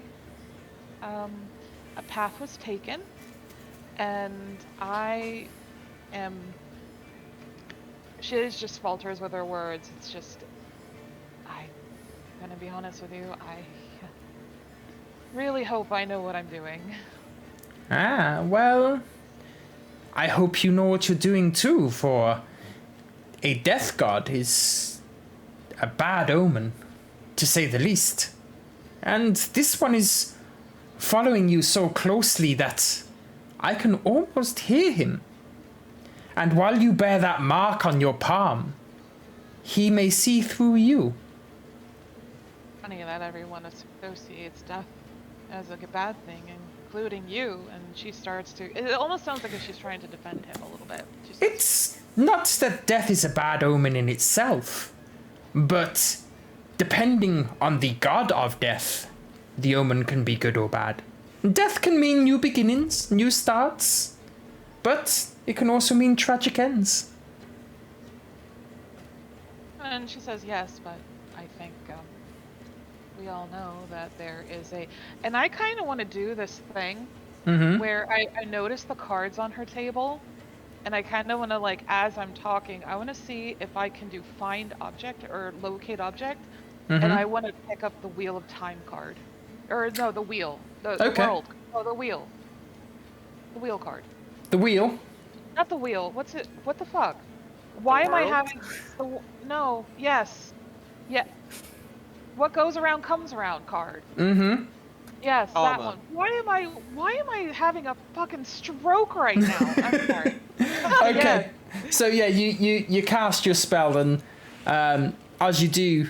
A path was taken, and I am. She just falters with her words. It's just, I'm gonna be honest with you. I really hope I know what I'm doing. Ah, well, I hope you know what you're doing too, for a death god is a bad omen, to say the least. And this one is following you so closely that I can almost hear him. And while you bear that mark on your palm, he may see through you. Funny that everyone associates death as a bad thing, including you. And she starts to. It almost sounds like she's trying to defend him a little bit. She says, It's not that death is a bad omen in itself, but depending on the god of death, the omen can be good or bad. Death can mean new beginnings, new starts, but it can also mean tragic ends. And she says yes, but I think we all know that there is a. And I kind of want to do this thing where I notice the cards on her table, and I kind of want to as I'm talking, I want to see if I can do find object or locate object, and I want to pick up the Wheel of Time card. Or no, the wheel. The world. Oh, the wheel. The wheel card. The wheel? Not the wheel. What's it? What the fuck? Why am I having no, yes. Yeah. What goes around comes around card. Yes, that one. Why am I having a fucking stroke right now? I'm sorry. Okay. So yeah, you cast your spell, and as you do,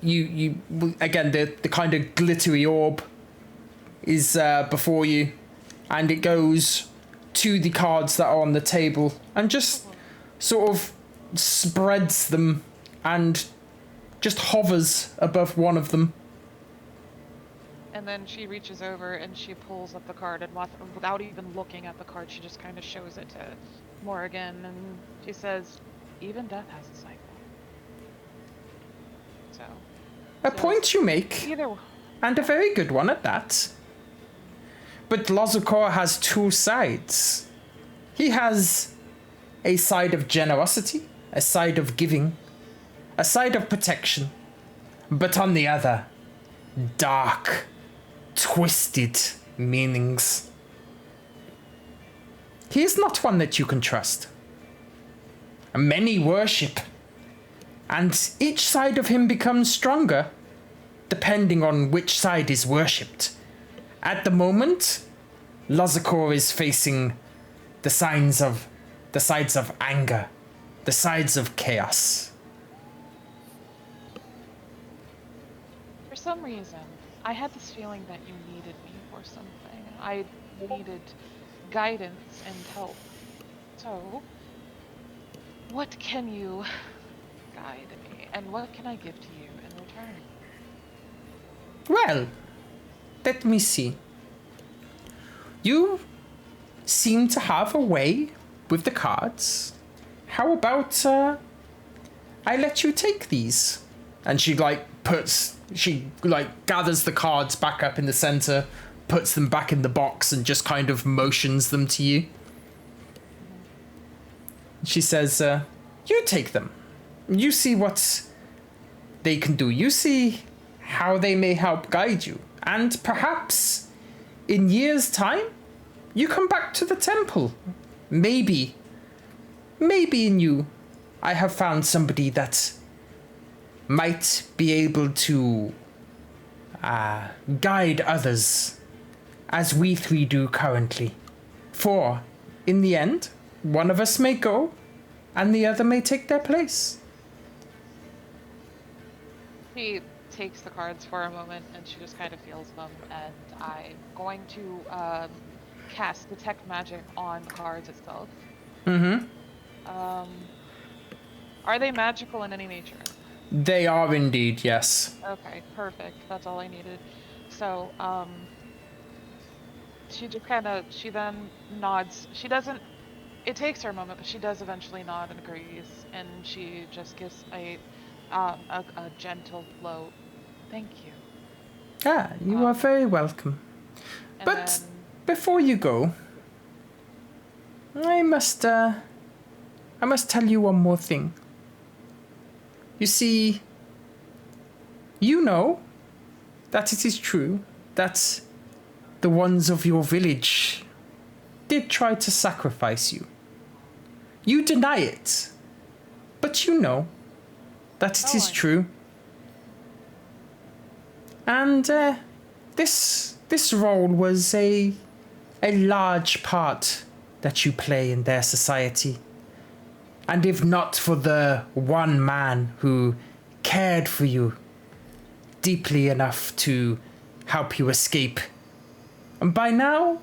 you again the kind of glittery orb is before you, and it goes to the cards that are on the table and just sort of spreads them and just hovers above one of them. And then she reaches over and she pulls up the card, and without even looking at the card, she just kind of shows it to Morrigan, and she says, even death has a cycle. So. A point you make, and a very good one at that. But Lazukor has two sides. He has a side of generosity, a side of giving, a side of protection, but on the other, dark, twisted meanings. He is not one that you can trust. Many worship, and each side of him becomes stronger, depending on which side is worshipped. At the moment, Lazukor is facing the sides of anger, the sides of chaos. some reason, I had this feeling that you needed me for something. I needed guidance and help. So, what can you guide me, and what can I give to you in return? Well, let me see. You seem to have a way with the cards. How about I let you take these? And she gathers the cards back up in the center, puts them back in the box, and just kind of motions them to you. She says, you take them. You see what they can do. You see how they may help guide you. And perhaps in years' time, you come back to the temple. Maybe in you, I have found somebody that might be able to guide others as we three do currently. For, in the end, one of us may go and the other may take their place. She takes the cards for a moment and she just kind of feels them, and I'm going to cast Detect Magic on the cards itself. Mm-hmm. Are they magical in any nature? They are indeed, yes. Okay, perfect. That's all I needed. So, she then nods. She doesn't, it takes her a moment, but she does eventually nod and agrees, and she just gives a gentle, low, thank you. You are very welcome. But then, before you go, I must tell you one more thing. You see, you know that it is true that the ones of your village did try to sacrifice you. You deny it, but you know that it is true. And this role was a large part that you play in their society. And if not for the one man who cared for you deeply enough to help you escape, and by now,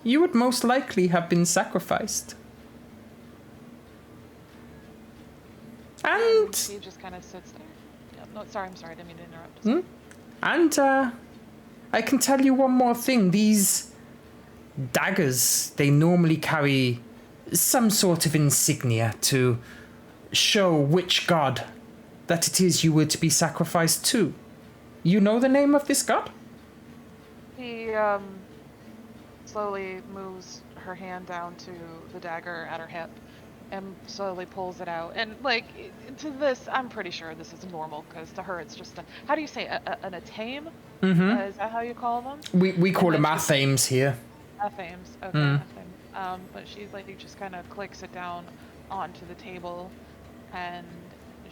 you would most likely have been sacrificed. And she just kind of sits there. Yeah, no, sorry, I'm sorry, I didn't mean to interrupt. And I can tell you one more thing. These daggers, they normally carry some sort of insignia to show which god that it is you were to be sacrificed to. You know the name of this god? She slowly moves her hand down to the dagger at her hip and slowly pulls it out. And to this, I'm pretty sure this is normal, because to her it's just how do you say an atame? Mm-hmm. Is that how you call them? We call them athames here. Athames, okay. Athames. But she just kind of clicks it down onto the table, and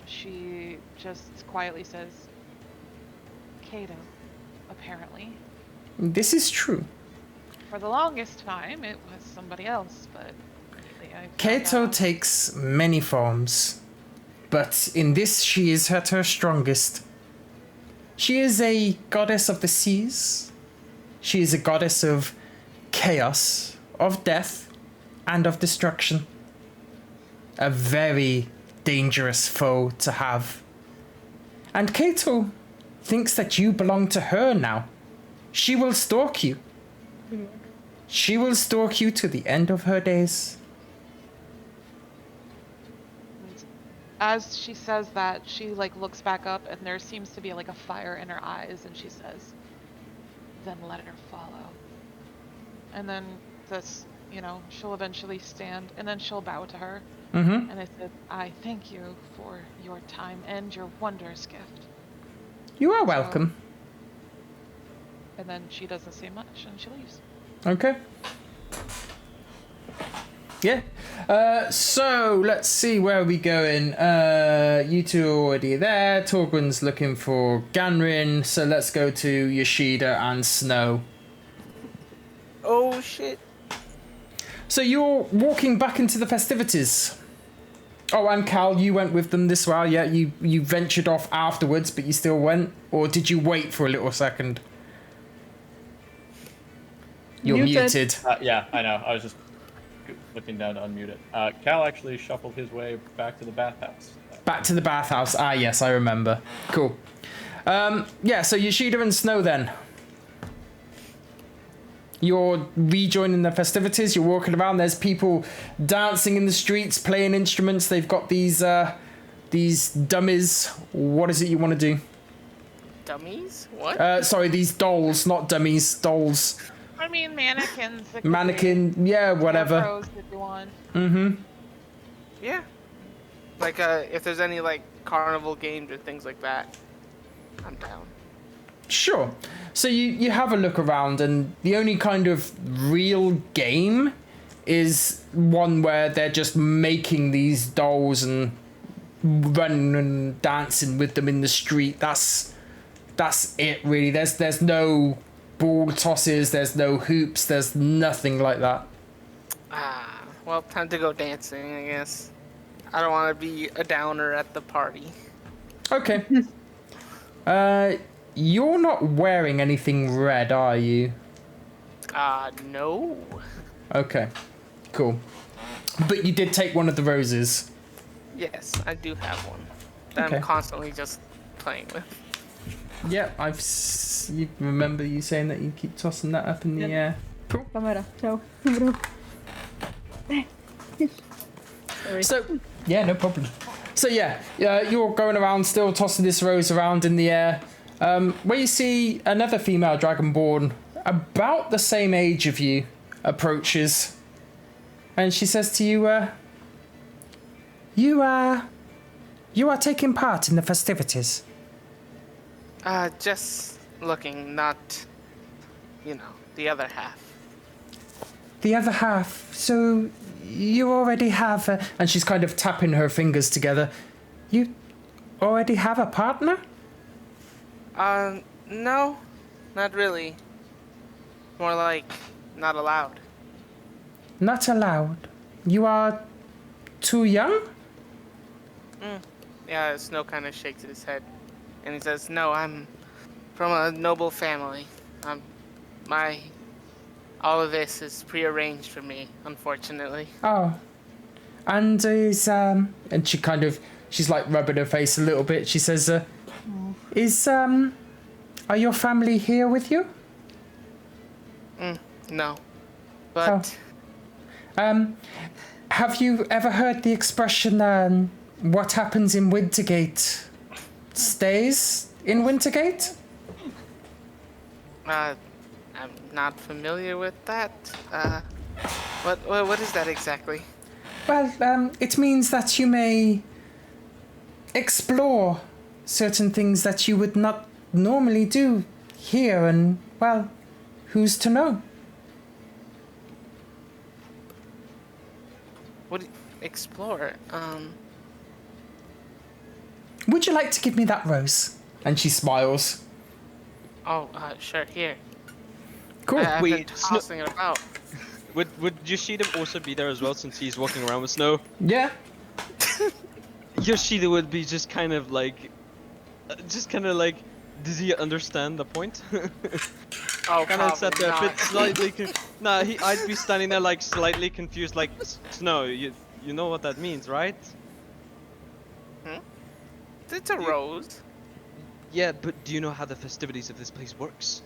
she just quietly says, Cato, apparently. This is true. For the longest time, it was somebody else, but lately I found Cato out. takes many forms, but in this she is at her strongest. She is a goddess of the seas. She is a goddess of chaos, of death, and of destruction. A very dangerous foe to have. And Cato thinks that you belong to her now. She will stalk you. She will stalk you to the end of her days. As she says that, she looks back up, and there seems to be a fire in her eyes, and she says, then let her follow. And then she'll eventually stand, and then she'll bow to her. Mm-hmm. And I said, I thank you for your time and your wondrous gift. You are welcome. And then she doesn't say much, and she leaves. Okay. Yeah. So let's see, where are we going? You two are already there. Torgrin's looking for Ganrin, so let's go to Yoshida and Snow. Oh shit. So you're walking back into the festivities. Oh, and Cal, you went with them this while, yeah? You ventured off afterwards, but you still went? Or did you wait for a little second? You're muted. Yeah, I know. I was just flipping down to unmute it. Cal actually shuffled his way back to the bathhouse. Back to the bathhouse. Ah, yes, I remember. Cool. Yeah, so Yoshida and Snow then. You're rejoining the festivities. You're walking around. There's people dancing in the streets, playing instruments. They've got these dummies. What is it you want to do? Dummies? What? Sorry, these dolls, not dummies. Dolls. I mean, mannequins. It could Mannequin. Yeah, be whatever. pros if you want. Mm-hmm. Yeah. Like, if there's any, like, carnival games or things like that, I'm down. Sure. So you have a look around, and the only kind of real game is one where they're just making these dolls and running and dancing with them in the street. That's it, really. There's no ball tosses, there's no hoops, there's nothing like that. Well, time to go dancing, I guess. I don't want to be a downer at the party. Okay. You're not wearing anything red, are you? No. Okay. Cool. But you did take one of the roses. Yes, I do have one. That Okay. I'm constantly just playing with. Yeah, you remember you saying that you keep tossing that up in the air. Cool. Camera, ciao. Bro. Sorry. So, yeah, no problem. So yeah, you're going around still tossing this rose around in the air. Where you see another female dragonborn about the same age of you approaches, and she says to you, you are taking part in the festivities. Just looking, not, the other half. The other half, so you already have and she's kind of tapping her fingers together. You already have a partner? No, not really. More like, not allowed. Not allowed. You are too young? Yeah, Snow kind of shakes his head. And he says, no, I'm from a noble family. All of this is prearranged for me, unfortunately. Oh. And and she's like rubbing her face a little bit. She says, are your family here with you? No. But, Have you ever heard the expression, what happens in Wintergate stays in Wintergate? I'm not familiar with that. What is that exactly? Well, it means that you may explore certain things that you would not normally do here, and, well, who's to know? What explore? Would you like to give me that rose? And she smiles. Oh, sure, here. Cool. I've been Wait, tossing it about. Would Yoshida also be there as well, since he's walking around with Snow? Yeah. Yoshida would be just kind of like, does he understand the point? Oh, Kind of sat there a bit not. slightly. I'd be standing there like slightly confused, like, Snow, you know what that means, right? It's a rose. Yeah, but do you know how the festivities of this place works?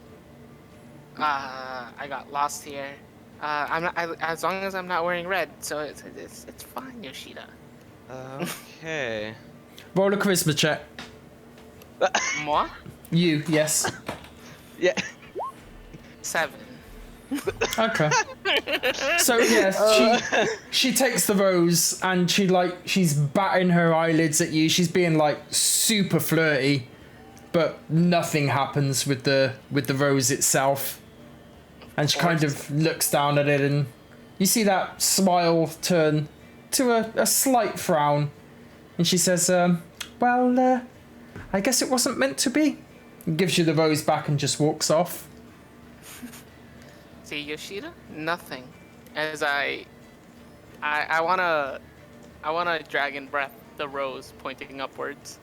I got lost here. As long as I'm not wearing red, so it's fine, Yoshida. Okay. Roll a charisma check. Moi? You, yes. Yeah. 7. Okay. So yeah, she takes the rose and she's batting her eyelids at you. She's being like super flirty, but nothing happens with the rose itself. And she kind of looks down at it, and you see that smile turn to a slight frown, and she says, "Well, I guess it wasn't meant to be." And gives you the rose back and just walks off. See, Yoshida? Nothing. As I wanna I want to dragon breath the rose pointing upwards,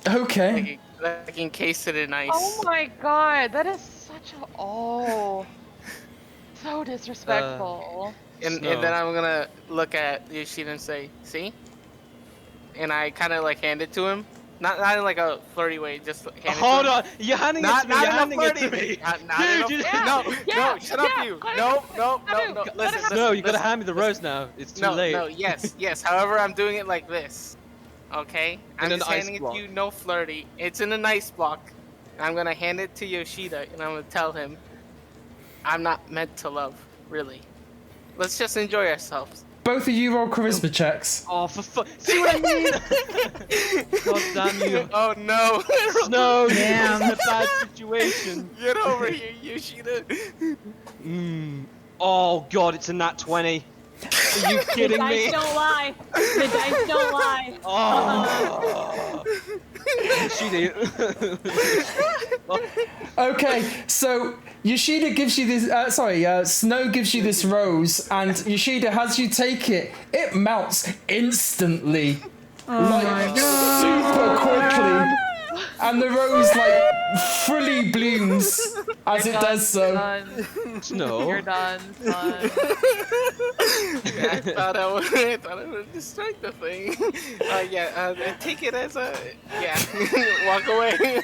Okay. like encased it in ice. Oh my god, that is such a so disrespectful. And then I'm gonna look at Yoshida and say, "See?" And I kind of like hand it to him, not in like a flirty way, just hand it to him. Hold on, you're handing it to me. You're handing it to me. No, shut up, you. No. Listen, No, you gotta hand me the rose now. It's too late. No, yes. However, I'm doing it like this. Okay? I'm an just ice handing it block. to you, no flirty. It's in an ice block. And I'm gonna hand it to Yoshida, and I'm gonna tell him, I'm not meant to love, really. Let's just enjoy ourselves. Both of you roll charisma checks. Oh, for fuck! See what I mean? God damn you! Oh no! No, Damn. this is a bad situation. Get over here, Yoshida. Oh god, it's a nat 20. Are you The kidding dice me? don't lie. The dice don't lie. Oh. Okay, so Yoshida gives you this. Snow gives you this rose, and Yoshida, as you take it, it melts instantly, super quickly, and the rose fully blooms as it does so. No. You're done, son. I thought I would destroy the thing. Take it as a walk away.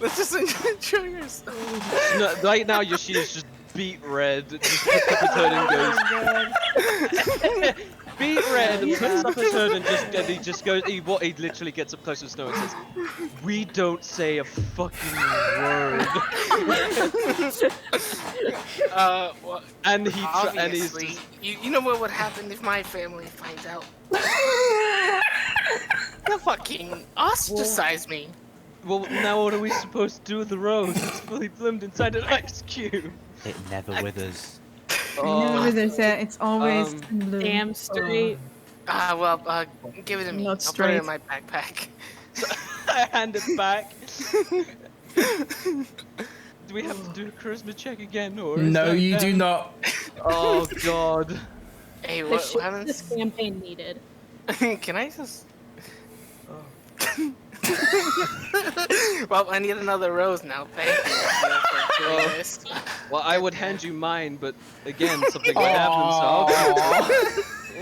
Let's just enjoy yourself. No, right now Yoshida's just beat red. Just puts up his hood and goes. Beat red and puts up his hood and he just goes. He literally gets up close to Snow and says, "We don't say a fucking word." And Obviously, you know what would happen if my family finds out? They'll fucking ostracize me. Well, now what are we supposed to do with the rose? It's fully bloomed inside an ice cube. It never withers. No, it's always blue. Damn straight. Give it to me. Not I'll put it straight. in my backpack. I hand it back. Do we have to do a charisma check again, or? No, you do not. Oh god. Hey, The what shit happens? this campaign needed. Can I just? Well, I need another rose now. Thank you for doing this. Well, I would hand you mine, but again, something might happen.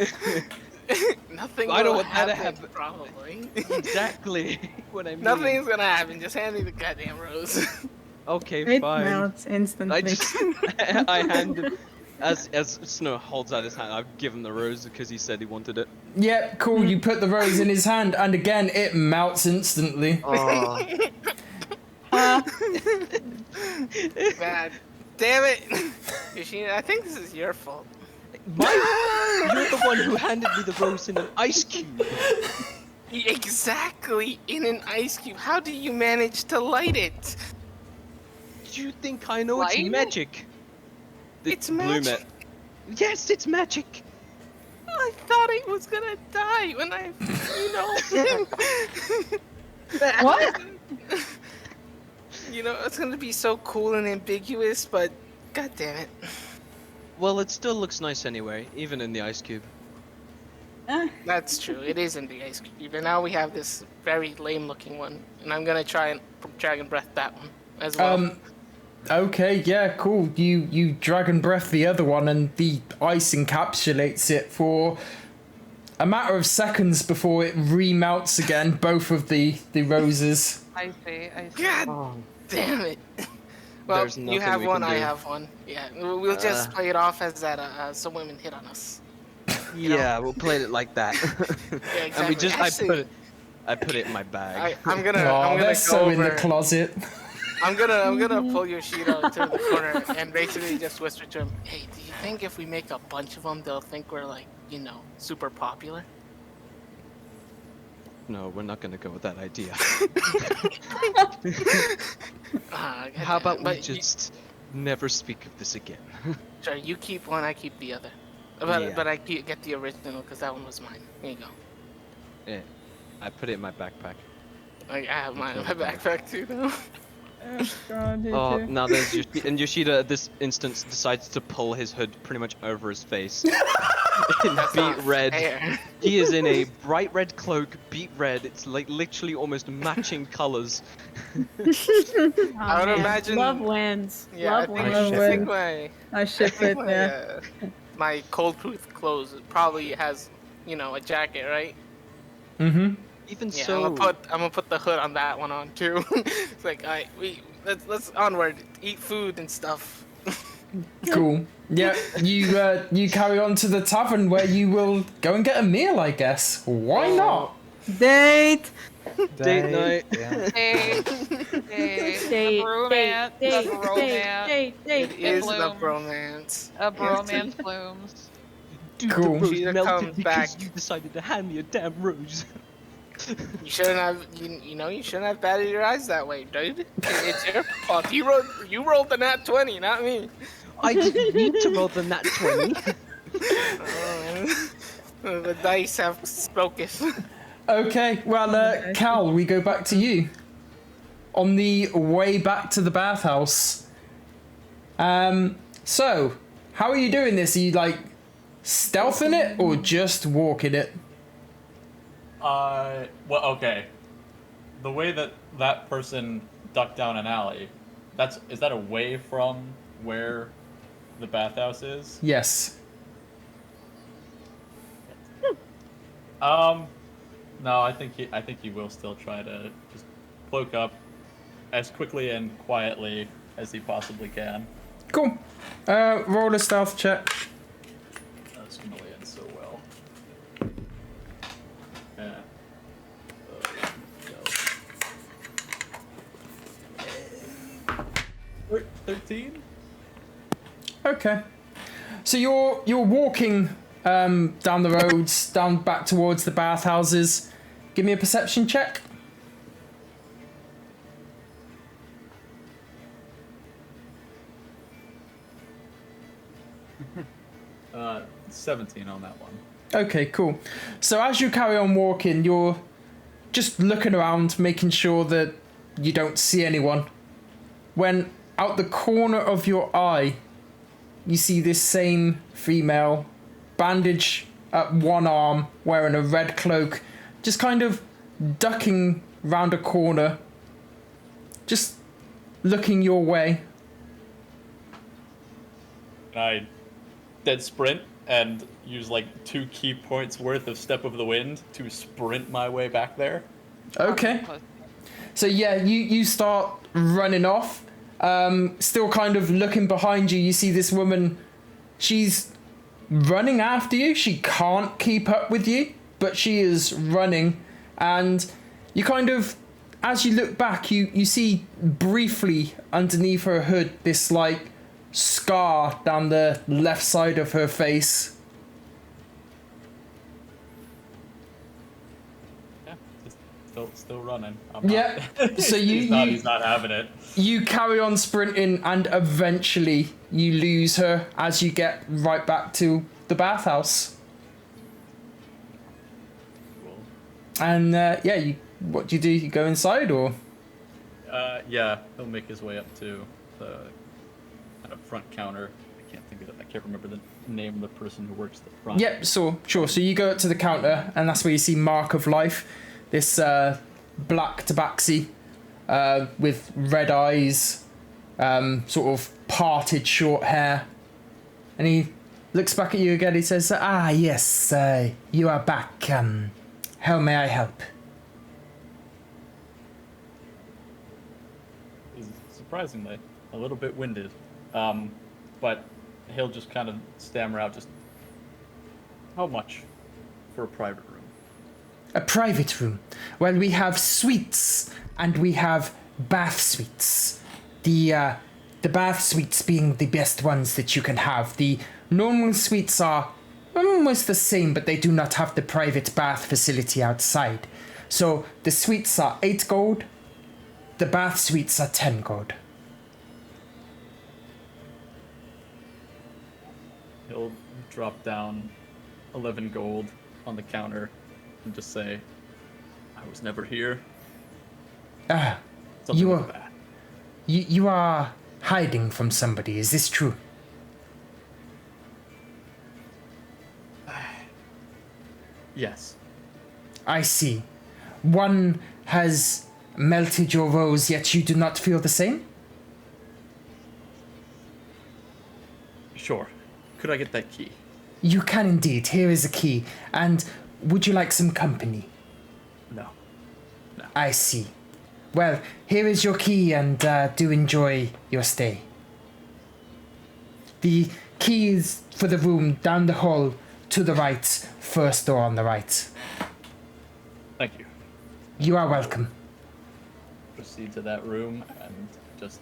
So. Nothing. I don't will want that to happen, happen. Probably. Exactly what I mean. Nothing's gonna happen. Just hand me the goddamn rose. Okay, It fine. melts instantly. I handed. As Snow holds out his hand, I've given the rose because he said he wanted it. Yep, cool. You put the rose in his hand, and again, it melts instantly. God damn it, Yoshina! I think this is your fault. You're the one who handed me the rose in an ice cube. Exactly, in an ice cube. How do you manage to light it? Do you think I know it's Light? magic? It's Blue magic. Yes, it's magic. I thought he was gonna die when I, What? It's gonna be so cool and ambiguous, but god damn it. Well, it still looks nice anyway, even in the ice cube. That's true. It is in the ice cube, and now we have this very lame-looking one, and I'm gonna try and dragon breath that one as well. Okay, yeah, cool. You dragon breath the other one, and the ice encapsulates it for a matter of seconds before it remelts again. Both of the roses. I see. God damn it. Well, There's you nothing have we one, can I do. have one. Yeah, we'll just play it off as that some women hit on us. Yeah, we'll play it like that. Yeah, exactly. And we just, Actually, I put it in my bag. I'm gonna They're go so over. in the closet. I'm gonna pull Yoshida to the corner and basically just whisper to him, "Hey, do you think if we make a bunch of them, they'll think we're like, super popular?" No, we're not gonna go with that idea. God How damn about it. we But just never speak of this again? Sure, you keep one, I keep the other. Yeah. But I get the original because that one was mine. Here you go. Yeah, I put it in my backpack. I have mine in my backpack too, though. Oh, now there's Yoshida. And Yoshida, at this instance, decides to pull his hood pretty much over his face. in That's beet not red. fair. He is in a bright red cloak, beet red. It's like literally almost matching colors. I would imagine. Love wins. Yeah, Love I wins. think I ship it, yeah. my cold proof clothes probably has, a jacket, right? Mm-hmm. Even Yeah, so, I'm gonna put the hood on that one on too. It's like, all right, let's onward, eat food and stuff. Cool. Yeah, you carry on to the tavern where you will go and get a meal, I guess. Why not? Date! date night. Yeah. Date, Date, a bromance, date, a bromance, date, It is the blooms. bromance. a bromance blooms. Dude, Cool. the rose Cheetah melted comes because back. you decided to hand me a damn rose. You shouldn't have, you shouldn't have batted your eyes that way, dude. It's your fault. You rolled the nat 20, not me. I didn't need to roll the nat 20. The dice have spoken. Okay, well, Cal, we go back to you. On the way back to the bathhouse. So, how are you doing this? Are you, stealthing it or just walking it? Well, okay. The way that person ducked down an alley, is that away from where the bathhouse is? Yes. No, I think he will still try to just cloak up as quickly and quietly as he possibly can. Cool. Roll a stealth check. That's gonna land so well. Yeah. 13? Okay. So you're walking down the roads, down back towards the bathhouses. Give me a perception check. 17 on that one. Okay, cool. So as you carry on walking, you're just looking around, making sure that you don't see anyone. When out the corner of your eye, you see this same female, bandaged at one arm, wearing a red cloak, just kind of ducking round a corner, just looking your way. I dead sprint and use 2 key points worth of Step of the Wind to sprint my way back there. Okay. So yeah, you start running off. Still kind of looking behind you. You see this woman. She's running after you. She can't keep up with you, but she is running. And you kind of, as you look back, you see briefly underneath her hood this scar down the left side of her face. Yeah, just still running. Yeah. So he's not having it. You carry on sprinting, and eventually you lose her as you get right back to the bathhouse. Cool. And what do? You go inside, or? Yeah, he'll make his way up to the kind of front counter. I can't remember the name of the person who works the front. Yep, sure. So you go up to the counter, and that's where you see Mark of Life, this black tabaxi with red eyes, sort of parted short hair. And he looks back at you again. He says, yes, you are back. How may I help? He's surprisingly a little bit winded. But he'll just kind of stammer out, just how much for a private room? A private room. Well, we have suites and we have bath suites. The bath suites being the best ones that you can have. The normal suites are almost the same, but they do not have the private bath facility outside. So the suites are 8 gold. The bath suites are 10 gold. He'll drop down 11 gold on the counter and just say, I was never here. Something You like are- that. You are hiding from somebody, is this true? Yes. I see. One has melted your rose, yet you do not feel the same? Sure. Could I get that key? You can indeed. Here is a key. And would you like some company? No. I see. Well, here is your key, and do enjoy your stay. The key is for the room down the hall to the right, first door on the right. Thank you. You are welcome. Proceed to that room and just...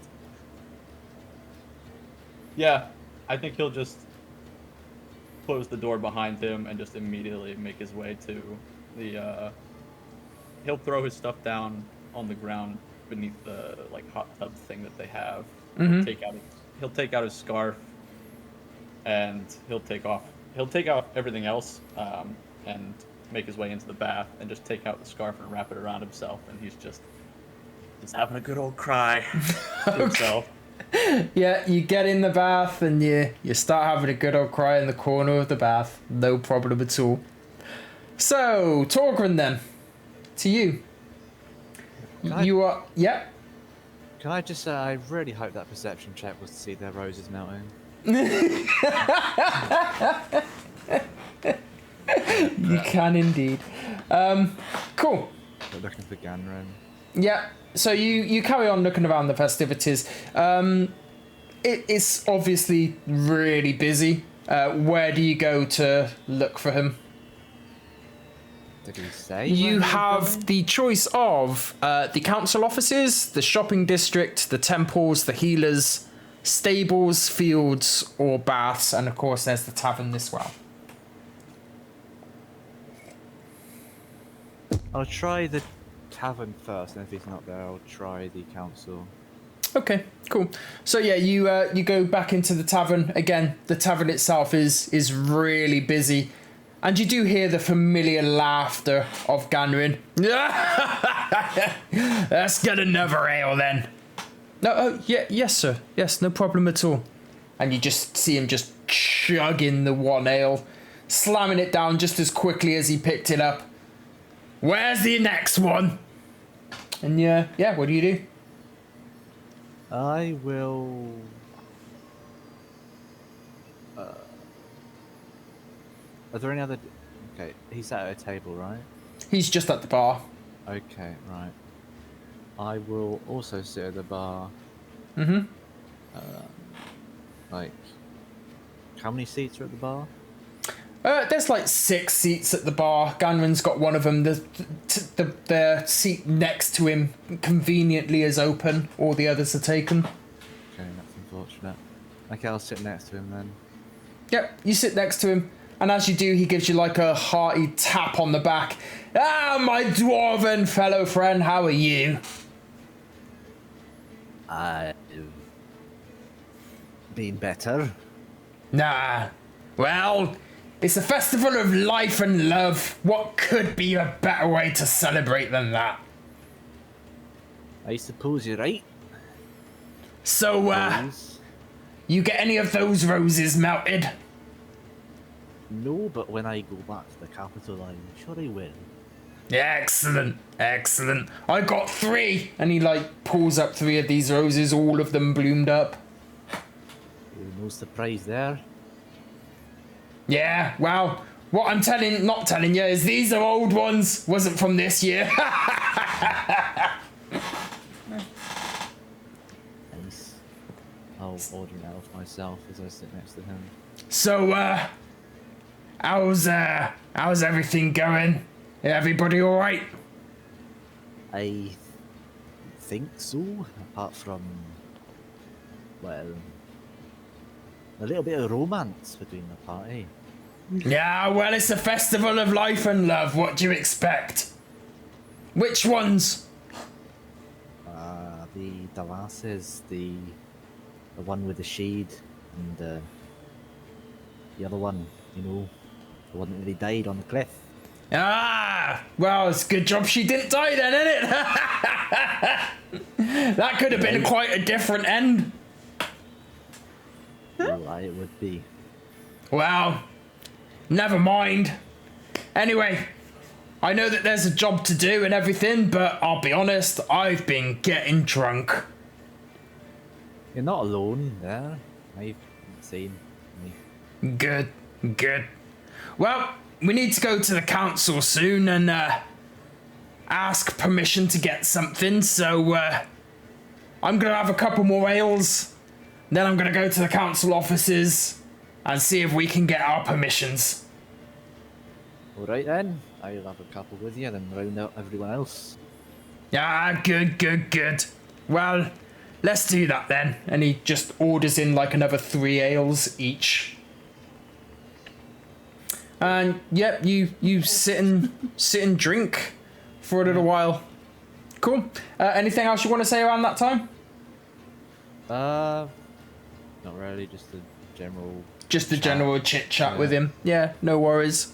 Yeah, I think he'll just close the door behind him and just immediately make his way to the, he'll throw his stuff down on the ground beneath the, like, hot tub thing that they have. Mhm. He'll take out his scarf, and he'll take off everything else, and make his way into the bath and just take out the scarf and wrap it around himself, and he's just having a good old cry to himself. Yeah, you get in the bath and you start having a good old cry in the corner of the bath. No problem at all. So, Torgrim then. To you. You are... Yeah? Can I just say, I really hope that perception check was to see their roses melting. You can indeed. Cool. They're looking for Ganron. Yeah, so you carry on looking around the festivities. It's obviously really busy. Where do you go to look for him? Did he say? You have the choice of the council offices, the shopping district, the temples, the healers, stables, fields, or baths, and of course there's the tavern as well. I'll try the tavern first, and if he's not there, I'll try the council. Okay, cool. So yeah, you go back into the tavern again. The tavern itself is really busy, and you do hear the familiar laughter of Ganrin. Let's get another ale then. No, oh yeah, yes sir, yes, no problem at all. And you just see him just chugging the one ale, slamming it down just as quickly as he picked it up. Where's the next one? And yeah, what do you do? I will... are there any other... Okay, he's sat at a table, right? He's just at the bar. Okay, right. I will also sit at the bar. Mm-hmm. Like, how many seats are at the bar? There's like 6 seats at the bar. Ganrin's got one of them. The seat next to him conveniently is open. All the others are taken. Okay, that's unfortunate. Okay, I'll sit next to him then. Yep, you sit next to him. And as you do, he gives you like a hearty tap on the back. Ah, my dwarven fellow friend, how are you? Been better. Nah. Well, it's a festival of life and love. What could be a better way to celebrate than that? I suppose you're right. So, you get any of those roses melted? No, but when I go back to the capital, I'm sure I will. Excellent, excellent. I got 3, and he like pulls up 3 of these roses, all of them bloomed up. No surprise there. Yeah, well, what I'm not telling you is these are old ones. Wasn't from this year. Nice. I'll order it out myself as I sit next to him. So, how's everything going? Everybody all right? I think so, apart from, well, a little bit of romance between the party. Yeah, well, it's a festival of life and love. What do you expect? Which ones? The lasses, the one with the shade, and the other one, you know, the one that really died on the cliff. Ah, well, it's a good job she didn't die then, isn't it? That could have been quite a different end. Well, it would be. Well, never mind. Anyway, I know that there's a job to do and everything, but I'll be honest, I've been getting drunk. You're not alone there. I've seen me. Good, good. Well, we need to go to the council soon and ask permission to get something, so I'm gonna have a couple more ales, then I'm gonna go to the council offices and see if we can get our permissions. Alright then, I'll have a couple with you, then round out everyone else. Ah, good, good, good. Well, let's do that then. And he just orders in like another 3 ales each. And yep, you sit and drink for a little while. Cool. Anything else you want to say around that time? Not really, just a general... Just a general chit chat with him. Yeah, no worries.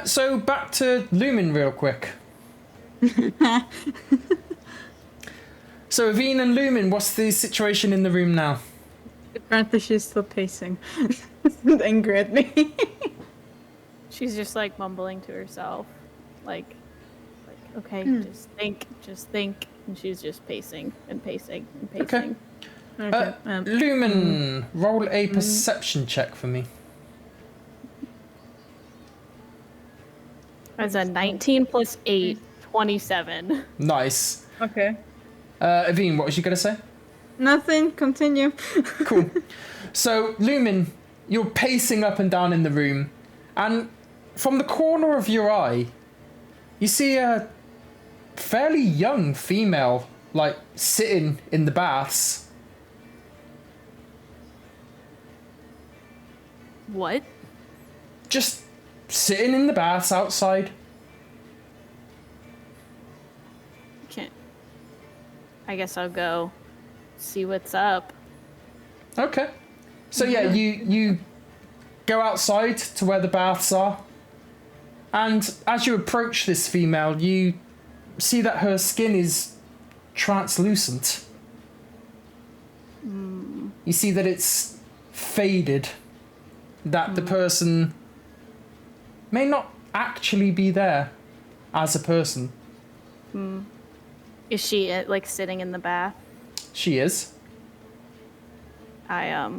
So back to Lumen real quick. So Ivinnes and Lumen, what's the situation in the room now? Apparently she's still pacing. Angry at me. She's just like mumbling to herself, like okay, just think, and she's just pacing and pacing and pacing. Okay. Lumen, roll a perception check for me. As a 19 plus 8, 27. Nice. Okay. Ivinnes, what was you gonna say? Nothing, continue. Cool. So, Lumen, you're pacing up and down in the room, and from the corner of your eye, you see a fairly young female, like, sitting in the baths. What? Just sitting in the baths outside. Can't. I guess I'll go see what's up. Okay. So yeah, you go outside to where the baths are, and as you approach this female, you see that her skin is translucent. You see that it's faded, that the person may not actually be there as a person. Is she like sitting in the bath? She is. I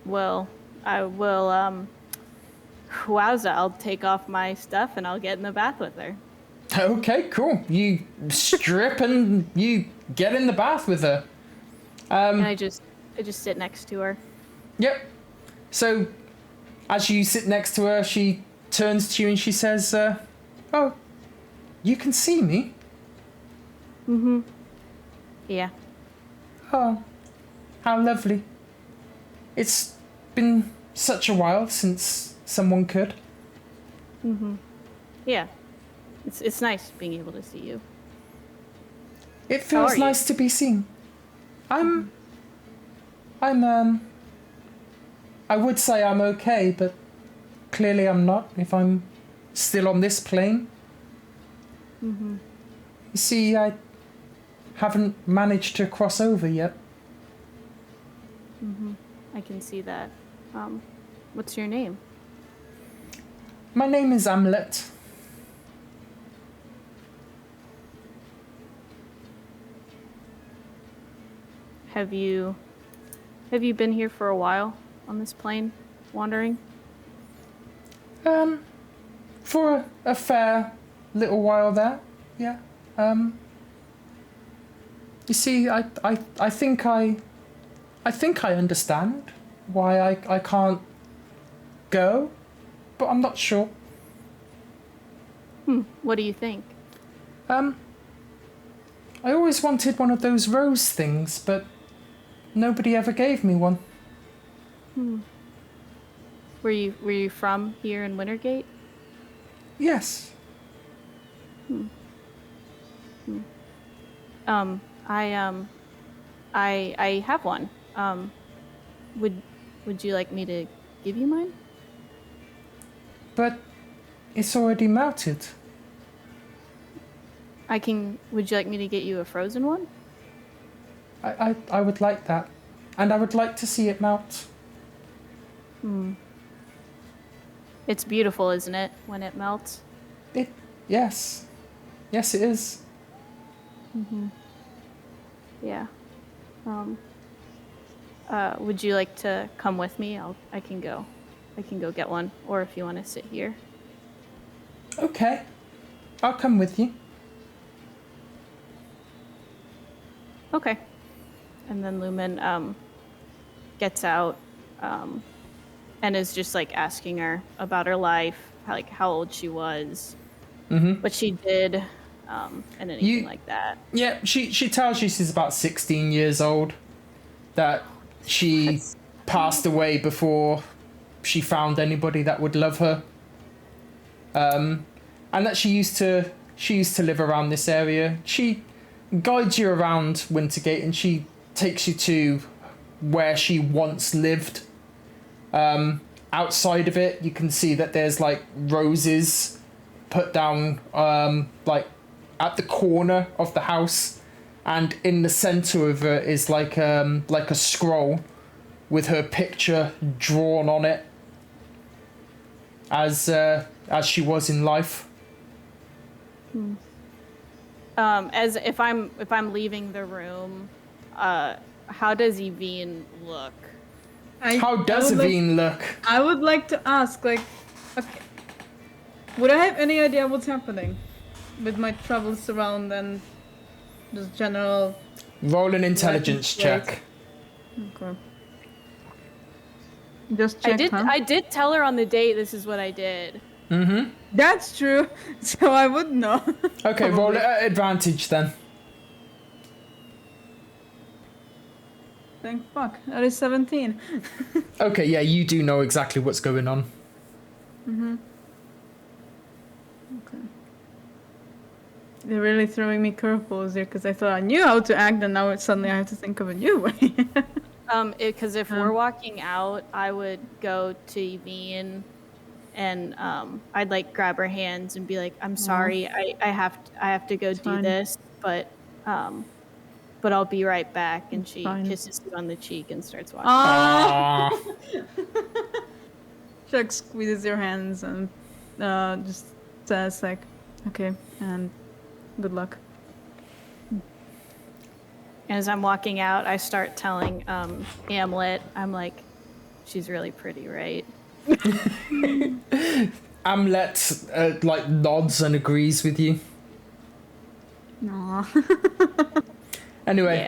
will wowza, I'll take off my stuff and I'll get in the bath with her. Okay, cool. You strip and you get in the bath with her. And I just sit next to her. Yep. So, as you sit next to her, she turns to you and she says, "Oh, you can see me?" Yeah. Oh, how lovely. It's been such a while since someone could. Yeah. It's nice being able to see you. It How feels are you? nice to be seen. I would say I'm okay, but clearly I'm not if I'm still on this plane. You see, I haven't managed to cross over yet. I can see that. What's your name? My name is Amlet. Have you been here for a while on this plane, wandering? For a fair little while there, yeah. You see, I think I understand why I can't go, but I'm not sure. What do you think? I always wanted one of those rose things, but nobody ever gave me one. Were you from here in Wintergate? Yes. I have one. Would you like me to give you mine? But it's already melted. Would you like me to get you a frozen one? I would like that. And I would like to see it melt. It's beautiful, isn't it, when it melts? Yes. Yes, it is. Yeah. Would you like to come with me? I can go get one, or if you want to sit here. Okay. I'll come with you. Okay. And then Lumen gets out and is just like asking her about her life, how old she was, what she did, and anything like that. Yeah, she tells you she's about 16 years old. That she passed away before she found anybody that would love her. And that she used to live around this area. She guides you around Wintergate and she takes you to where she once lived. Outside of it, you can see that there's like roses put down like at the corner of the house, and in the center of it is like a scroll with her picture drawn on it as she was in life. As if I'm leaving the room, how does Ivinnes look? How does Ivinnes look? I would like to ask, like, okay, would I have any idea what's happening with my travels around and just general? Roll an intelligence check. Okay. Just check. I did tell her on the date this is what I did. That's true. So I would know. Okay, roll it at advantage then. Thank fuck. That is 17. Okay, yeah, you do know exactly what's going on. Okay. They're really throwing me curveballs here because I thought I knew how to act, and now suddenly I have to think of a new way. Because if we're walking out, I would go to Ivinnes and I'd like grab her hands and be like, "I'm sorry, I have to go do fine. this, but I'll be right back." And she fine. kisses you on the cheek and starts walking. Chuck squeezes your hands and just says like, "Okay, and good luck." As I'm walking out, I start telling Hamlet, I'm like, "She's really pretty, right?" Amlet like nods and agrees with you. Aww. Anyway,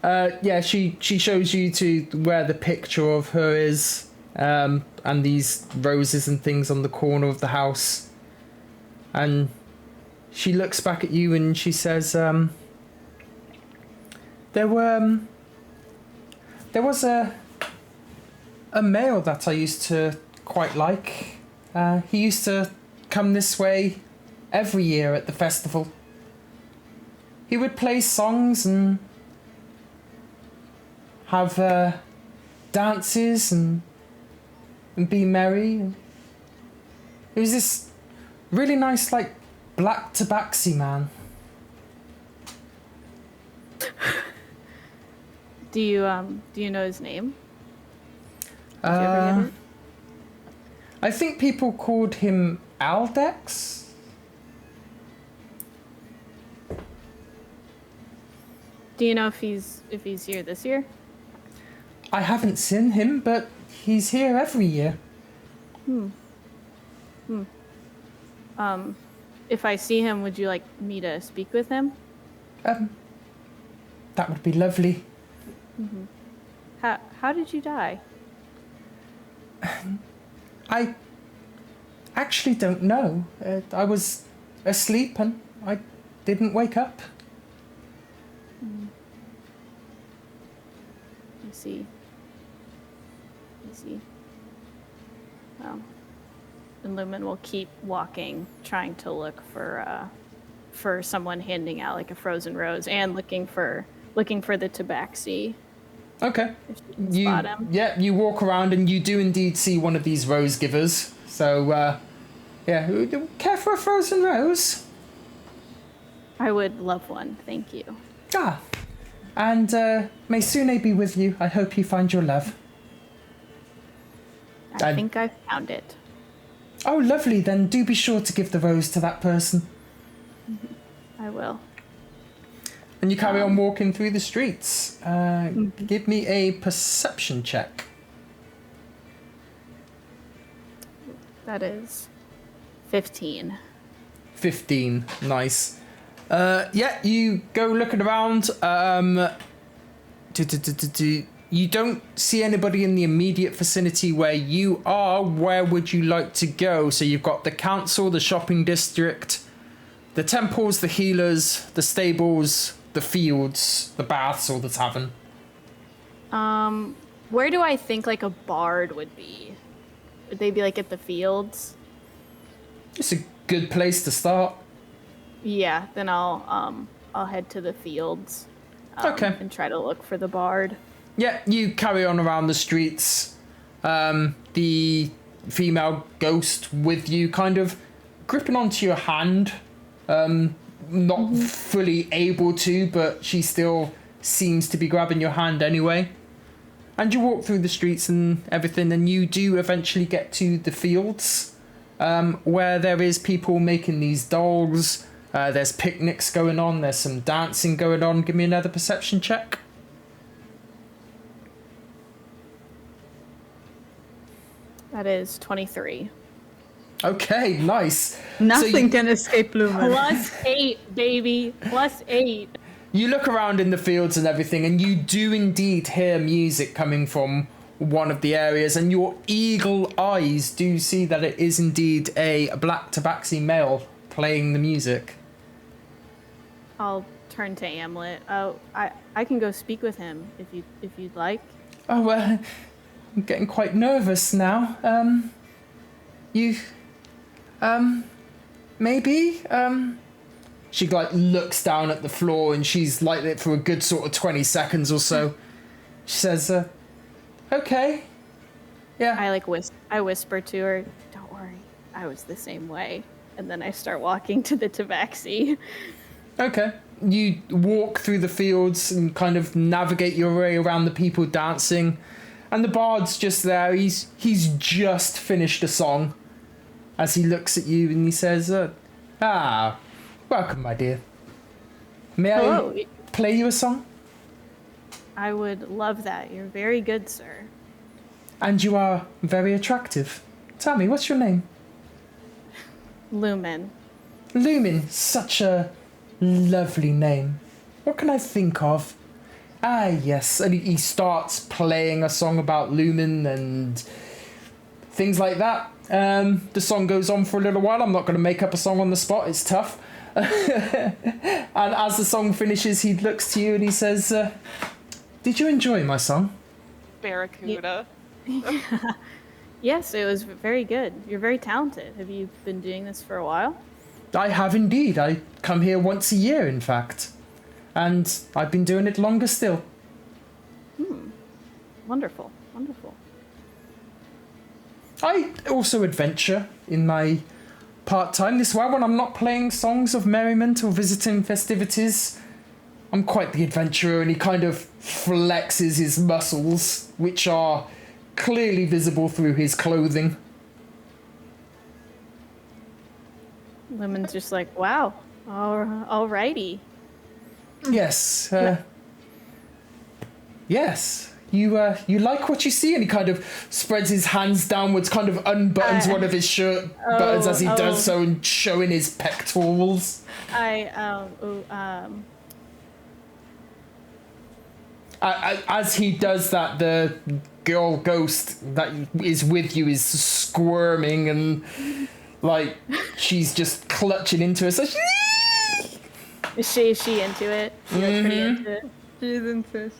Yeah. she shows you to where the picture of her is, and these roses and things on the corner of the house. And she looks back at you and she says, there was a male that I used to quite like. He used to come this way every year at the festival. He would play songs and have dances and be merry. It was this really nice, like, black tabaxi man. Do you know his name? Did you ever get it? I think people called him Aldex. Do you know if he's here this year? I haven't seen him, but he's here every year. If I see him, would you like me to speak with him? That would be lovely. How did you die? I actually don't know. I was asleep and I didn't wake up. I see. And Lumen will keep walking, trying to look for someone handing out like a frozen rose, and looking for the tabaxi. Okay. If she can spot him. Yeah, you walk around and you do indeed see one of these rose givers. So, yeah, care for a frozen rose? I would love one, thank you. And may Sune be with you. I hope you find your love. I think I found it. Oh, lovely. Then do be sure to give the rose to that person. I will. And you carry on walking through the streets. Give me a perception check. That is 15. 15. Nice. Yeah, you go looking around. You don't see anybody in the immediate vicinity where you are. Where would you like to go? So you've got the council, the shopping district, the temples, the healers, the stables, the fields, the baths, or the tavern. Where do I think like a bard would be? Would they be like at the fields? It's a good place to start. Yeah, then I'll head to the fields. Okay. And try to look for the bard. Yeah, you carry on around the streets. The female ghost with you kind of gripping onto your hand. Not fully able to, but she still seems to be grabbing your hand anyway. And you walk through the streets and everything, and you do eventually get to the fields, where there is people making these dolls. There's picnics going on. There's some dancing going on. Give me another perception check. That is 23. Okay, nice. Nothing can escape Lumen. +8, baby. +8. You look around in the fields and everything, and you do indeed hear music coming from one of the areas, and your eagle eyes do see that it is indeed a black tabaxi male playing the music. I'll turn to Amlet. Oh, I can go speak with him if you'd like. Oh, I'm getting quite nervous now. Maybe? She, looks down at the floor, and she's like it for a good sort of 20 seconds or so. She says, okay. Yeah. I whisper to her, don't worry, I was the same way. And then I start walking to the tabaxi. Okay. You walk through the fields and kind of navigate your way around the people dancing. And the bard's just there. He's just finished a song. As he looks at you and he says, welcome, my dear. May Hello. I play you a song? I would love that. You're very good, sir. And you are very attractive. Tell me, what's your name? Lumen. Lumen, such a lovely name. What can I think of? Ah, yes. And he starts playing a song about Lumen and things like that. The song goes on for a little while. I'm not going to make up a song on the spot. It's tough. And as the song finishes, he looks to you and he says, did you enjoy my song? Barracuda. Yes, it was very good. You're very talented. Have you been doing this for a while? I have indeed. I come here once a year, in fact. And I've been doing it longer still. Wonderful. Wonderful. I also adventure in my part-time. This way, when I'm not playing songs of merriment or visiting festivities, I'm quite the adventurer, and he kind of flexes his muscles, which are clearly visible through his clothing. Lumen's just like, wow. Alrighty. Yes. Yes. You like what you see? And he kind of spreads his hands downwards, kind of unbuttons one of his shirt buttons as he does so, and showing his pectorals. As he does that, the girl ghost that is with you is squirming and she's just clutching into it. So Is she into it? You're pretty into it. She's into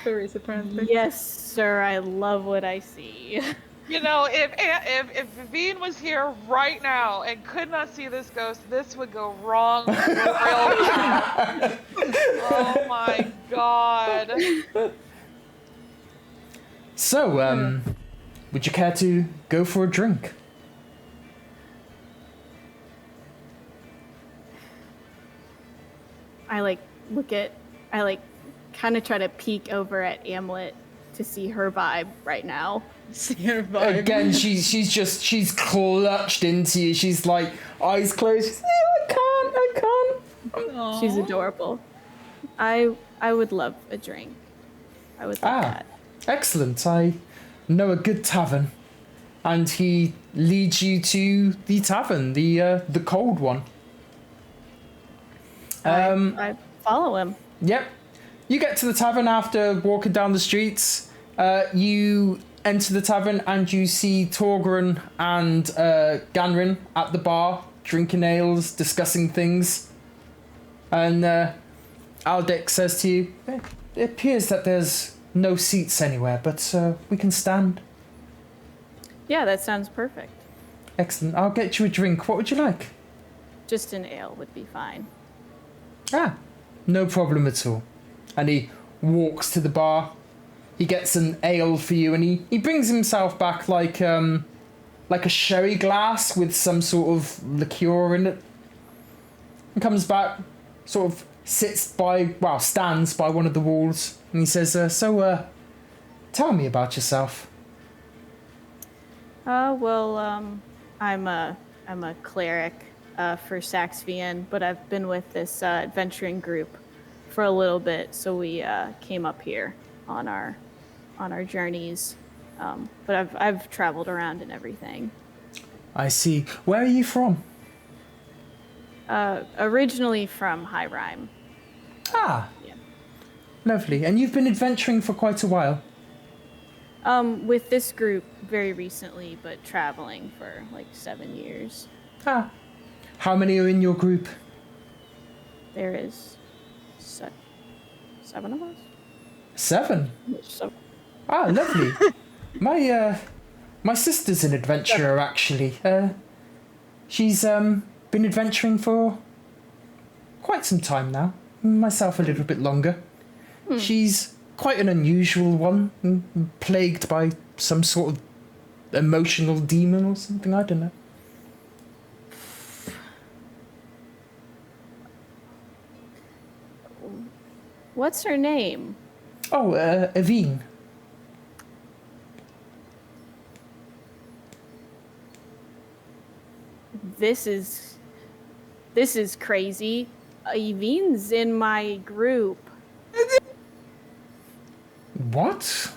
furries, apparently. Yes, sir. I love what I see. You know, if Vivine was here right now and could not see this ghost, this would go wrong real bad. Oh my god. So, would you care to go for a drink? I kind of try to peek over at Amlet to see her vibe right now. See her vibe. Again, she's clutched into you. She's like eyes closed. She's, I can't. Aw. She's adorable. I would love a drink. I would love that. Excellent. I know a good tavern, and he leads you to the tavern, the cold one. I follow him. Yep. You get to the tavern after walking down the streets. You enter the tavern and you see Torgren and Ganrin at the bar, drinking ales, discussing things. And Aldic says to you, it appears that there's no seats anywhere, but we can stand. Yeah, that sounds perfect. Excellent. I'll get you a drink. What would you like? Just an ale would be fine. No problem at all. And he walks to the bar. He gets an ale for you, and he brings himself back like a sherry glass with some sort of liqueur in it. And comes back, sort of stands by one of the walls, and he says, tell me about yourself. I'm a cleric for Saxvian, but I've been with this adventuring group for a little bit, so we came up here on our journeys. But I've traveled around and everything. I see. Where are you from? Originally from High Rhyme. Yeah. Lovely. And you've been adventuring for quite a while? With this group very recently, but traveling for like 7 years. How many are in your group? There is 7 of us. 7? So, Lovely. My sister's an adventurer, actually. She's been adventuring for quite some time now. Myself a little bit longer. She's quite an unusual one, plagued by some sort of emotional demon or something, I don't know. what's her name? Oh, Ivinnes. This is crazy. Ivinnes in my group. What?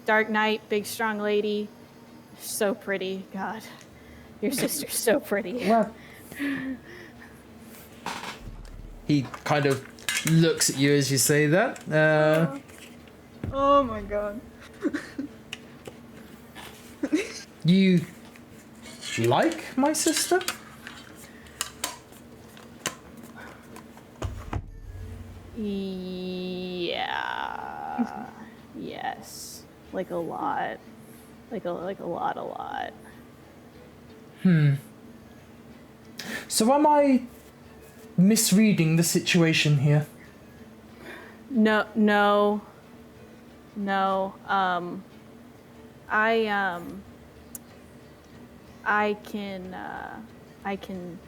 Dark Knight, big strong lady. So pretty. God. Your sister's so pretty. Well, he kind of looks at you as you say that. Oh my god. You like my sister? Yeah. Yes. Like a lot. Like a lot. So am I misreading the situation here? No. I can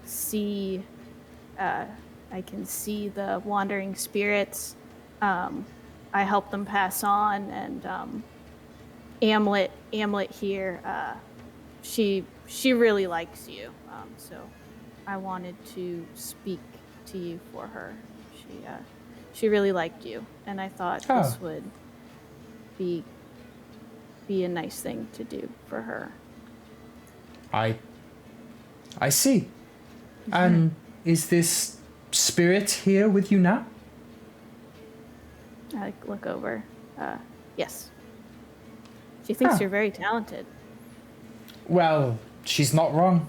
see the wandering spirits. I help them pass on, and Amlet here, she really likes you. So I wanted to speak to you for her. She really liked you, and I thought this would be a nice thing to do for her. I see. And is this spirit here with you now? I look over. Yes. She thinks you're very talented. Well, she's not wrong.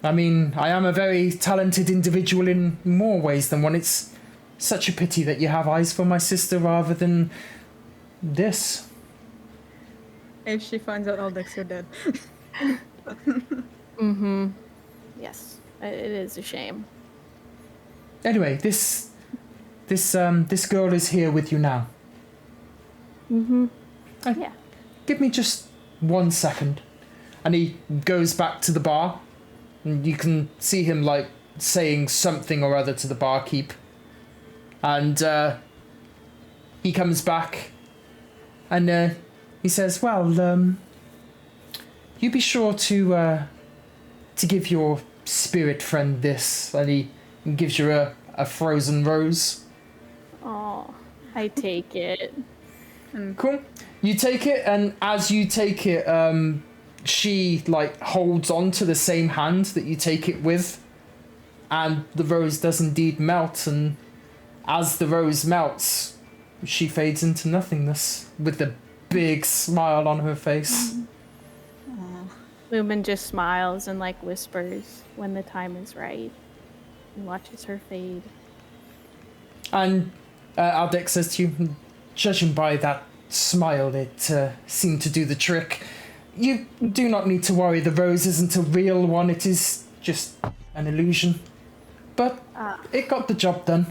I mean, I am a very talented individual in more ways than one. It's such a pity that you have eyes for my sister rather than this. If she finds out Aldex, you're dead. Yes. It is a shame. Anyway, this girl is here with you now. Yeah. Give me just 1 second. And he goes back to the bar. And you can see him, like, saying something or other to the barkeep. And he comes back and he says, well, you be sure to give your spirit friend this. And he gives you a frozen rose. Oh, I take it. Cool. You take it, and as you take it, she like holds on to the same hand that you take it with, and the rose does indeed melt. And as the rose melts, she fades into nothingness with a big smile on her face. Lumen just smiles and like whispers when the time is right and watches her fade. And Aldex says to you, judging by that smile, it seemed to do the trick. You do not need to worry, the rose isn't a real one, it is just an illusion. But it got the job done.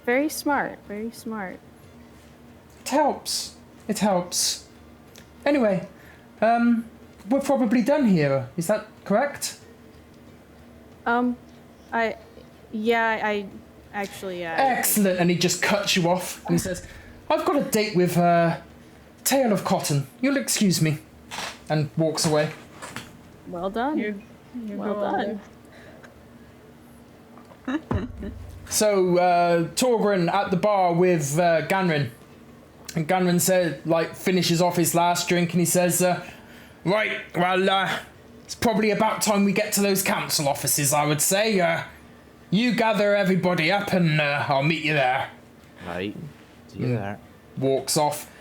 Very smart, very smart. It helps. It helps. Anyway, we're probably done here. Is that correct? I actually, Excellent. And he just cuts you off. And he says, I've got a date with Tale of Cotton. You'll excuse me. And walks away. Well done. Well done. So, Torgrin at the bar with Ganrin. And Ganrin said, finishes off his last drink and he says, right, well, it's probably about time we get to those council offices, I would say. You gather everybody up and I'll meet you there. Right. See you there. Walks off.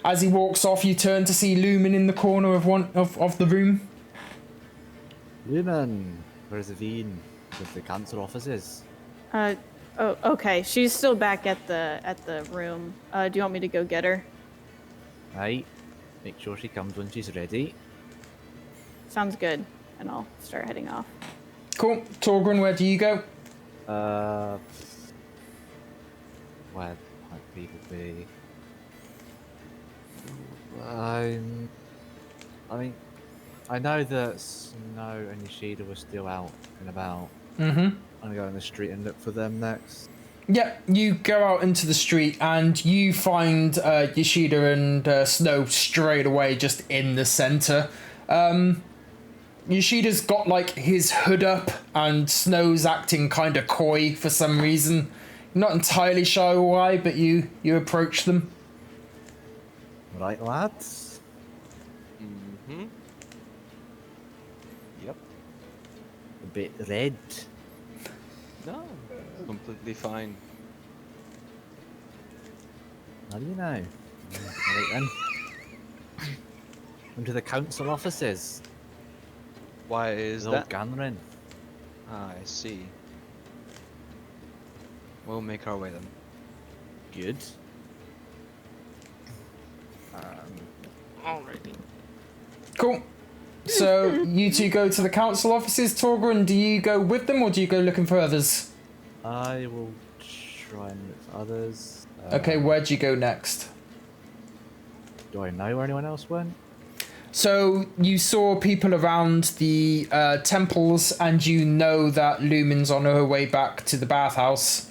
As he walks off, you turn to see Lumen in the corner of one of the room. Lumen, where's Ivinnes? With the council offices. Oh, okay. She's still back at the room. Do you want me to go get her? Right. Make sure she comes when she's ready. Sounds good. And I'll start heading off. Cool. Torgrin, where do you go? Where might people be? I mean, I know that Snow and Yoshida were still out and about. Mm-hmm. I'm gonna go in the street and look for them next. Yeah, you go out into the street and you find Yoshida and Snow straight away just in the centre. Yoshida's got his hood up and Snow's acting kind of coy for some reason. Not entirely sure why, but you approach them. Right, lads? Mm-hmm. Yep. A bit red. No, completely fine. How do you know? Right then. Into the council offices. Why is Lord that? Ganrin. Ah, I see. We'll make our way then. Good. Alrighty. Cool. So you two go to the council offices. Torgrin, do you go with them or do you go looking for others? I will try and look for others. Okay, where'd you go next? Do I know where anyone else went? So you saw people around the temples and you know that Lumen's on her way back to the bathhouse.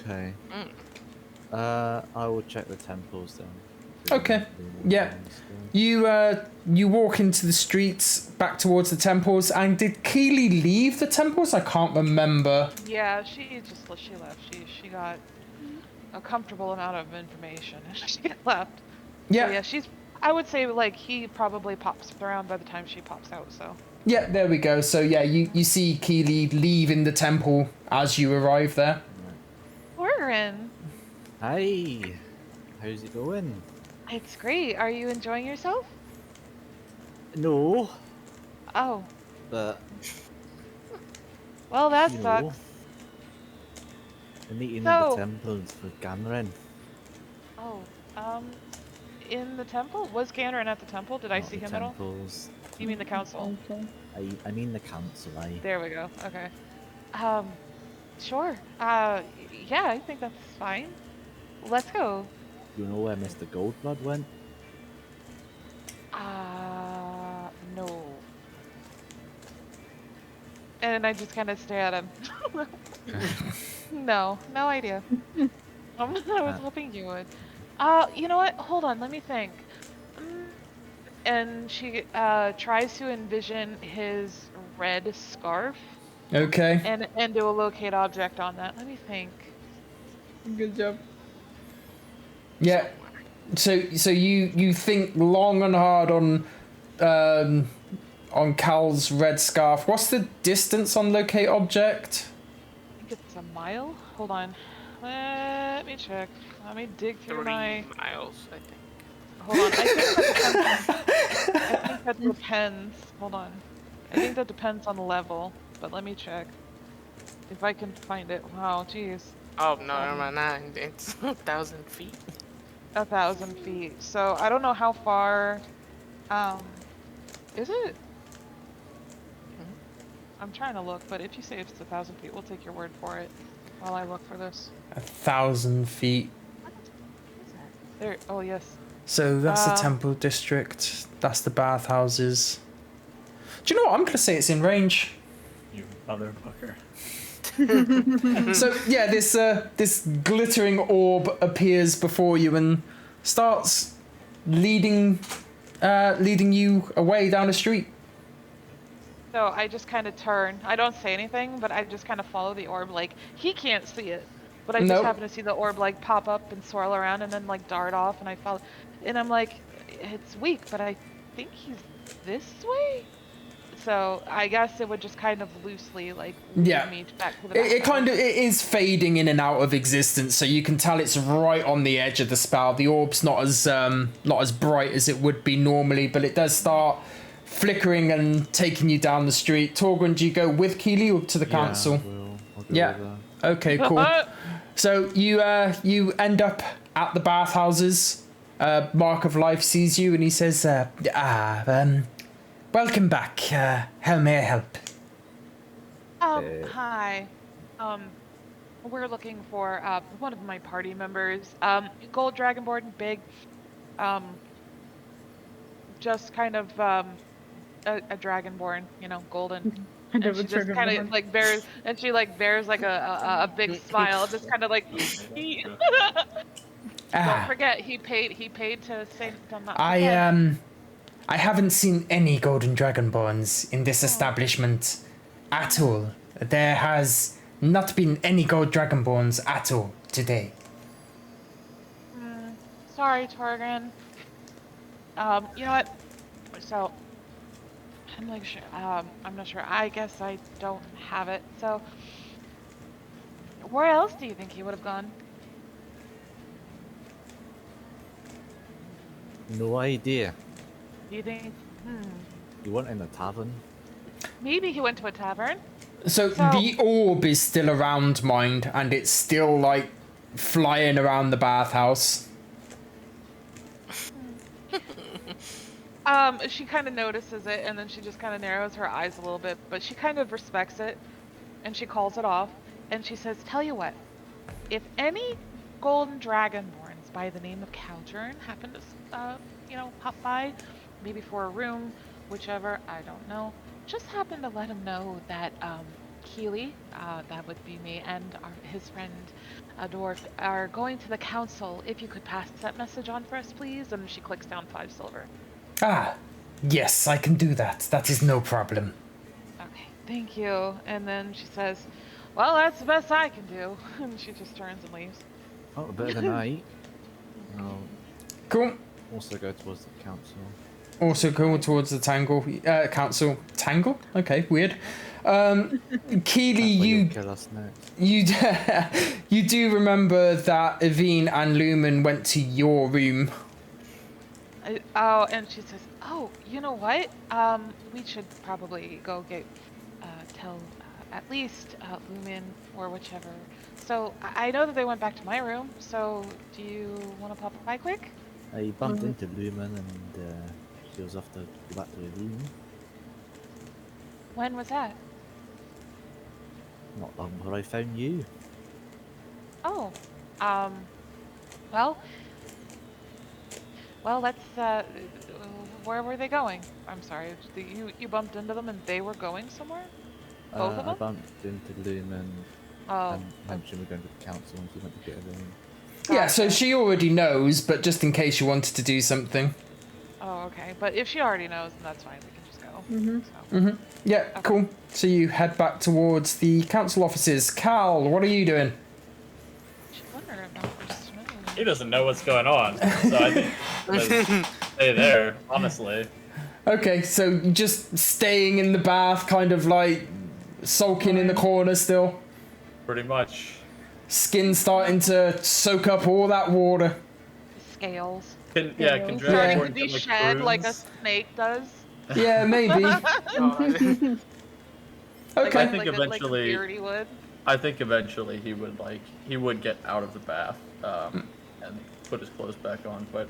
Okay. I will check the temples then. Okay. Yeah. You walk into the streets back towards the temples, and did Keely leave the temples? I can't remember. Yeah, she left. She got a comfortable amount of information and she left. Yeah. So yeah, I would say he probably pops around by the time she pops out, so. Yeah, there we go. So yeah, you see Keely leaving the temple as you arrive there. We're in. Hey, how's it going? It's great. Are you enjoying yourself? No, Oh, but well, that you know, sucks. the meeting So- in the temples with Ganrin. Oh, in the temple? Was Ganrin at the temple? Did I Not see the him at all? temples. You mean the council? I mean the council. There we go. Okay. Sure. Yeah, I think that's fine. Let's go. You know where Mr. Goldblood went? No. And I just kind of stare at him. No, no idea. I was hoping you would. You know what? Hold on, let me think. Mm, And she tries to envision his red scarf Okay. and do a locate object on that. Let me think. Good job. Yeah. So you think long and hard on Cal's red scarf. What's the distance on locate object? I think it's a mile. Hold on. Let me check. Let me dig through 3 my. miles, I think. Hold on. I think that depends. Hold on. I think that depends on the level. But let me check if I can find it. Wow, jeez. Oh, no, never mind. It's 1,000 feet. 1,000 feet. So I don't know how far. Is it? I'm trying to look, but if you say it's 1,000 feet, we'll take your word for it while I look for this. 1,000 feet. There. Oh yes. So that's the temple district. That's the bathhouses. Do you know what? I'm gonna say it's in range. You motherfucker. So yeah, this glittering orb appears before you and starts leading you away down the street. So I just kind of turn. I don't say anything, but I just kind of follow the orb. Like he can't see it, but I just Nope. happen to see the orb like pop up and swirl around and then like dart off, and I follow. And I'm like, it's weak, but I think he's this way. So I guess it would just kind of loosely like lead Yeah. me back to the back. It is fading in and out of existence, so you can tell it's right on the edge of the spell. The orb's not as bright as it would be normally, but it does start flickering and taking you down the street. Torgrim, do you go with Keely or to the council? I'll go Yeah. with her. Okay, cool. So you end up at the bathhouses. Mark of Life sees you and he says, welcome back. How may I help? Hi. We're looking for one of my party members. Gold Dragonborn, big. Just kind of a Dragonborn, you know, golden. And she just kind of like bears, and she like bears like a big smile, just kind of like. Don't forget, he paid to say I'm not. I haven't seen any golden dragonborns in this establishment at all. There has not been any gold dragonborns at all today. Sorry, Torgrim. You know what? So I'm like sure. I'm not sure. I guess I don't have it. So where else do you think he would have gone? No idea. Do you think? You want in a tavern? Maybe he went to a tavern. So the orb is still around, mind, and it's still like flying around the bathhouse. She kind of notices it, and then she just kind of narrows her eyes a little bit, but she kind of respects it, and she calls it off, and she says, "Tell you what, if any golden dragonborns by the name of Caldron happen to, pop by, maybe for a room, whichever, I don't know, just happen to let him know that Keely, that would be me, and his friend Dwarf are going to the council. If you could pass that message on for us, please." And she clicks down 5 silver. Ah, yes, I can do that. That is no problem. Okay, thank you. And then she says, "Well, that's the best I can do." And she just turns and leaves. Oh, a bit of the night. I'll Cool. also go towards the council. Also go towards the council. Tangle? Okay, weird. Keely, You'll kill us next. you do remember that Ivinnes and Lumen went to your room. And she says, "Oh, you know what? We should probably go tell at least Lumen or whichever. So I know that they went back to my room. So do you want to pop by quick?" I bumped into Lumen and she was off to go back to her room. When was that? Not long before I found you. Oh, well, let's. Where were they going? I'm sorry. You bumped into them and they were going somewhere. Both of I them. bumped into Lumen Oh. And mentioned we're going to the council and she went to get a room. Yeah, so she already knows, but just in case you wanted to do something. Oh, okay. But if she already knows, then that's fine. We can just go. Yeah, Okay. cool. So you head back towards the council offices. Cal, what are you doing? She's wondering about this. He doesn't know what's going on, so I think let's stay there, honestly. Okay, so just staying in the bath, kind of like sulking in the corner still. Pretty much. Skin starting to soak up all that water. Scales. Can Starting drag to be shed like a snake does. Yeah, maybe. Okay. I think eventually. Like a beardy would. I think eventually he would get out of the bath and put his clothes back on, but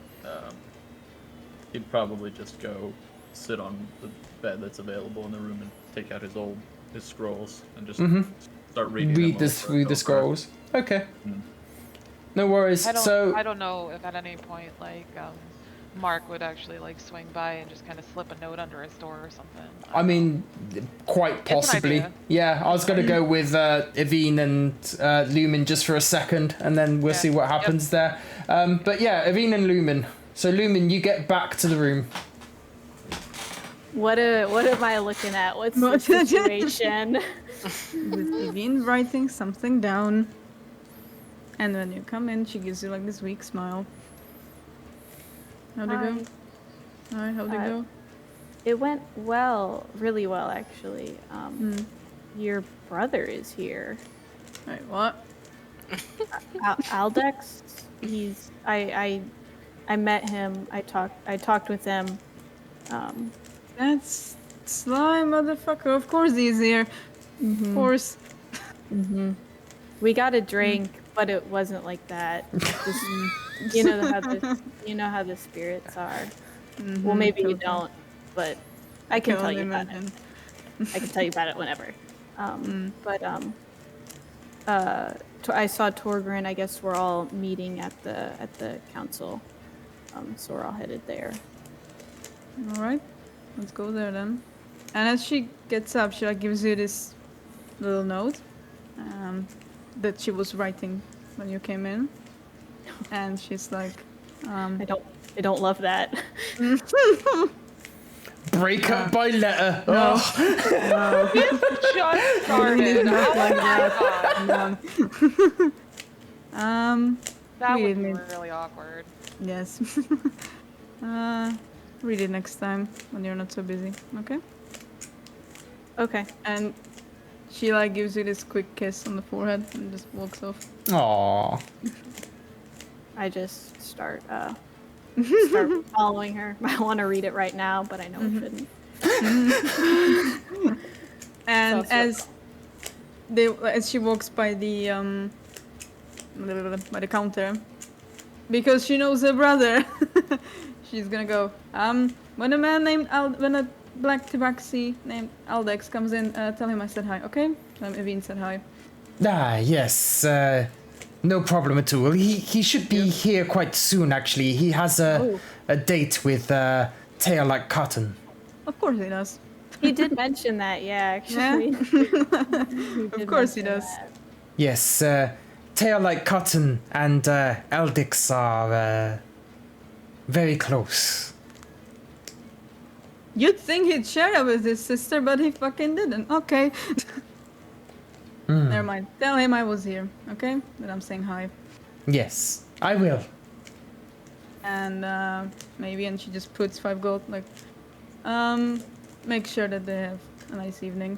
he'd probably just go sit on the bed that's available in the room and take out his scrolls and just start reading. Read the scrolls. Okay. No worries. I don't know if at any point like Mark would actually like swing by and just kind of slip a note under his door or something. I mean, quite possibly. Yeah, I was gonna go with Ivinnes and Lumen just for a second, and then we'll see what happens there. But yeah, Ivinnes and Lumen. So Lumen, you get back to the room. What am I looking at? What's the situation? Ivinnes writing something down. And when you come in, she gives you like this weak smile. How'd it go? Hi, how'd it go? It went well, really well actually. Your brother is here. Wait, what? Aldex. I met him. I talked with him. That's Sly, motherfucker. Of course he's here. Of course. We got a drink, but it wasn't like that. Just, you know how the spirits are. Well, maybe you don't, but I can tell you about it. I can tell you about it whenever. But I saw Torgrin. I guess we're all meeting at the council. So we're all headed there. All right, let's go there then. And as she gets up, she like gives you this little note that she was writing when you came in, and she's like, I don't love that. Break up by letter. No. Just started. Oh my god. That read would be it. really awkward. Yes. Read it next time when you're not so busy, okay? Okay. And she like gives you this quick kiss on the forehead and just walks off. Aww. I just start following her. I want to read it right now, but I know I shouldn't. And as she walks by the counter, because she knows her brother, she's gonna go. When a black tabaxi named Aldex comes in, tell him I said hi, okay? Tell him Ivinnes said hi. Ah, yes. No problem at all. He should be here quite soon, actually. He has a date with Tail Like Cotton. Of course he does. He did mention that, yeah, actually. Of course he does. That. Yes, Tail Like Cotton and Eldix are very close. You'd think he'd share it with his sister, but he fucking didn't. Okay. Never mind. Tell him I was here, okay? That I'm saying hi. Yes, I will. And maybe, and she just puts 5 gold, like, make sure that they have a nice evening.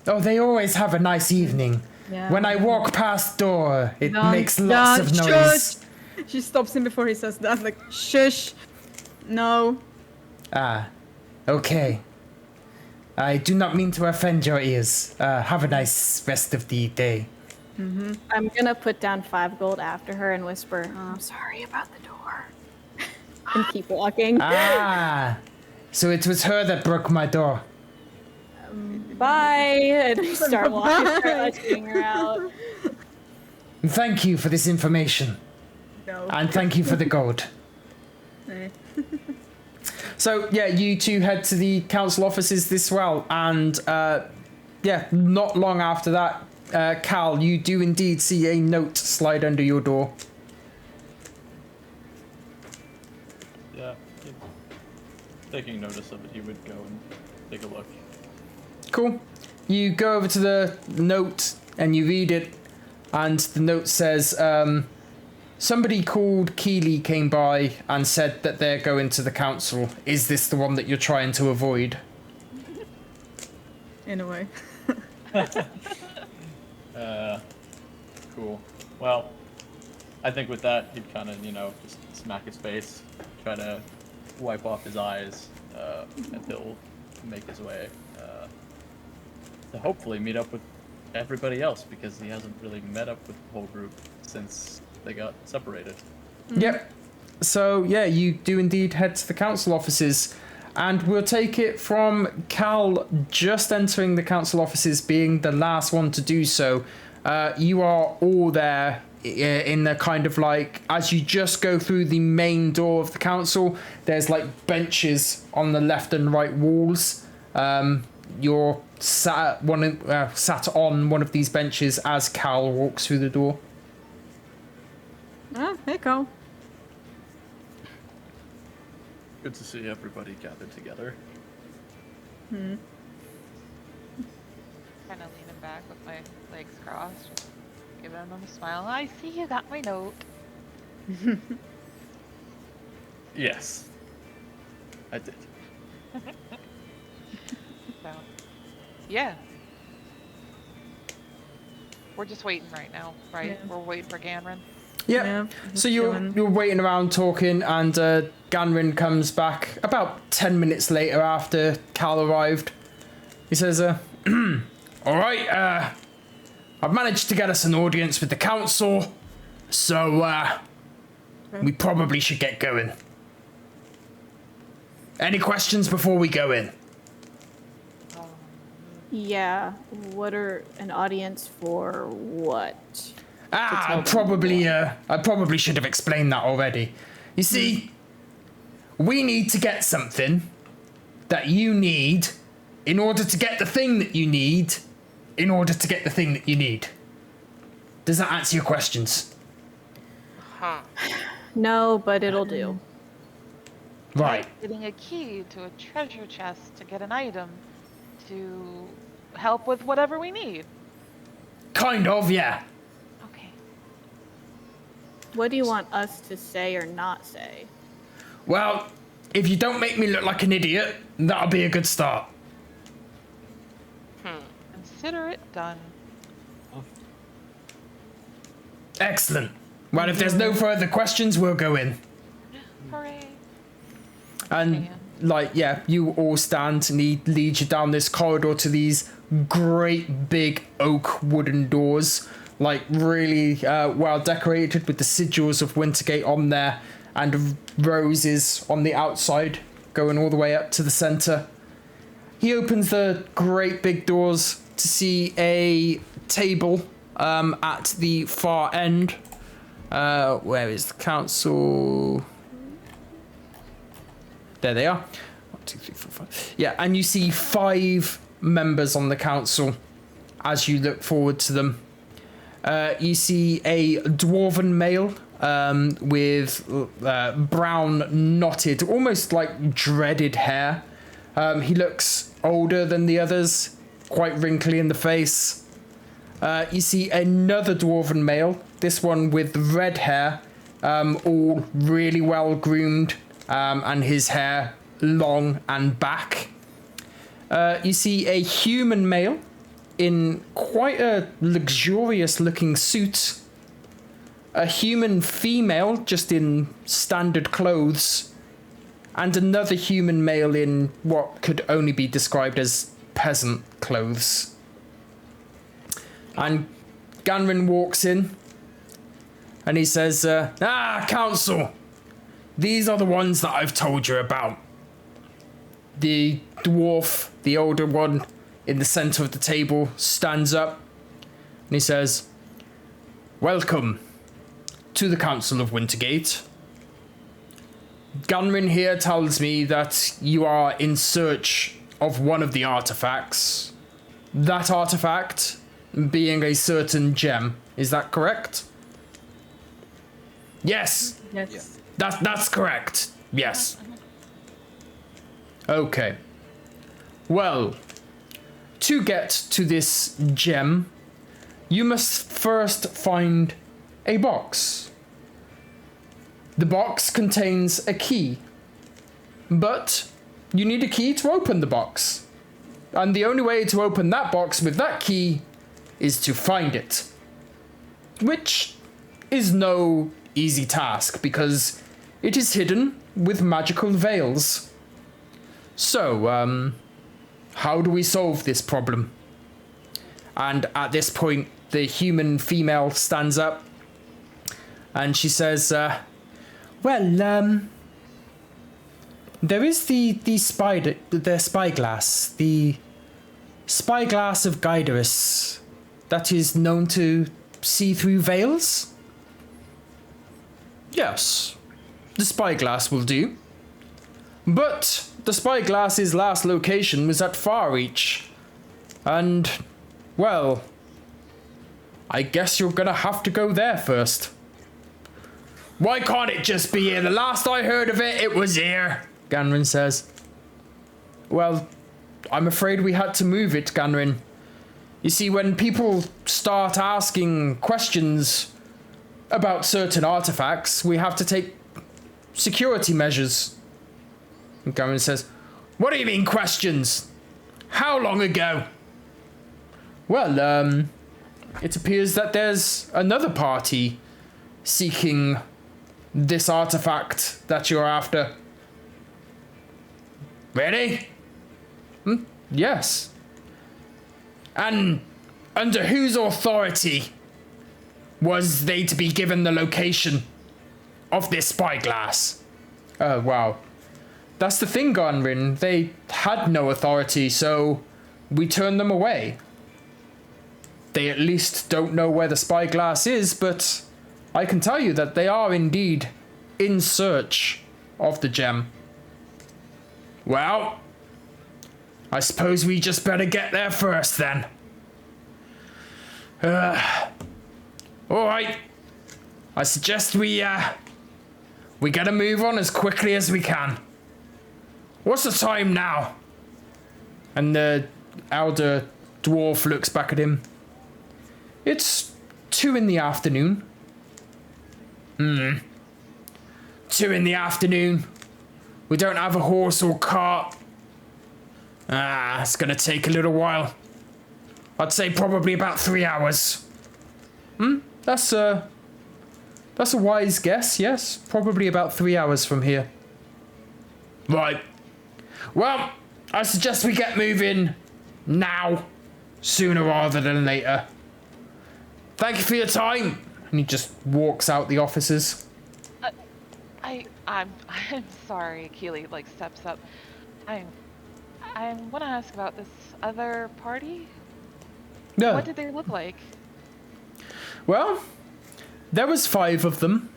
Oh, they always have a nice evening. Yeah. When I walk past door, it Don't- makes lots of don't- noise. Shush! She stops him before he says that, like, shush! No. Ah, okay. I do not mean to offend your ears. Have a nice rest of the day. I'm gonna put down 5 gold after her and whisper, I'm sorry about the door. And keep walking. Ah, so it was her that broke my door. Bye! And I start walking, start ushering her out. Thank you for this information. No. And thank you for the gold. So, yeah, you two head to the council offices this well, and, yeah, not long after that, Cal, you do indeed see a note slide under your door. Yeah. Taking notice of it, he would go and take a look. Cool. You go over to the note and you read it, and the note says, somebody called Keeley came by and said that they're going to the council. Is this the one that you're trying to avoid? In a way. Cool. Well, I think with that, he'd kind of, just smack his face, try to wipe off his eyes, and he'll make his way to hopefully meet up with everybody else, because he hasn't really met up with the whole group since they got separated. Yep. So, yeah, you do indeed head to the council offices, and we'll take it from Cal just entering the council offices, being the last one to do so. You are all there in the kind of like, as you just go through the main door of the council, there's like benches on the left and right walls. You're sat on one of these benches as Cal walks through the door. Ah, hey, Carl. Good to see everybody gathered together. Kind of leaning back with my legs crossed, just giving him a smile. I see you got my note. Yes, I did. So, yeah. We're just waiting right now, right? Yeah. We're waiting for Ganron. Yeah. just So you're chilling. waiting around talking, and Ganrin comes back about 10 minutes later after Cal arrived. He says, all right, I've managed to get us an audience with the council, so we probably should get going. Any questions before we go in? Yeah. What are an audience for what? I probably should have explained that already. You see, we need to get something that you need in order to get the thing that you need in order to get the thing that you need. Does that answer your questions? Huh. No, but it'll do. Right. Getting a key to a treasure chest to get an item to help with whatever we need. Kind of, yeah. Okay. What do you want us to say or not say? Well, if you don't make me look like an idiot, that'll be a good start. Consider it done. Excellent. Well, if there's no further questions, we'll go in. Hooray. And, you all stand, and he leads you down this corridor to these great big oak wooden doors, really well decorated with the sigils of Wintergate on there, and roses on the outside, going all the way up to the center. He opens the great big doors to see a table at the far end. Where is the council? There they are. 1, 2, 3, 4, 5. Yeah, and you see 5 members on the council as you look forward to them. You see a dwarven male with brown, knotted, almost like dreaded hair. He looks older than the others, quite wrinkly in the face. You see another dwarven male, this one with red hair, all really well groomed, and his hair long and back. You see a human male in quite a luxurious looking suit. A human female just in standard clothes. And another human male in what could only be described as peasant clothes. And Ganrin walks in and he says, council, these are the ones that I've told you about. The dwarf, the older one in the center of the table, stands up and he says, welcome to the Council of Wintergate. Gunrin here tells me that you are in search of one of the artifacts. That artifact, being a certain gem. Is that correct? Yes, Yes. that's correct. Yes. Okay. Well, to get to this gem, you must first find a box. The box contains a key, but you need a key to open the box. And the only way to open that box with that key is to find it. Which is no easy task, because it is hidden with magical veils. So, how do we solve this problem? And at this point, the human female stands up and she says, there is the spyglass, the spyglass of Gyderus, that is known to see through veils? Yes, the spyglass will do. But the spyglass's last location was at Farreach. And, well, I guess you're gonna have to go there first. Why can't it just be here? The last I heard of it, it was here, Ganrin says. Well, I'm afraid we had to move it, Ganrin. You see, when people start asking questions about certain artifacts, we have to take security measures. And Ganrin says, what do you mean questions? How long ago? Well, it appears that there's another party seeking this artifact that you're after. Really? Yes. And under whose authority was they to be given the location of this spyglass? Oh, wow. That's the thing, Gonrin. They had no authority, so we turned them away. They at least don't know where the spyglass is, but I can tell you that they are indeed in search of the gem. Well, I suppose we just better get there first then. Alright. I suggest we gotta move on as quickly as we can. What's the time now? And the elder dwarf looks back at him. It's 2 in the afternoon. 2 in the afternoon. We don't have a horse or cart. It's gonna take a little while. I'd say probably about 3 hours. That's a wise guess, yes. Probably about 3 hours from here. Right. Well, I suggest we get moving now, sooner rather than later. Thank you for your time. And he just walks out the offices. I'm sorry, Keely like steps up. I want to ask about this other party. Yeah. What did they look like? Well, there was 5 of them.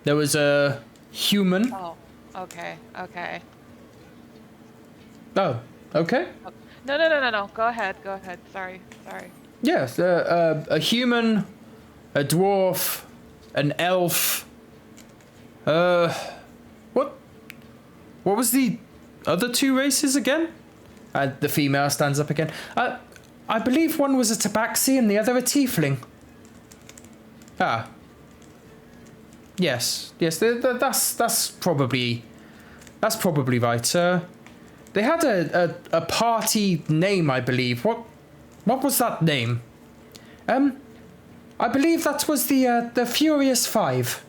There was a human. Oh, okay. Oh, okay. No. Go ahead. Sorry. Yes, a human, a dwarf, an elf. What was the other 2 races again? The female stands up again. I believe one was a tabaxi and the other a tiefling. Yes, that's probably right. They had a party name, I believe. What was that name? I believe that was the Furious 5.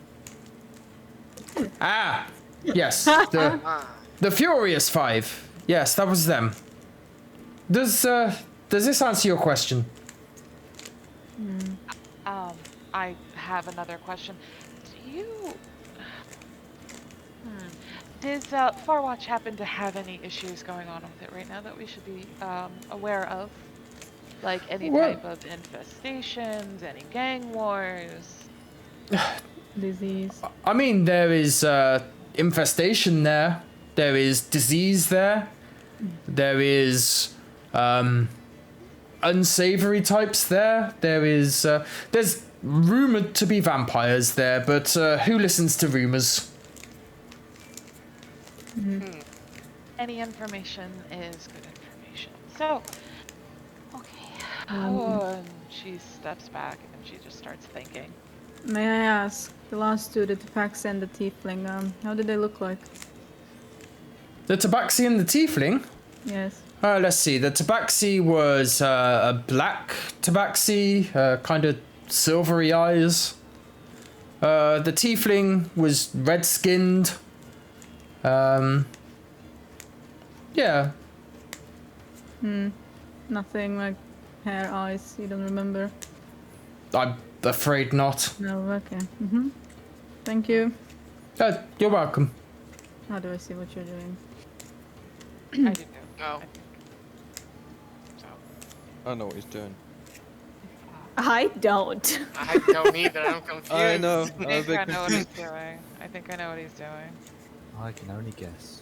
Yes, the Furious 5. Yes, that was them. Does this answer your question? I have another question. Does Farwatch happen to have any issues going on with it right now that we should be aware of? Like any type of infestations, any gang wars? Disease. I mean, there is infestation there. There is disease there. There is unsavory types there. There's rumored to be vampires there, but who listens to rumors? Any information is good information. So, okay. And she steps back and she just starts thinking. May I ask, the last two, the Tabaxi and the Tiefling, how did they look like? The Tabaxi and the Tiefling? Yes. Let's see. The Tabaxi was a black Tabaxi, kind of silvery eyes. The Tiefling was red-skinned. Yeah. Nothing like hair, eyes, you don't remember? I'm afraid not. No, okay. Thank you. You're welcome. How do I see what you're doing? I do know. Oh. I know what he's doing. I don't. I don't either. I'm confused. I know. I I'm a think bit I know what he's confused. doing. I think I know what he's doing. I can only guess.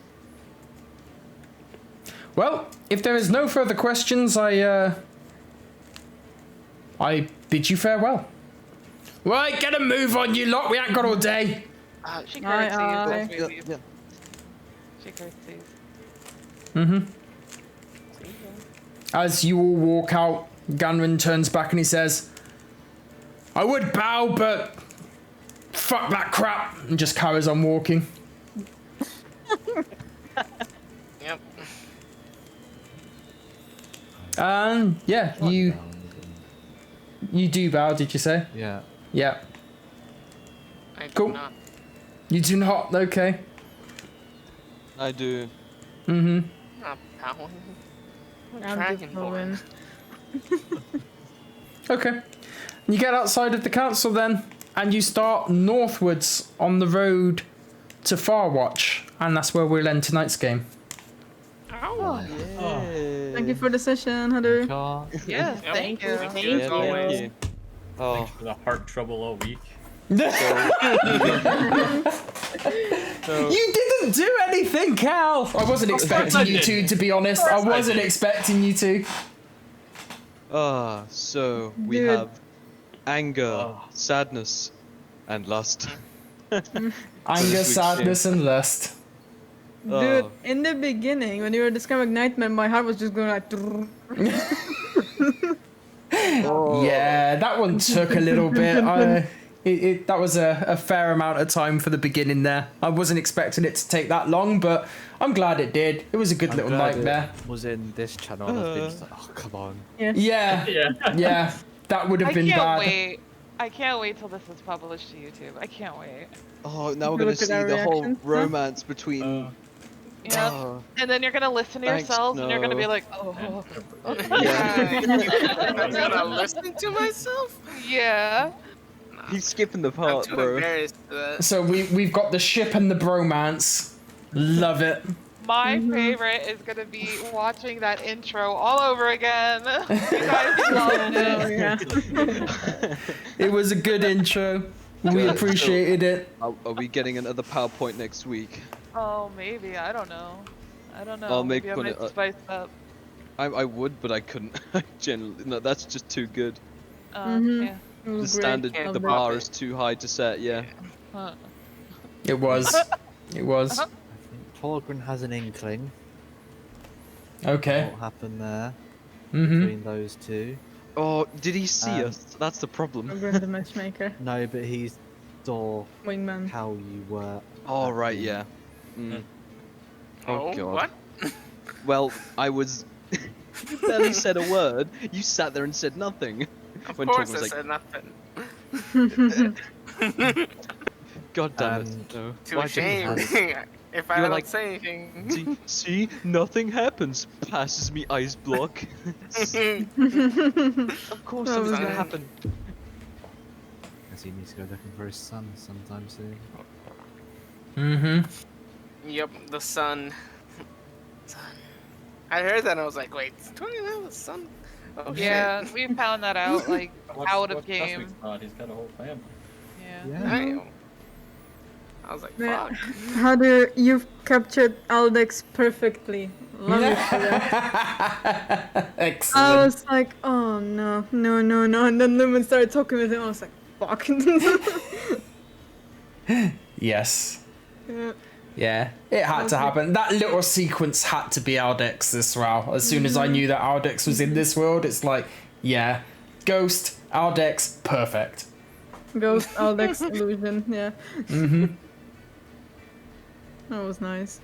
Well, if there is no further questions, I bid you farewell. Right, get a move on, you lot. We ain't got all day. She Aye, curtsies aye. as we leave. Yeah. She curtsies. As you all walk out, Ganrin turns back and he says, I would bow, but fuck that crap, and just carries on walking. Yep. And yeah, you do bow, did you say? Yeah. Yeah. I do Cool. not. You do not, okay. I do. Not bowing. I'm just going. Okay. You get outside of the council then, and you start northwards on the road to Farwatch, and that's where we'll end tonight's game. Thank you for the session, Heather. Car. Yes, thank you. Thank you as always. Oh, For the heart trouble all week. You didn't do anything, Cal! I wasn't expecting you to be honest. I wasn't expecting you to. So we Dude. have anger, sadness, and lust. Anger, week's sadness, and lust. Dude, in the beginning, when you were describing Nightmare, my heart was just going like... Yeah, that one took a little bit. That was a fair amount of time for the beginning there. I wasn't expecting it to take that long, but I'm glad it did. It was a good little glad nightmare. it was in this channel and I've been just like, oh, come on. Yeah, that would have I been can't bad. wait. I can't wait till this is published to YouTube. I can't wait. Oh, now we're Look gonna at see our the whole reactions, huh? romance between. Yeah. Oh, And then you're gonna listen to Thanks, yourselves and you're gonna be no. like, oh, yeah. I'm gonna listen to myself. yeah. He's skipping the I'm part, too bro. embarrassed for that. So we've got the ship and the bromance. Love it. My favorite is gonna be watching that intro all over again. You guys loved Oh, it. yeah. It was a good intro. We appreciated it. Are we getting another PowerPoint next week? Oh, maybe. I don't know. I'll make maybe I one, might spice up. I would, but I couldn't. Generally, no, that's just too good. Yeah. It was The great. standard, Can't the drop bar it. is too high to set. Yeah. Huh. It was. It was. I think Torgrim has an inkling Okay. what happened there Mm-hmm. between those two. Oh, did he see Um, us? That's the problem. Over the matchmaker. No, but he saw Wingman. how you were. Oh right, yeah. Mm. Oh, God. What? Well, I was. You barely said a word. You sat there and said nothing. Of When course Torgrim I was said nothing. God damn it. And No. Too Why didn't ashamed. If I You're don't like- say anything. See, nothing happens. Passes me ice block. Of course, That was something's gonna nice. happen. as he needs to go looking for his son sometime soon. Mm-hmm. Yep, the sun. Sun. I heard that and I was like, wait, 29 the sun? Oh Yeah, we found that out like out of What's game. Week's pod? He's got a whole family. Yeah. shit. Yeah. Damn. I was like, Yeah. fuck. Heather, you've captured Aldex perfectly. Love you for that. I Excellent. was like, oh no. And then Lumen started talking with him. I was like, fuck. Yes. Yeah. Yeah, it had to happen. That little sequence had to be Aldex as well. As soon as I knew that Aldex was in this world, it's like, yeah, Ghost, Aldex, perfect. Ghost, Aldex, illusion. Yeah. That was nice.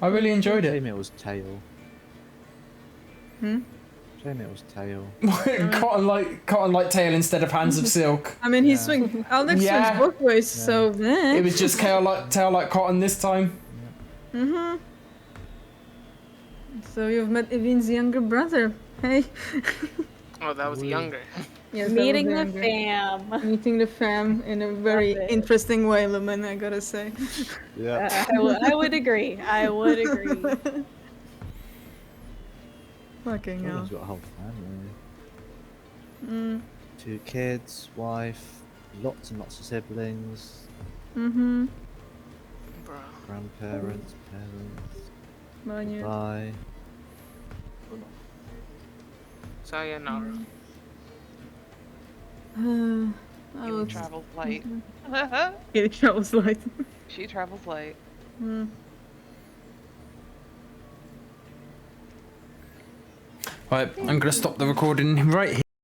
I really enjoyed it. Shame it was tail. Hmm? Shame it was tail. cotton like tail instead of hands of silk. I mean, he swings. Aldex Yeah. swings both ways, so. It was just tail like cotton this time. So you've met Ivinnes' younger brother. Hey. Oh, that was younger. Yes, that Meeting was the younger. fam. Meeting the fam in a very Love it. interesting way, Lumen, I gotta say. Yeah. I would agree. I would agree. Fucking hell. Someone's got a whole family. Mm. 2 kids, wife, lots and lots of siblings, Mm-hmm. Bro. grandparents, parents. Manya. Bye. Sayonara. I You was... travels light. It travels light. She travels light. Mm. Right, I'm gonna stop the recording right here.